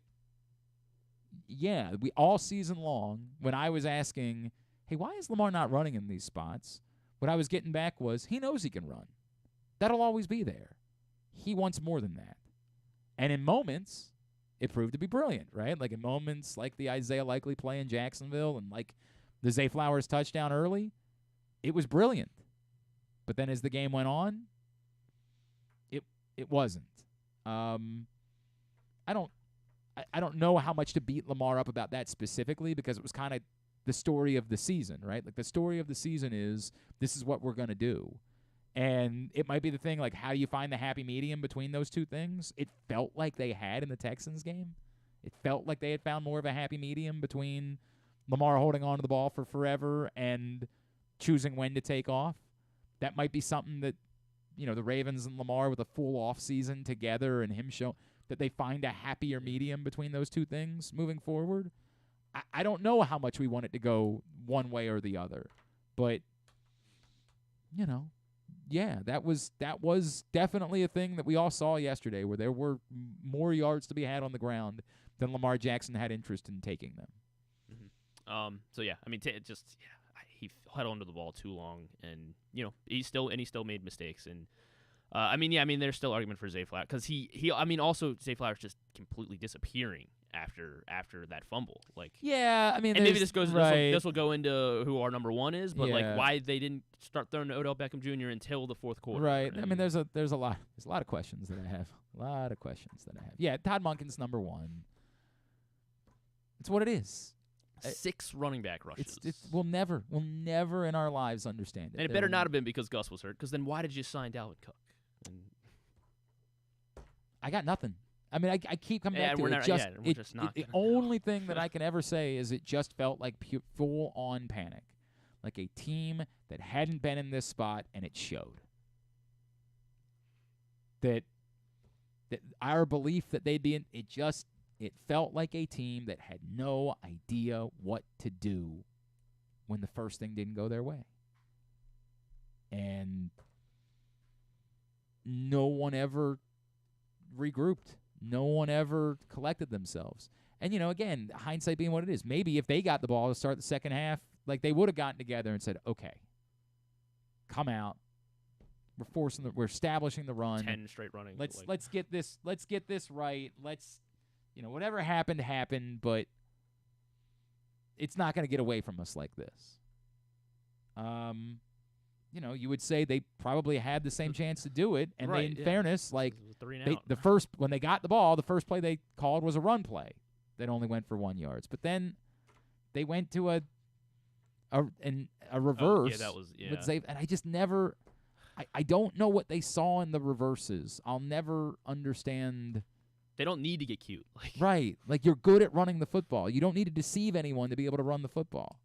we all season long when I was asking, hey, why is Lamar not running in these spots? What I was getting back was he knows he can run. That'll always be there. He wants more than that. And in moments, it proved to be brilliant, right? Like in moments like the Isaiah Likely play in Jacksonville and like the Zay Flowers touchdown early, it was brilliant. But then as the game went on, it wasn't. I don't know how much to beat Lamar up about that specifically because it was kind of the story of the season, right? Like the story of the season is this is what we're going to do. And it might be the thing, like, how do you find the happy medium between those two things? It felt like they had in the Texans game. It felt like they had found more of a happy medium between Lamar holding on to the ball for forever and choosing when to take off. That might be something that, the Ravens and Lamar with a full off season together and him show that they find a happier medium between those two things moving forward. I don't know how much we want it to go one way or the other, but yeah, that was definitely a thing that we all saw yesterday, where there were more yards to be had on the ground than Lamar Jackson had interest in taking them.
Mm-hmm. So yeah, I mean, he held onto the ball too long, and he still made mistakes, and there's still argument for Zay Flowers because also Zay Flowers just completely disappearing after that fumble, and maybe this will go into who our number one is, but why they didn't start throwing to Odell Beckham Jr. until the fourth quarter,
right? There's a lot of questions that I have, Yeah, Todd Monken's number one. It's what it is.
6 running back rushes.
We'll never in our lives understand it.
And it better not have been because Gus was hurt, because then why did you sign Dalvin Cook?
I got nothing. I keep coming back to it. The only thing that I can ever say is it just felt like full-on panic, like a team that hadn't been in this spot, and it showed. That our belief that they'd be in, it felt like a team that had no idea what to do when the first thing didn't go their way. And no one ever regrouped. No one ever collected themselves. And, again, hindsight being what it is, maybe if they got the ball to start the second half, they would have gotten together and said, okay, come out. We're establishing the run.
10 straight running.
Let's get this right. Whatever happened, but it's not going to get away from us like this. You would say they probably had the same chance to do it, and
right,
in fairness, when they got the ball, the first play they called was a run play that only went for 1 yard. But then they went to a reverse. And I just never. I don't know what they saw in the reverses. I'll never understand.
They don't need to get cute.
Right. You're good at running the football. You don't need to deceive anyone to be able to run the football.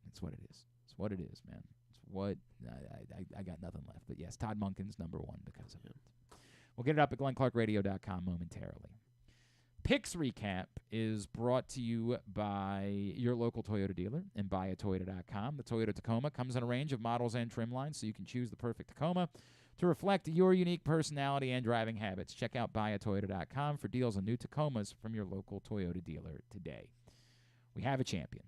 It's what it is. It's what it is, man. It's what I got nothing left. But yes, Todd Monken's number one because of it. We'll get it up at GlennClarkRadio.com momentarily. Picks Recap is brought to you by your local Toyota dealer and buyatoyota.com. The Toyota Tacoma comes in a range of models and trim lines, so you can choose the perfect Tacoma to reflect your unique personality and driving habits. Check out buyatoyota.com for deals on new Tacomas from your local Toyota dealer today. We have a champion.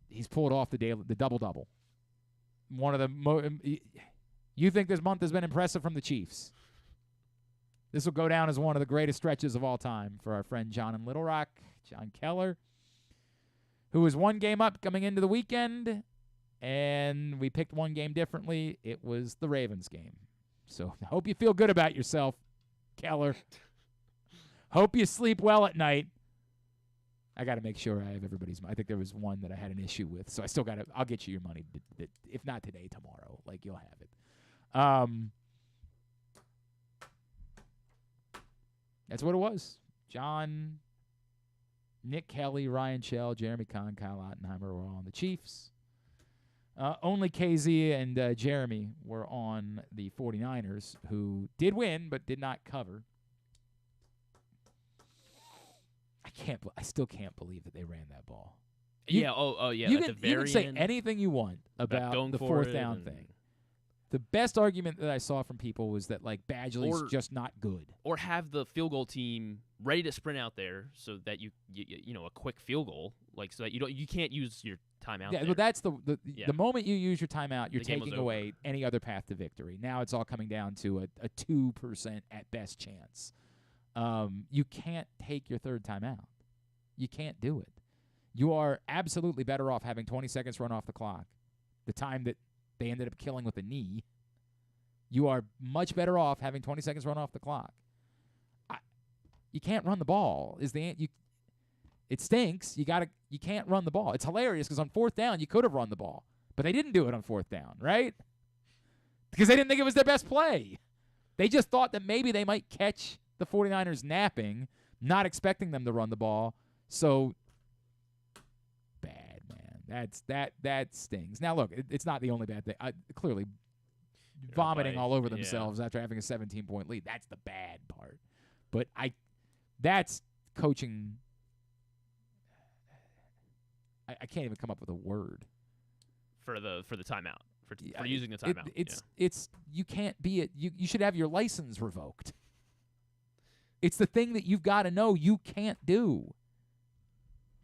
He's pulled off the double-double. One of the you think this month has been impressive from the Chiefs. This will go down as one of the greatest stretches of all time for our friend John in Little Rock, John Keller, who was one game up coming into the weekend, and we picked one game differently. It was the Ravens game. So I hope you feel good about yourself, Keller. Hope you sleep well at night. I got to make sure I have everybody's. I think there was one that I had an issue with, so I still got to. I'll get you your money, if not today, tomorrow. You'll have it. That's what it was. John, Nick Kelly, Ryan Shell, Jeremy Conn, Kyle Ottenheimer were all on the Chiefs. Only KZ and Jeremy were on the 49ers, who did win but did not cover. I still can't believe that they ran that ball.
Yeah.
You can say anything you want about the fourth down thing. The best argument that I saw from people was that Badgley's just not good.
Or have the field goal team ready to sprint out there so that you a quick field goal, so that you can't use your timeout.
Yeah, but that's the moment you use your timeout, you're taking away any other path to victory. Now it's all coming down to a 2% at best chance. You can't take your third timeout. You can't do it. You are absolutely better off having 20 seconds run off the clock. The time that they ended up killing with a knee. You are much better off having 20 seconds run off the clock. You can't run the ball. It stinks. You can't run the ball. It's hilarious because on fourth down you could have run the ball, but they didn't do it on fourth down, right? Because they didn't think it was their best play. They just thought that maybe they might catch the 49ers napping, not expecting them to run the ball. So bad, man. That stings. Now, look, it's not the only bad thing. Clearly, vomiting all over themselves after having a 17-point lead. That's the bad part. But that's coaching. I can't even come up with a word
for the timeout. For using the timeout.
It's you can't be it. You should have your license revoked. It's the thing that you've got to know you can't do.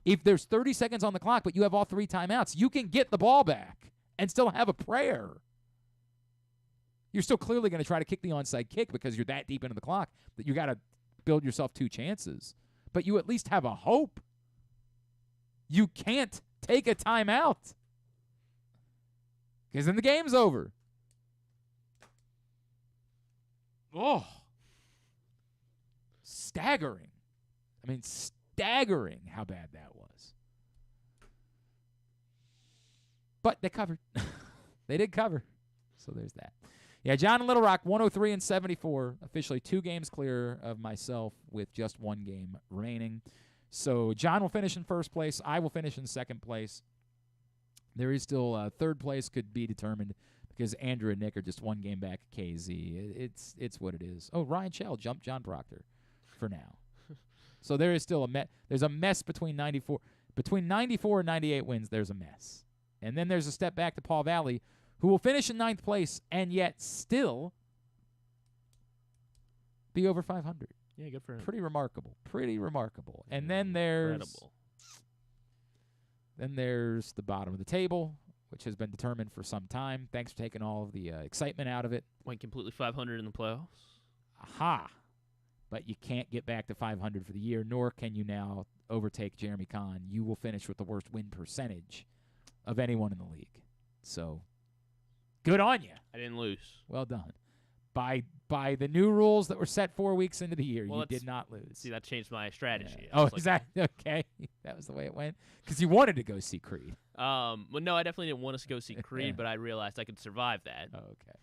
If there's 30 seconds on the clock, but you have all 3 timeouts, you can get the ball back and still have a prayer. You're still clearly going to try to kick the onside kick because you're that deep into the clock that you got to build yourself 2 chances. But you at least have a hope. You can't take a timeout because then the game's over. Oh. Staggering. I mean, staggering how bad that was. But they covered. They did cover. So there's that. Yeah, John in Little Rock, 103-74, officially 2 games clear of myself with just 1 game remaining. So John will finish in first place. I will finish in second place. There is still third place could be determined because Andrew and Nick are just 1 game back at KZ. It's what it is. Oh, Ryan Shell jumped John Proctor for now. So there is still there's a mess between 94 and 98 wins. There's a mess. And then there's a step back to Paul Valley, who will finish in 9th place and yet still be over 500.
Yeah, good for him.
Pretty remarkable. And then there's the bottom of the table, which has been determined for some time. Thanks for taking all of the excitement out of it.
Went completely 500 in the playoffs.
Aha. But you can't get back to 500 for the year, nor can you now overtake Jeremy Conn. You will finish with the worst win percentage of anyone in the league. So, good on you.
I didn't lose.
Well done. By the new rules that were set 4 weeks into the year, you did not lose.
See, that changed my strategy.
Yeah. Oh, is that okay? That was the way it went? Because you wanted to go see Creed.
Well, no, I definitely didn't want to go see Creed, but I realized I could survive that.
Oh, okay.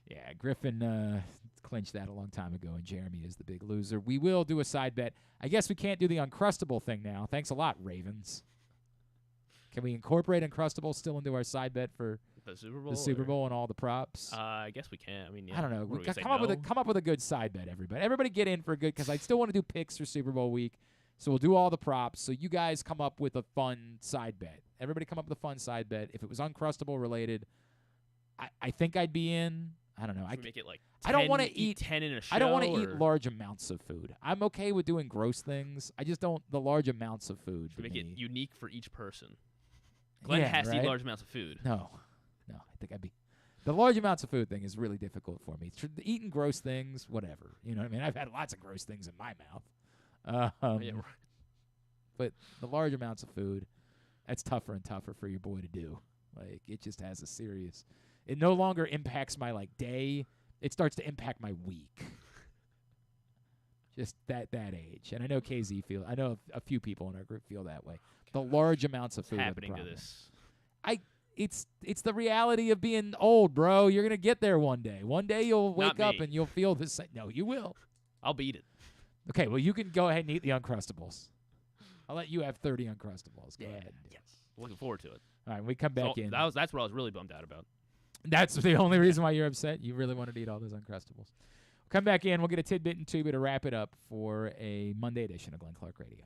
Yeah, Griffin clinched that a long time ago, and Jeremy is the big loser. We will do a side bet. I guess we can't do the Uncrustable thing now. Thanks a lot, Ravens. Can we incorporate Uncrustable still into our side bet for
the Super Bowl?
The Super Bowl and all the props?
I guess we can. I mean, yeah.
I don't know. We come up with a good side bet, everybody. Everybody get in for a good, because I still want to do picks for Super Bowl week. So we'll do all the props. So you guys come up with a fun side bet. Everybody come up with a fun side bet. If it was Uncrustable related, I think I'd be in. I don't know.
I make it like 10,
I don't want to eat
10 in a show.
I don't want to eat large amounts of food. I'm okay with doing gross things. I just don't the large amounts of food.
Should make it unique for each person. Glenn has to eat large amounts of food.
No, I think I'd be. The large amounts of food thing is really difficult for me. Eating gross things, whatever. You know what I mean? I've had lots of gross things in my mouth.
Yeah, right.
But the large amounts of food, that's tougher and tougher for your boy to do. Like, it just has a serious. It no longer impacts my day. It starts to impact my week. Just that age. And I know KZ feel. I know a few people in our group feel that way. The large amounts of food
are happening to this.
It's the reality of being old, bro. You're gonna get there one day. One day you'll wake up and you'll feel the same. No, you will.
I'll beat it.
Okay, well you can go ahead and eat the Uncrustables. I'll let you have 30 Uncrustables. Go ahead.
Yes. Looking forward to it.
All right, we come back in.
That's what I was really bummed out about.
That's the only reason why you're upset. You really wanted to eat all those Uncrustables. We'll come back in. We'll get a tidbit and two to wrap it up for a Monday edition of Glenn Clark Radio.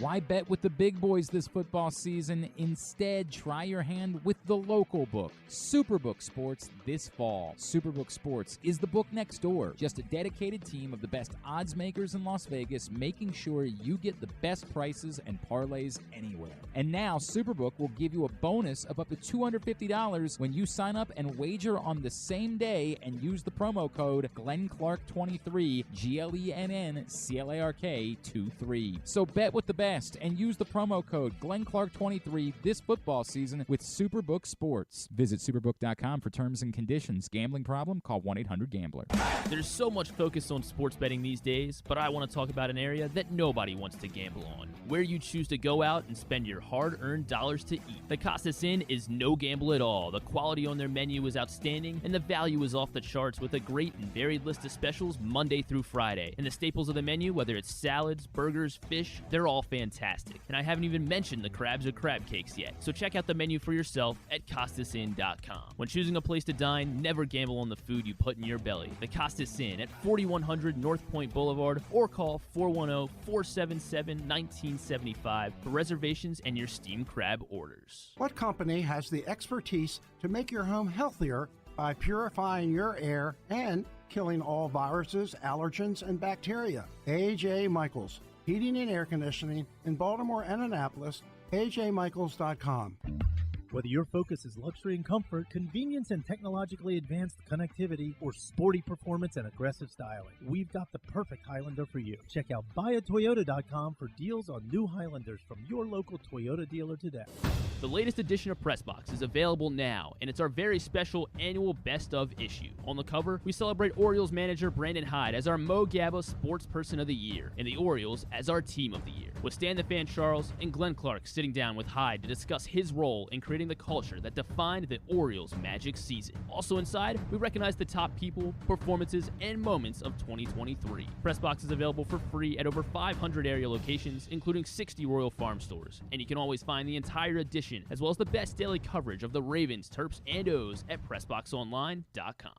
Why bet with the big boys this football season? Instead, try your hand with the local book, Superbook Sports, this fall. Superbook Sports is the book next door. Just a dedicated team of the best odds makers in Las Vegas, making sure you get the best prices and parlays anywhere. And now, Superbook will give you a bonus of up to $250 when you sign up and wager on the same day and use the promo code GlennClark23, GLENNCLARK23. So bet with the best best and use the promo code GlennClark23 this football season with Superbook Sports. Visit superbook.com for terms and conditions. Gambling problem? Call 1-800-GAMBLER.
There's so much focus on sports betting these days, but I want to talk about an area that nobody wants to gamble on, where you choose to go out and spend your hard-earned dollars to eat. The Costas Inn is no gamble at all. The quality on their menu is outstanding, and the value is off the charts with a great and varied list of specials Monday through Friday. And the staples of the menu, whether it's salads, burgers, fish, they're all fantastic. And I haven't even mentioned the crabs or crab cakes yet. So check out the menu for yourself at CostasInn.com. When choosing a place to dine, never gamble on the food you put in your belly. The Costas Inn at 4100 North Point Boulevard, or call 410-477-1975 for reservations and your steamed crab orders.
What company has the expertise to make your home healthier by purifying your air and killing all viruses, allergens, and bacteria? A.J. Michaels, Heating and Air Conditioning in Baltimore and Annapolis, ajmichaels.com.
Whether your focus is luxury and comfort, convenience and technologically advanced connectivity, or sporty performance and aggressive styling, we've got the perfect Highlander for you. Check out buyatoyota.com for deals on new Highlanders from your local Toyota dealer today.
The latest edition of PressBox is available now, and it's our very special annual Best Of issue. On the cover, we celebrate Orioles manager Brandon Hyde as our Mo Gabba Sports Person of the Year, and the Orioles as our Team of the Year, with Stan the Fan Charles and Glenn Clark sitting down with Hyde to discuss his role in creating the culture that defined the Orioles' magic season. Also inside, we recognize the top people, performances, and moments of 2023. PressBox is available for free at over 500 area locations, including 60 Royal Farm stores, and you can always find the entire edition, as well as the best daily coverage of the Ravens, Terps, and O's at PressBoxOnline.com.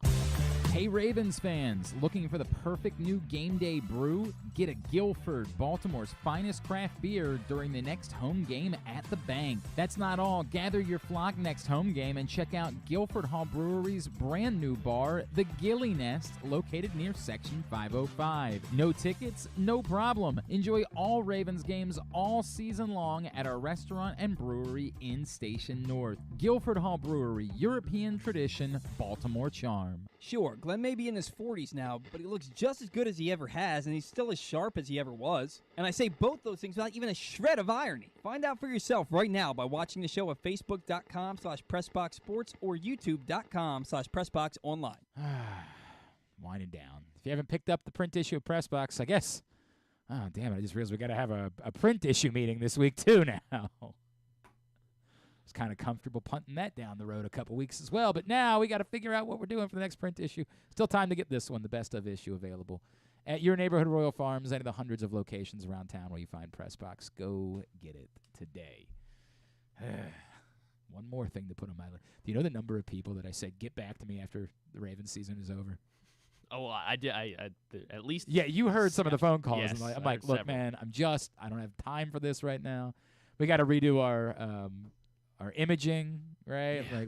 Hey Ravens fans, looking for the perfect new game day brew? Get a Guilford, Baltimore's finest craft beer during the next home game at the bank. That's not all. Gather your flock next home game and check out Guilford Hall Brewery's brand new bar, the Gilly Nest, located near Section 505. No tickets? No problem. Enjoy all Ravens games all season long at our restaurant and brewery in Station North. Guilford Hall Brewery, European tradition, Baltimore charm.
Sure, Glenn may be in his 40s now, but he looks just as good as he ever has, and he's still as sharp as he ever was. And I say both those things without even a shred of irony. Find out for yourself right now by watching the show at facebook.com/PressBoxSports or youtube.com/PressBoxOnline.
Winding down. If you haven't picked up the print issue of PressBox, I guess, oh, damn it, I just realized we got to have a print issue meeting this week, too, now. Was kind of comfortable punting that down the road a couple weeks as well, but now we got to figure out what we're doing for the next print issue. Still time to get this one, the Best Of issue, available at your neighborhood Royal Farms, any of the hundreds of locations around town where you find PressBox. Go get it today. One more thing to put on my list. Do you know the number of people that I said, get back to me after the Ravens season is over?
Oh, I did. I at least.
Yeah, you heard some of the phone calls.
Yes,
I'm like, look,
several.
man, I don't have time for this right now. We got to redo our imaging, right?
Yeah.
Like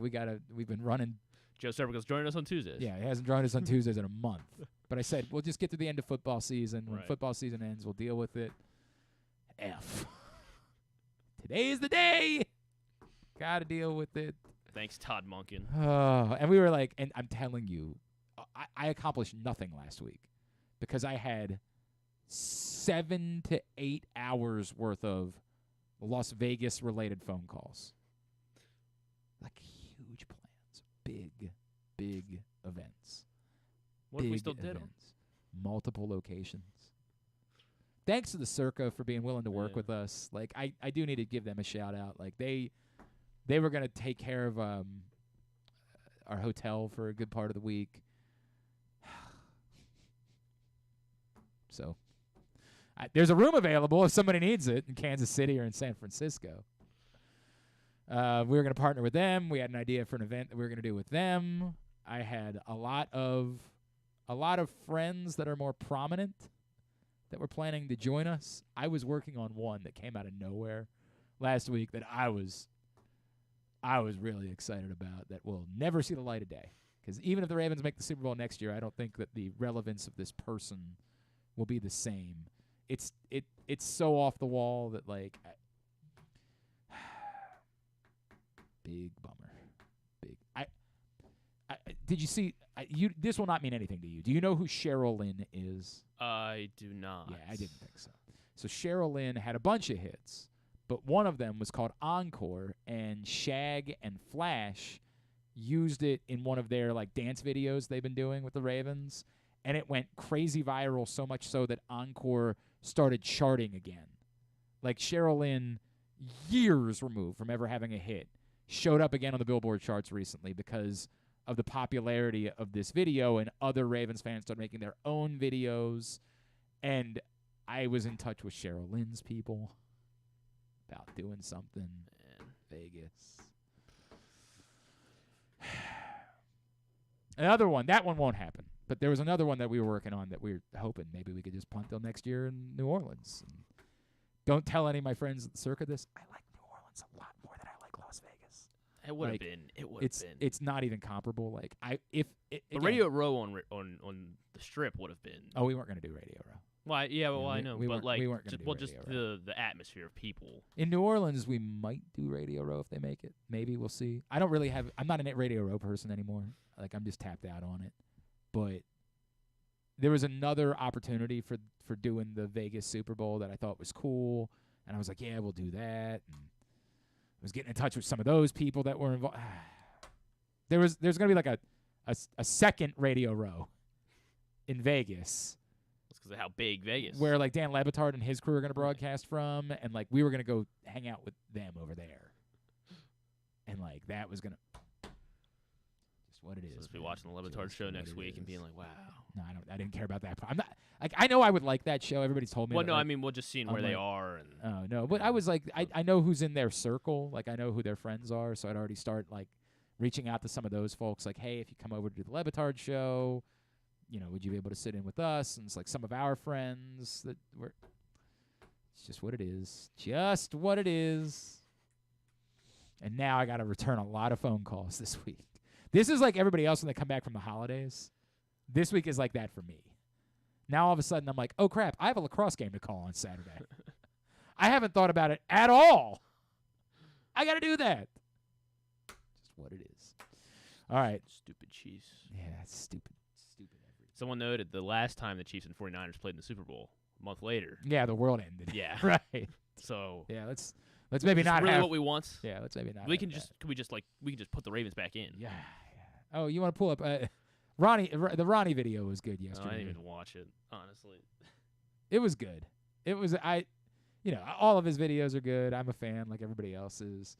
we've been running.
Joe Serpico's joining us on Tuesdays.
Yeah, he hasn't joined us on Tuesdays in a month. But I said, we'll just get to the end of football season. When
Right.
football season ends, we'll deal with it. Today is the day. Got to deal with it.
Thanks, Todd Monken.
And we were like, and I'm telling you, I accomplished nothing last week because I had 7 to 8 hours worth of Las Vegas related phone calls. Like huge plans, big events.
What if we
big
still did them?
events, multiple locations. Thanks to the Circa for being willing to work with us. Like I do need to give them a shout out. Like they were going to take care of our hotel for a good part of the week. So there's a room available if somebody needs it in Kansas City or in San Francisco. We were going to partner with them. We had an idea for an event that we were going to do with them. I had a lot of friends that are more prominent that were planning to join us. I was working on one that came out of nowhere last week that I was really excited about that will never see the light of day. Because even if the Ravens make the Super Bowl next year, I don't think that the relevance of this person will be the same. It's so off the wall that like big bummer. Big. Did you see this will not mean anything to you. Do you know who Cheryl Lynn is?
I do not.
Yeah, I didn't think so. So Cheryl Lynn had a bunch of hits, but one of them was called Encore, and Shag and Flash used it in one of their like dance videos they've been doing with the Ravens, and it went crazy viral, so much so that Encore started charting again. Like Cheryl Lynn, years removed from ever having a hit, showed up again on the Billboard charts recently because of the popularity of this video, and other Ravens fans started making their own videos. And I was in touch with Cheryl Lynn's people about doing something in Vegas. Another one, that one won't happen. But there was another one that we were working on that we were hoping maybe we could just punt till next year in New Orleans. And don't tell any of my friends at the Circa this. I like New Orleans a lot more than I like Las Vegas.
It would have been. It would have been.
It's not even comparable. Like
the Radio Row on the Strip would have been.
Oh, we weren't going to do Radio Row.
Well, yeah, well, I know, but like,
we weren't
just
Radio
the atmosphere of people.
In New Orleans, we might do Radio Row if they make it. Maybe we'll see. I'm not a Radio Row person anymore. Like, I'm just tapped out on it. But there was another opportunity for doing the Vegas Super Bowl that I thought was cool, and I was like, yeah, we'll do that. And I was getting in touch with some of those people that were involved. There's going to be like a second Radio Row in Vegas.
That's because of how big Vegas.
Where like Dan Le Batard and his crew are going to broadcast from, and like we were going to go hang out with them over there. And like that was going to just what it is.
Let's be watching the Le Batard show next week and being like, wow.
No, I didn't care about that. I'm not like I know I would like that show. Everybody's told me.
Well,
that,
no,
like,
I mean, we're just seeing where they are. And
oh no, but I was like, I know who's in their circle. Like I know who their friends are, so I'd already start like reaching out to some of those folks. Like, hey, if you come over to the Le Batard show, you know, would you be able to sit in with us? And it's like some of our friends that were. It's just what it is. Just what it is. And now I got to return a lot of phone calls this week. This is like everybody else when they come back from the holidays. This week is like that for me. Now all of a sudden I'm like, oh crap, I have a lacrosse game to call on Saturday. I haven't thought about it at all. I got to do that. Just what it is. All right.
Stupid Chiefs.
Yeah, that's stupid.
Someone noted the last time the Chiefs and 49ers played in the Super Bowl, a month later.
Yeah, the world ended.
Yeah.
Right.
So
yeah, let's maybe not
really
have
what we want.
Yeah, let's maybe not.
We can just put the Ravens back in.
Yeah. Oh, you want to pull up Ronnie? The Ronnie video was good yesterday.
I didn't even watch it, honestly.
It was good. It was all of his videos are good. I'm a fan, like everybody else is.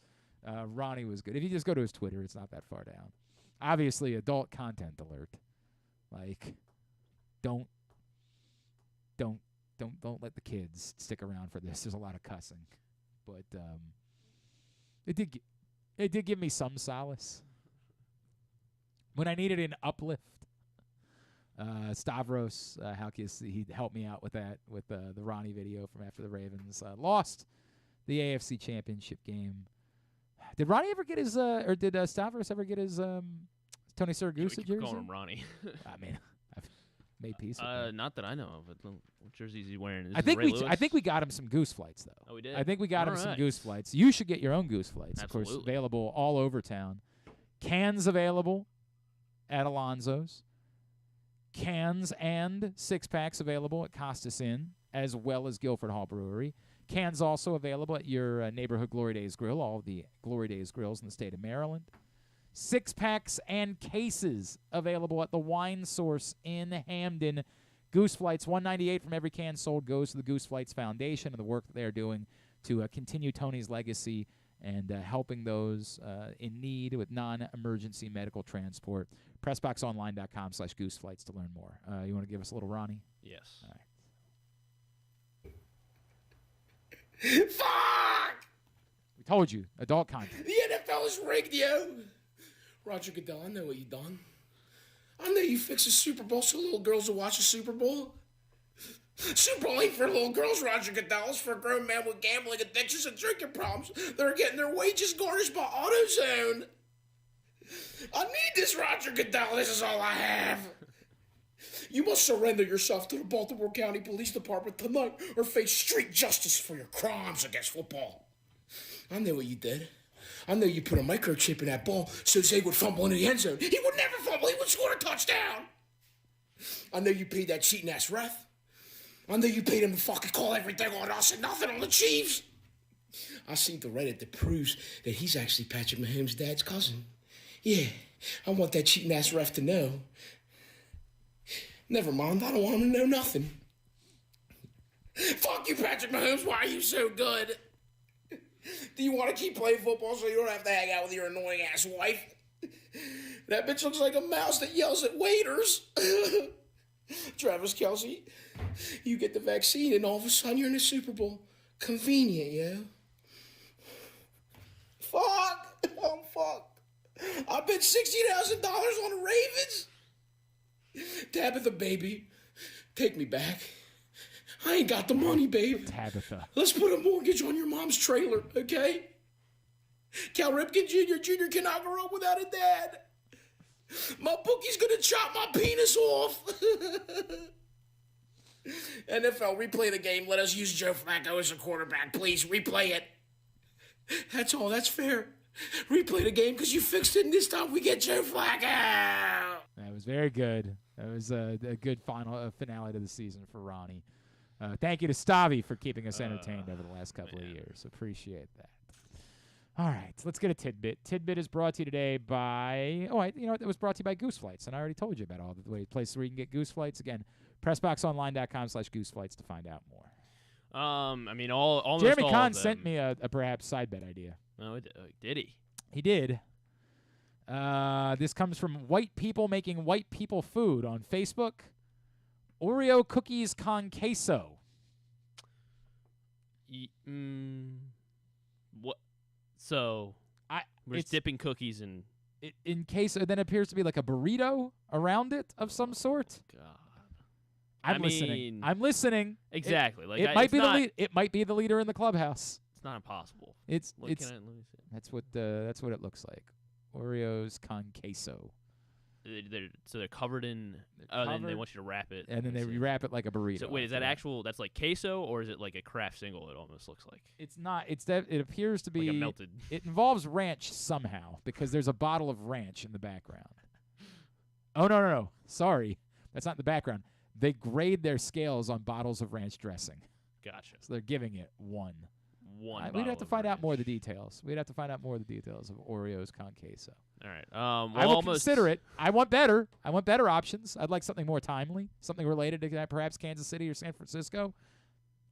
Ronnie was good. If you just go to his Twitter, it's not that far down. Obviously, adult content alert. Like, don't let the kids stick around for this. There's a lot of cussing, but it did give me some solace when I needed an uplift. Stavros Halkias, he helped me out with that with the Ronnie video from after the Ravens lost the AFC Championship game. Did Ronnie ever get his or did Stavros ever get his Tony Siragusa jersey?
Calling him Ronnie.
I mean, I've made peace with that.
Not that I know of. What jersey is he wearing?
I think we got him some Goose Flights though.
Oh, we did.
I think we got him
All
some
right.
Goose Flights. You should get your own Goose Flights.
Absolutely.
Of course, available all over town. Cans available at Alonzo's. Cans and 6-packs available at Costas Inn, as well as Guilford Hall Brewery. Cans also available at your neighborhood Glory Days Grill, all of the Glory Days Grills in the state of Maryland. 6-packs and cases available at the Wine Source in Hamden. Goose Flights, $1.98 from every can sold goes to the Goose Flights Foundation and the work that they're doing to continue Tony's legacy and helping those in need with non-emergency medical transport. PressBoxOnline.com/gooseflights to learn more. You want to give us a little Ronnie?
Yes.
All right.
Fuck!
We told you, adult content.
The NFL is rigged, yo. Roger Goodell, I know what you done. I know you fixed a Super Bowl so little girls will watch a Super Bowl. Super Bowl ain't for little girls, Roger Goodell. It's for grown men with gambling addictions and drinking problems that are getting their wages garnished by AutoZone. I need this, Roger Goodell. This is all I have. You must surrender yourself to the Baltimore County Police Department tonight or face street justice for your crimes against football. I know what you did. I know you put a microchip in that ball so Zay would fumble into the end zone. He would never fumble. He would score a touchdown. I know you paid that cheating-ass ref. I know you paid him to fucking call everything on us and nothing on the Chiefs. I seen the Reddit that proves that he's actually Patrick Mahomes' dad's cousin. Yeah, I want that cheating-ass ref to know. Never mind, I don't want him to know nothing. Fuck you, Patrick Mahomes, why are you so good? Do you want to keep playing football so you don't have to hang out with your annoying-ass wife? That bitch looks like a mouse that yells at waiters. Travis Kelce, you get the vaccine and all of a sudden you're in the Super Bowl. Convenient, yo. Fuck. I'm fucked. I bet $60,000 on the Ravens. Tabitha, baby, take me back. I ain't got the money, babe.
Tabitha.
Let's put a mortgage on your mom's trailer, okay? Cal Ripken Jr. cannot grow up without a dad. My bookie's gonna chop my penis off. NFL, replay the game. Let us use Joe Flacco as a quarterback. Please, replay it. That's all. That's fair. Replay the game because you fixed it, and this time we get Joe Flacco.
That was very good. That was a good finale to the season for Ronnie. Thank you to Stavi for keeping us entertained over the last couple of years. Appreciate that. All right, let's get a tidbit. Tidbit is brought to you today by it was brought to you by Goose Flights, and I already told you about all the places where you can get Goose Flights. Again, PressBoxOnline.com/Goose Flights to find out more.
Almost
Jeremy
all
Conn
of them.
sent me a perhaps side bet idea.
Oh, did he?
He did. This comes from White People Making White People Food on Facebook. Oreo cookies con queso.
What? So we're just dipping cookies in
queso. Then appears to be like a burrito around it of some sort.
God.
I'm listening.
Exactly.
It might be the leader in the clubhouse.
It's not impossible.
Let me see.
That's
what it looks like. Oreos con queso.
They're covered in. Then they want you to wrap it.
And then they wrap it like a burrito.
So wait, is that actual? That's like queso, or is it like a Kraft single? It almost looks like.
It's not. It appears to be
like a melted.
It involves ranch somehow because there's a bottle of ranch in the background. Oh no! Sorry, that's not in the background. They grade their scales on bottles of ranch dressing.
Gotcha.
So they're giving it one.
We'd
have to find out more of the details. We'd have to find out more of the details of Oreos con queso.
All right.
I will consider it. I want better. I want better options. I'd like something more timely, something related to perhaps Kansas City or San Francisco.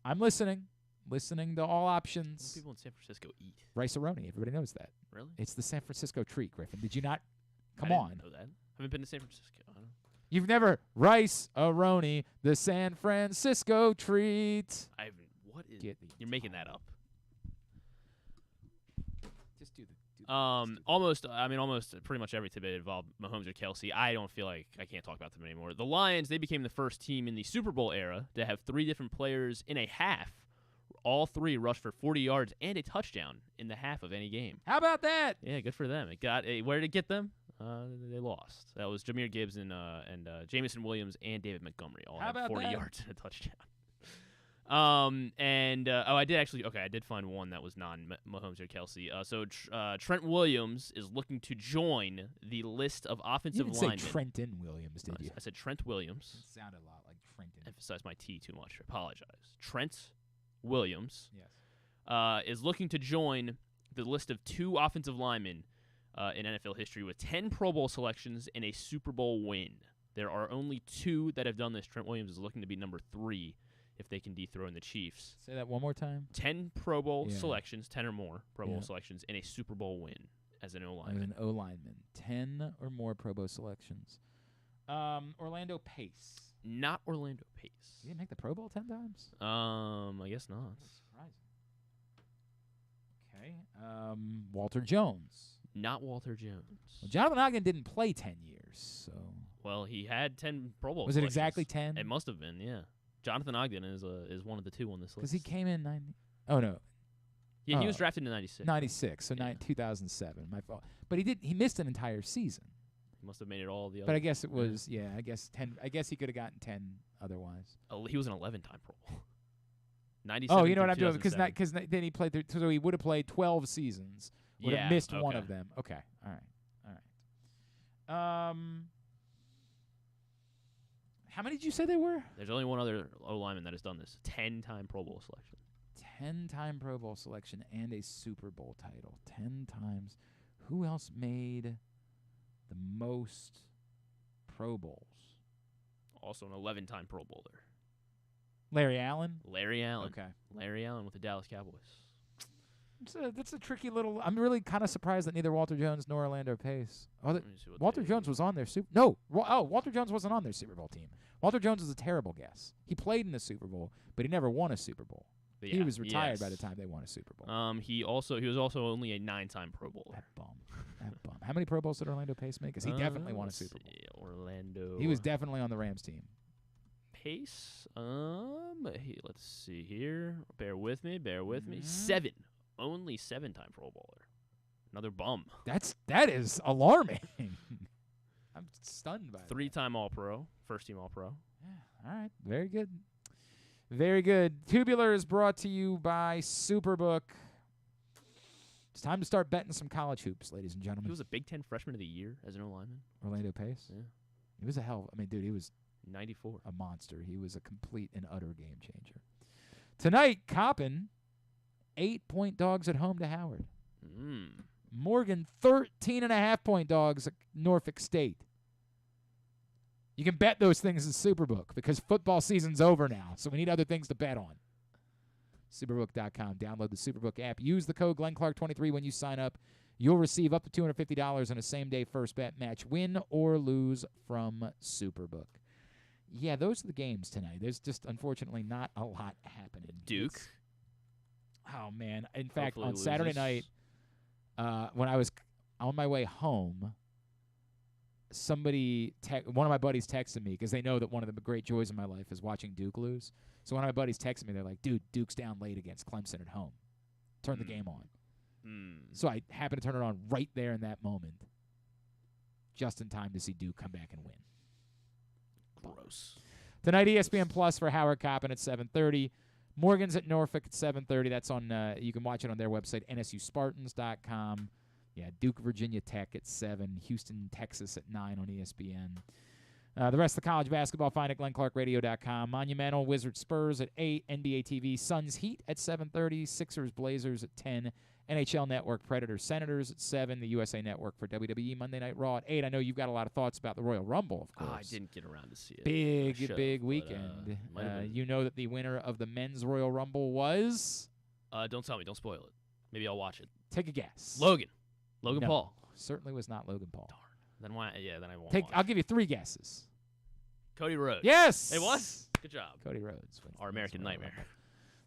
I'm listening. Listening to all options.
What do people in San Francisco eat?
Rice-A-Roni. Everybody knows that.
Really?
It's the San Francisco treat, Griffin. Did you not? Come
I
on.
didn't know that. I haven't been to San Francisco. I don't know.
You've never Rice-A-Roni, the San Francisco treat.
I haven't. What is? You're making that up.
Just do the.
Almost pretty much every tidbit involved Mahomes or Kelce. I don't feel like I can't talk about them anymore. The Lions, they became the first team in the Super Bowl era to have 3 different players in a half. All 3 rushed for 40 yards and a touchdown in the half of any game.
How about that?
Yeah, good for them. Where did it get them? They lost. That was Jahmyr Gibbs and Jamison Williams and David Montgomery all had 40 yards and a touchdown. I did find one that was non-Mahomes or Kelce. Trent Williams is looking to join the list of offensive linemen.
You didn't say Trenton Williams, did you?
I said Trent Williams.
It sounded a lot like Trenton.
Emphasize my T too much. I apologize. Trent Williams is looking to join the list of 2 offensive linemen in NFL history with 10 Pro Bowl selections and a Super Bowl win. There are only 2 that have done this. Trent Williams is looking to be number 3 if they can dethrone the Chiefs.
Say that one more time.
10 Pro Bowl selections, 10 or more Pro Bowl selections, and a Super Bowl win as an O-lineman.
As an O-lineman. 10 or more Pro Bowl selections. Orlando Pace.
Not Orlando Pace.
You didn't make the Pro Bowl 10 times?
I guess not.
That's surprising. Okay. Walter Jones.
Not Walter Jones.
Well, Jonathan Ogden didn't play 10 years, so.
Well, he had 10 Pro Bowl
Was
selections.
it exactly 10?
It must have been, yeah. Jonathan Ogden is one of the 2 on this list.
Because he came in 90. Oh, no.
Yeah, he was drafted in 96.
96, so 2007. My fault. But he missed an entire season.
He must have made it all the other.
But I guess it was, I guess 10. I guess he could have gotten 10 otherwise.
Oh, he was an 11-time Pro Bowl. 97.
Oh, you know what I'm doing? Because then he played, so he would have played 12 seasons. Would have missed one of them. Okay. All right. How many did you say they were?
There's only one other O-lineman that has done this. 10-time Pro Bowl selection.
10-time Pro Bowl selection and a Super Bowl title. 10 times. Who else made the most Pro Bowls?
Also an 11-time Pro Bowler.
Larry Allen?
Larry Allen.
Okay.
Larry Allen with the Dallas Cowboys.
That's a tricky little. I'm really kind of surprised that neither Walter Jones nor Orlando Pace. Walter Jones was on their Super. No, Walter Jones wasn't on their Super Bowl team. Walter Jones was a terrible guess. He played in the Super Bowl, but he never won a Super Bowl.
Yeah,
he was retired by the time they won a Super Bowl.
He was also only a 9-time Pro Bowler.
That bum. How many Pro Bowls did Orlando Pace make? Because he definitely won a Super Bowl.
Orlando.
He was definitely on the Rams team.
Pace. Let's see here. Bear with me. 7. Only 7-time Pro Bowler. Another bum.
That is alarming. I'm stunned by
3-time All-Pro. First-team All-Pro.
Yeah. All right. Very good. Very good. Tubular is brought to you by Superbook. It's time to start betting some college hoops, ladies and gentlemen.
He was a Big Ten Freshman of the Year as an O-lineman.
Orlando Pace?
Yeah.
He was dude, he was
94.
A monster. He was a complete and utter game changer. Tonight, Coppin, 8-point dogs at home to Howard. Morgan, 13.5-point dogs at Norfolk State. You can bet those things in Superbook because football season's over now, so we need other things to bet on. Superbook.com. Download the Superbook app. Use the code GlennClark23 when you sign up. You'll receive up to $250 in a same-day first bet match, win or lose from Superbook. Yeah, those are the games tonight. There's just, unfortunately, not a lot happening.
Duke.
Oh, man. In fact,
Hopefully
on Saturday night, when I was on my way home, one of my buddies texted me because they know that one of the great joys of my life is watching Duke lose. So one of my buddies texted me. They're like, dude, Duke's down late against Clemson at home. Turn the game on. So I happened to turn it on right there in that moment, just in time to see Duke come back and win.
Gross.
Tonight, ESPN Plus for Howard Coppin at 7:30. Morgan's at Norfolk at 7:30. That's on. You can watch it on their website, NSUSpartans.com. Yeah, Duke, Virginia Tech at 7. Houston, Texas at 9 on ESPN. The rest of the college basketball, find at GlennClarkRadio.com. Monumental, Wizards, Spurs at 8. NBA TV, Suns, Heat at 7:30. Sixers, Blazers at 10. NHL Network, Predators, Senators at 7. The USA Network for WWE Monday Night Raw at 8. I know you've got a lot of thoughts about the Royal Rumble, of course.
I didn't get around to see it.
Big weekend. You know that the winner of the men's Royal Rumble was?
Don't tell me. Don't spoil it. Maybe I'll watch it.
Take a guess.
Logan
No,
Paul.
Certainly was not Logan Paul.
Darn. Then why? Yeah, then I won't.
I'll give you 3 guesses.
Cody Rhodes.
Yes.
It was. Good job.
Cody Rhodes.
Our American Nightmare.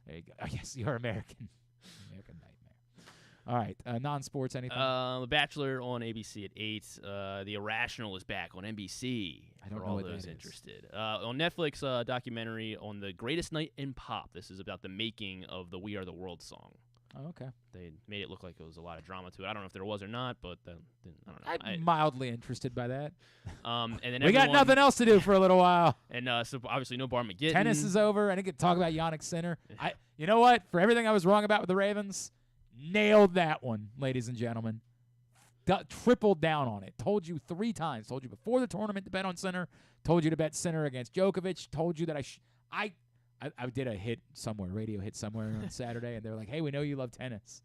There you go. Oh, yes, you're American. American Nightmare. All right. Non-sports, anything?
The Bachelor on ABC at 8. The Irrational is back on NBC.
I don't
for
know
all
what
those
that
interested. On Netflix, documentary on the greatest night in pop. This is about the making of the We Are the World song.
Oh, okay.
They made it look like it was a lot of drama to it. I don't know if there was or not, but I don't know.
I'm mildly interested by that.
And then
we got nothing else to do for a little while.
And so obviously no Bar McGittin.
Tennis is over. I didn't get to talk about Yannick Sinner. You know what? For everything I was wrong about with the Ravens, nailed that one, ladies and gentlemen. Tripled down on it. Told you 3 times. Told you before the tournament to bet on Sinner. Told you to bet Sinner against Djokovic. Told you that I did a radio hit somewhere on Saturday, and they were like, hey, we know you love tennis.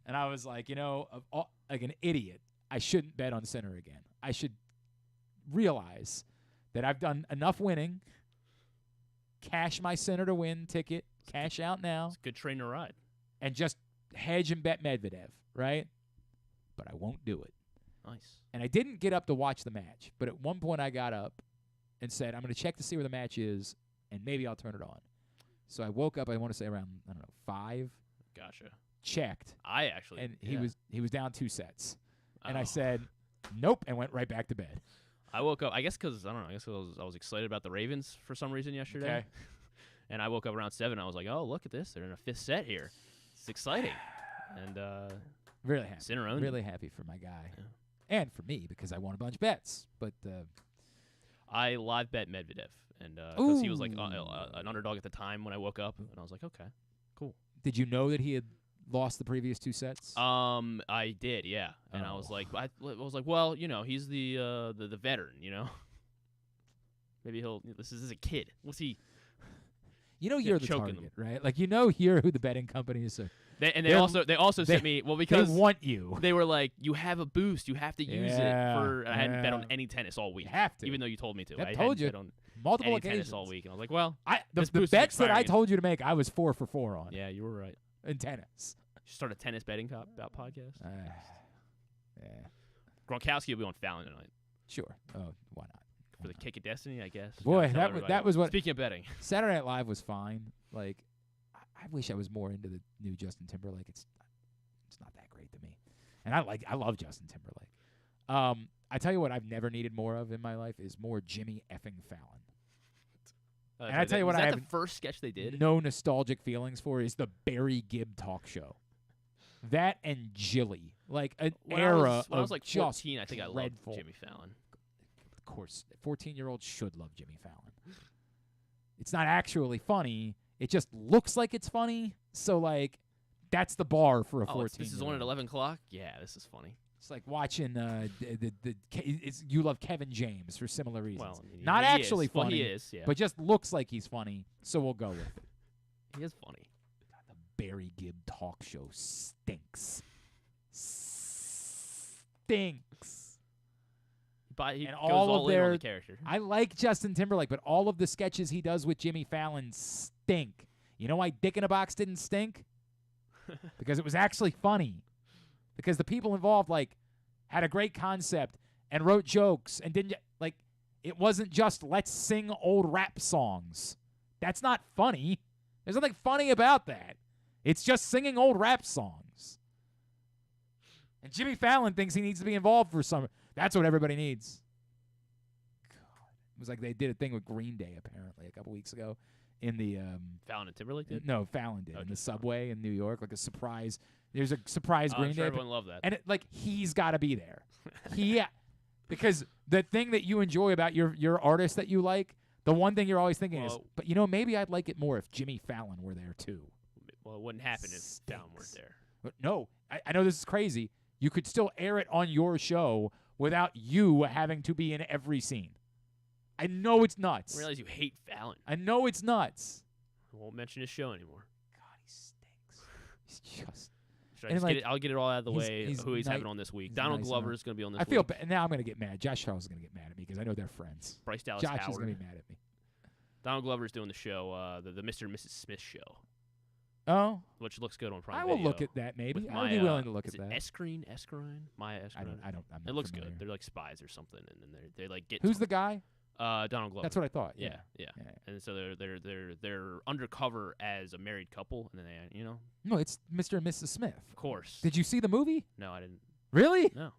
And I was like, like an idiot, I shouldn't bet on Sinner again. I should realize that I've done enough winning, cash my Sinner to win ticket, cash out now.
It's a good train to ride.
And just hedge and bet Medvedev, right? But I won't do it.
Nice.
And I didn't get up to watch the match, but at one point I got up and said, I'm going to check to see where the match is, and maybe I'll turn it on. So I woke up, I want to say around, 5.
Gotcha.
Checked. And he was down 2 sets. And I said, nope, and went right back to bed.
I woke up, I guess because, I don't know, I guess I was excited about the Ravens for some reason yesterday.
Okay.
And I woke up around 7, I was like, oh, look at this. They're in a 5th set here. It's exciting. And
really happy.
Sinner owned.
Really happy for my guy. Yeah. And for me, because I won a bunch of bets. But
I live bet Medvedev. And because he was like an underdog at the time when I woke up, and I was like, okay, cool.
Did you know that he had lost the previous 2 sets?
I did, yeah. And I was like, well, he's the veteran, Maybe this is a kid. What's he?
You're the
choking
target, right? Like you're who the betting companies are.
They also sent me because
they want you.
They were like, you have a boost, you have to use it for. I hadn't bet on any tennis all week.
You have to,
even though you told me to.
I told you
bet on
multiple
any
occasions
tennis all week, and I was like, well,
the bets that I told you to make, I was 4 for 4 on.
Yeah, you were right.
In tennis,
start a tennis betting podcast.
Yeah.
Gronkowski will be on Fallon tonight.
Sure. Oh, why not?
For the kick of destiny, I guess.
Boy, that was what.
Speaking of betting,
Saturday Night Live was fine. Like, I wish I was more into the new Justin Timberlake. It's not that great to me, and I love Justin Timberlake. I tell you what, I've never needed more of in my life is more Jimmy effing Fallon. And I tell you what, I have
the first sketch they did.
No nostalgic feelings for is the Barry Gibb talk show. That and Jilly, like an era
when I was like
14,
I think I loved Jimmy Fallon.
Of course, 14-year-olds should love Jimmy Fallon. It's not actually funny. It just looks like it's funny. So, like, that's the bar for a 14-year-old.
This is on at 11 o'clock? Yeah, this is funny.
It's like watching you love Kevin James for similar reasons.
Well,
not actually funny,
well, he is, yeah.
but just looks like he's funny, so we'll go with it.
He is funny.
God, the Barry Gibb talk show stinks.
He
and
goes
all of
in on
their
the character.
I like Justin Timberlake, but all of the sketches he does with Jimmy Fallon stink. You know why Dick in a Box didn't stink? Because it was actually funny. Because the people involved had a great concept and wrote jokes and didn't it wasn't just let's sing old rap songs. That's not funny. There's nothing funny about that. It's just singing old rap songs. And Jimmy Fallon thinks he needs to be involved for some. That's what everybody needs. God. It was like they did a thing with Green Day, apparently, a couple weeks ago in the
Fallon and Timberlake did?
No, Fallon did. In the subway in New York, like a surprise. There's a surprise Green Day.
Everyone loved that.
And he's got to be there. Because the thing that you enjoy about your artist that you like, the one thing you're always thinking is, but maybe I'd like it more if Jimmy Fallon were there too.
Well, it wouldn't happen if Fallon weren't there.
But no, I know this is crazy. You could still air it on your show without you having to be in every scene. I know it's nuts.
I realize you hate Fallon.
I know it's nuts.
I won't mention his show anymore.
God, he stinks. He's just...
I'll get it all out of the way who he's having on this week. Donald Glover is going to be on this week.
I feel bad. Now I'm going to get mad. Josh Charles is going to get mad at me because I know they're friends.
Bryce Dallas
Josh
Howard
is going to be mad at me.
Donald Glover is doing the show, the Mr. and Mrs. Smith show.
Oh,
which looks good on Prime
I will
Video.
look at that. Maybe
I'll
be willing to look at
it
that.
Eskrine, Maya Eskrine.
I don't. I'm not
it looks
familiar.
good. They're like spies or something, and then they like get.
Who's the guy?
Donald Glover.
That's what I thought.
Yeah. And so they're undercover as a married couple, and then they
No, it's Mr. and Mrs. Smith.
Of course.
Did you see the movie?
No, I didn't.
Really?
No.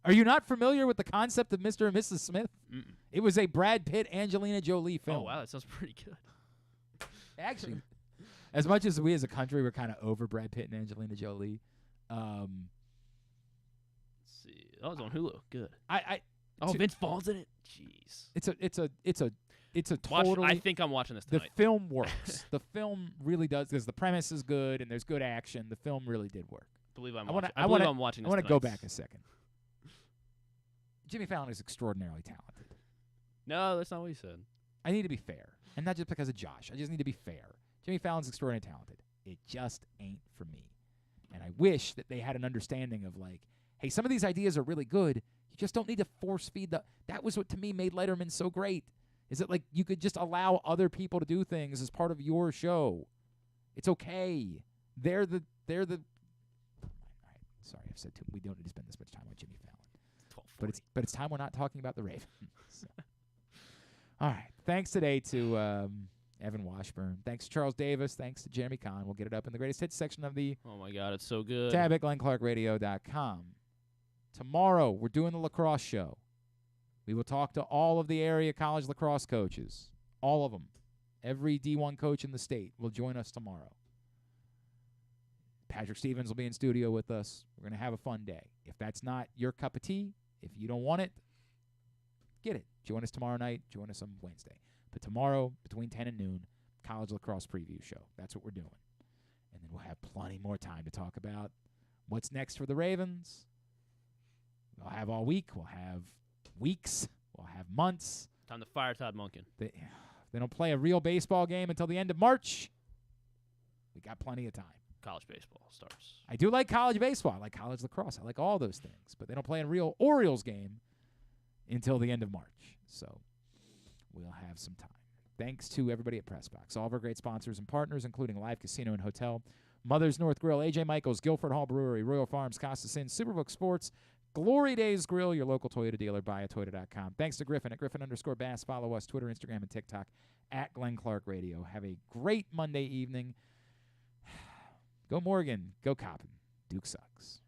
Are you not familiar with the concept of Mr. and Mrs. Smith?
Mm-mm.
It was a Brad Pitt, Angelina Jolie film.
Oh wow, that sounds pretty good.
Actually, as much as we as a country were kind of over Brad Pitt and Angelina Jolie,
let's see. That was on Hulu. Good.
Oh,
Vince Vaughn's in it. Jeez.
It's a totally.
I think I'm watching this tonight.
The film works. The film really does because the premise is good and there's good action. The film really did work.
I believe I'm watching this.
I want to go back a second. Jimmy Fallon is extraordinarily talented.
No, that's not what he said.
I need to be fair, and not just because of Josh. I just need to be fair. Jimmy Fallon's extraordinarily talented. It just ain't for me. And I wish that they had an understanding of hey, some of these ideas are really good. You just don't need to force feed That was what to me made Letterman so great. Is that you could just allow other people to do things as part of your show. It's okay. They're the. All right, sorry, I've said too. We don't need to spend this much time on Jimmy Fallon. But it's time we're not talking about the Ravens. All right. Thanks today to Evan Washburn. Thanks to Charles Davis. Thanks to Jeremy Conn. We'll get it up in the greatest hits section of the
Oh my God, it's so good.
tab at GlennClarkRadio.com. Tomorrow we're doing the lacrosse show. We will talk to all of the area college lacrosse coaches. All of them. Every D1 coach in the state will join us tomorrow. Patrick Stevens will be in studio with us. We're going to have a fun day. If that's not your cup of tea, if you don't want it, get it. Join us tomorrow night. Join us on Wednesday. But tomorrow, between 10 and noon, college lacrosse preview show. That's what we're doing. And then we'll have plenty more time to talk about what's next for the Ravens. We'll have all week. We'll have weeks. We'll have months.
Time to fire Todd Monken.
They don't play a real baseball game until the end of March. We got plenty of time.
College baseball starts.
I do like college baseball. I like college lacrosse. I like all those things. But they don't play a real Orioles game until the end of March. So we'll have some time. Thanks to everybody at PressBox. All of our great sponsors and partners, including Live Casino and Hotel, Mother's North Grill, A.J. Michaels, Guilford Hall Brewery, Royal Farms, Costas Inn, Superbook Sports, Glory Days Grill, your local Toyota dealer, buyatoyota.com. Thanks to Griffin at Griffin_Bass. Follow us, Twitter, Instagram, and TikTok at Glenn Clark Radio. Have a great Monday evening. Go Morgan. Go Coppin. Duke sucks.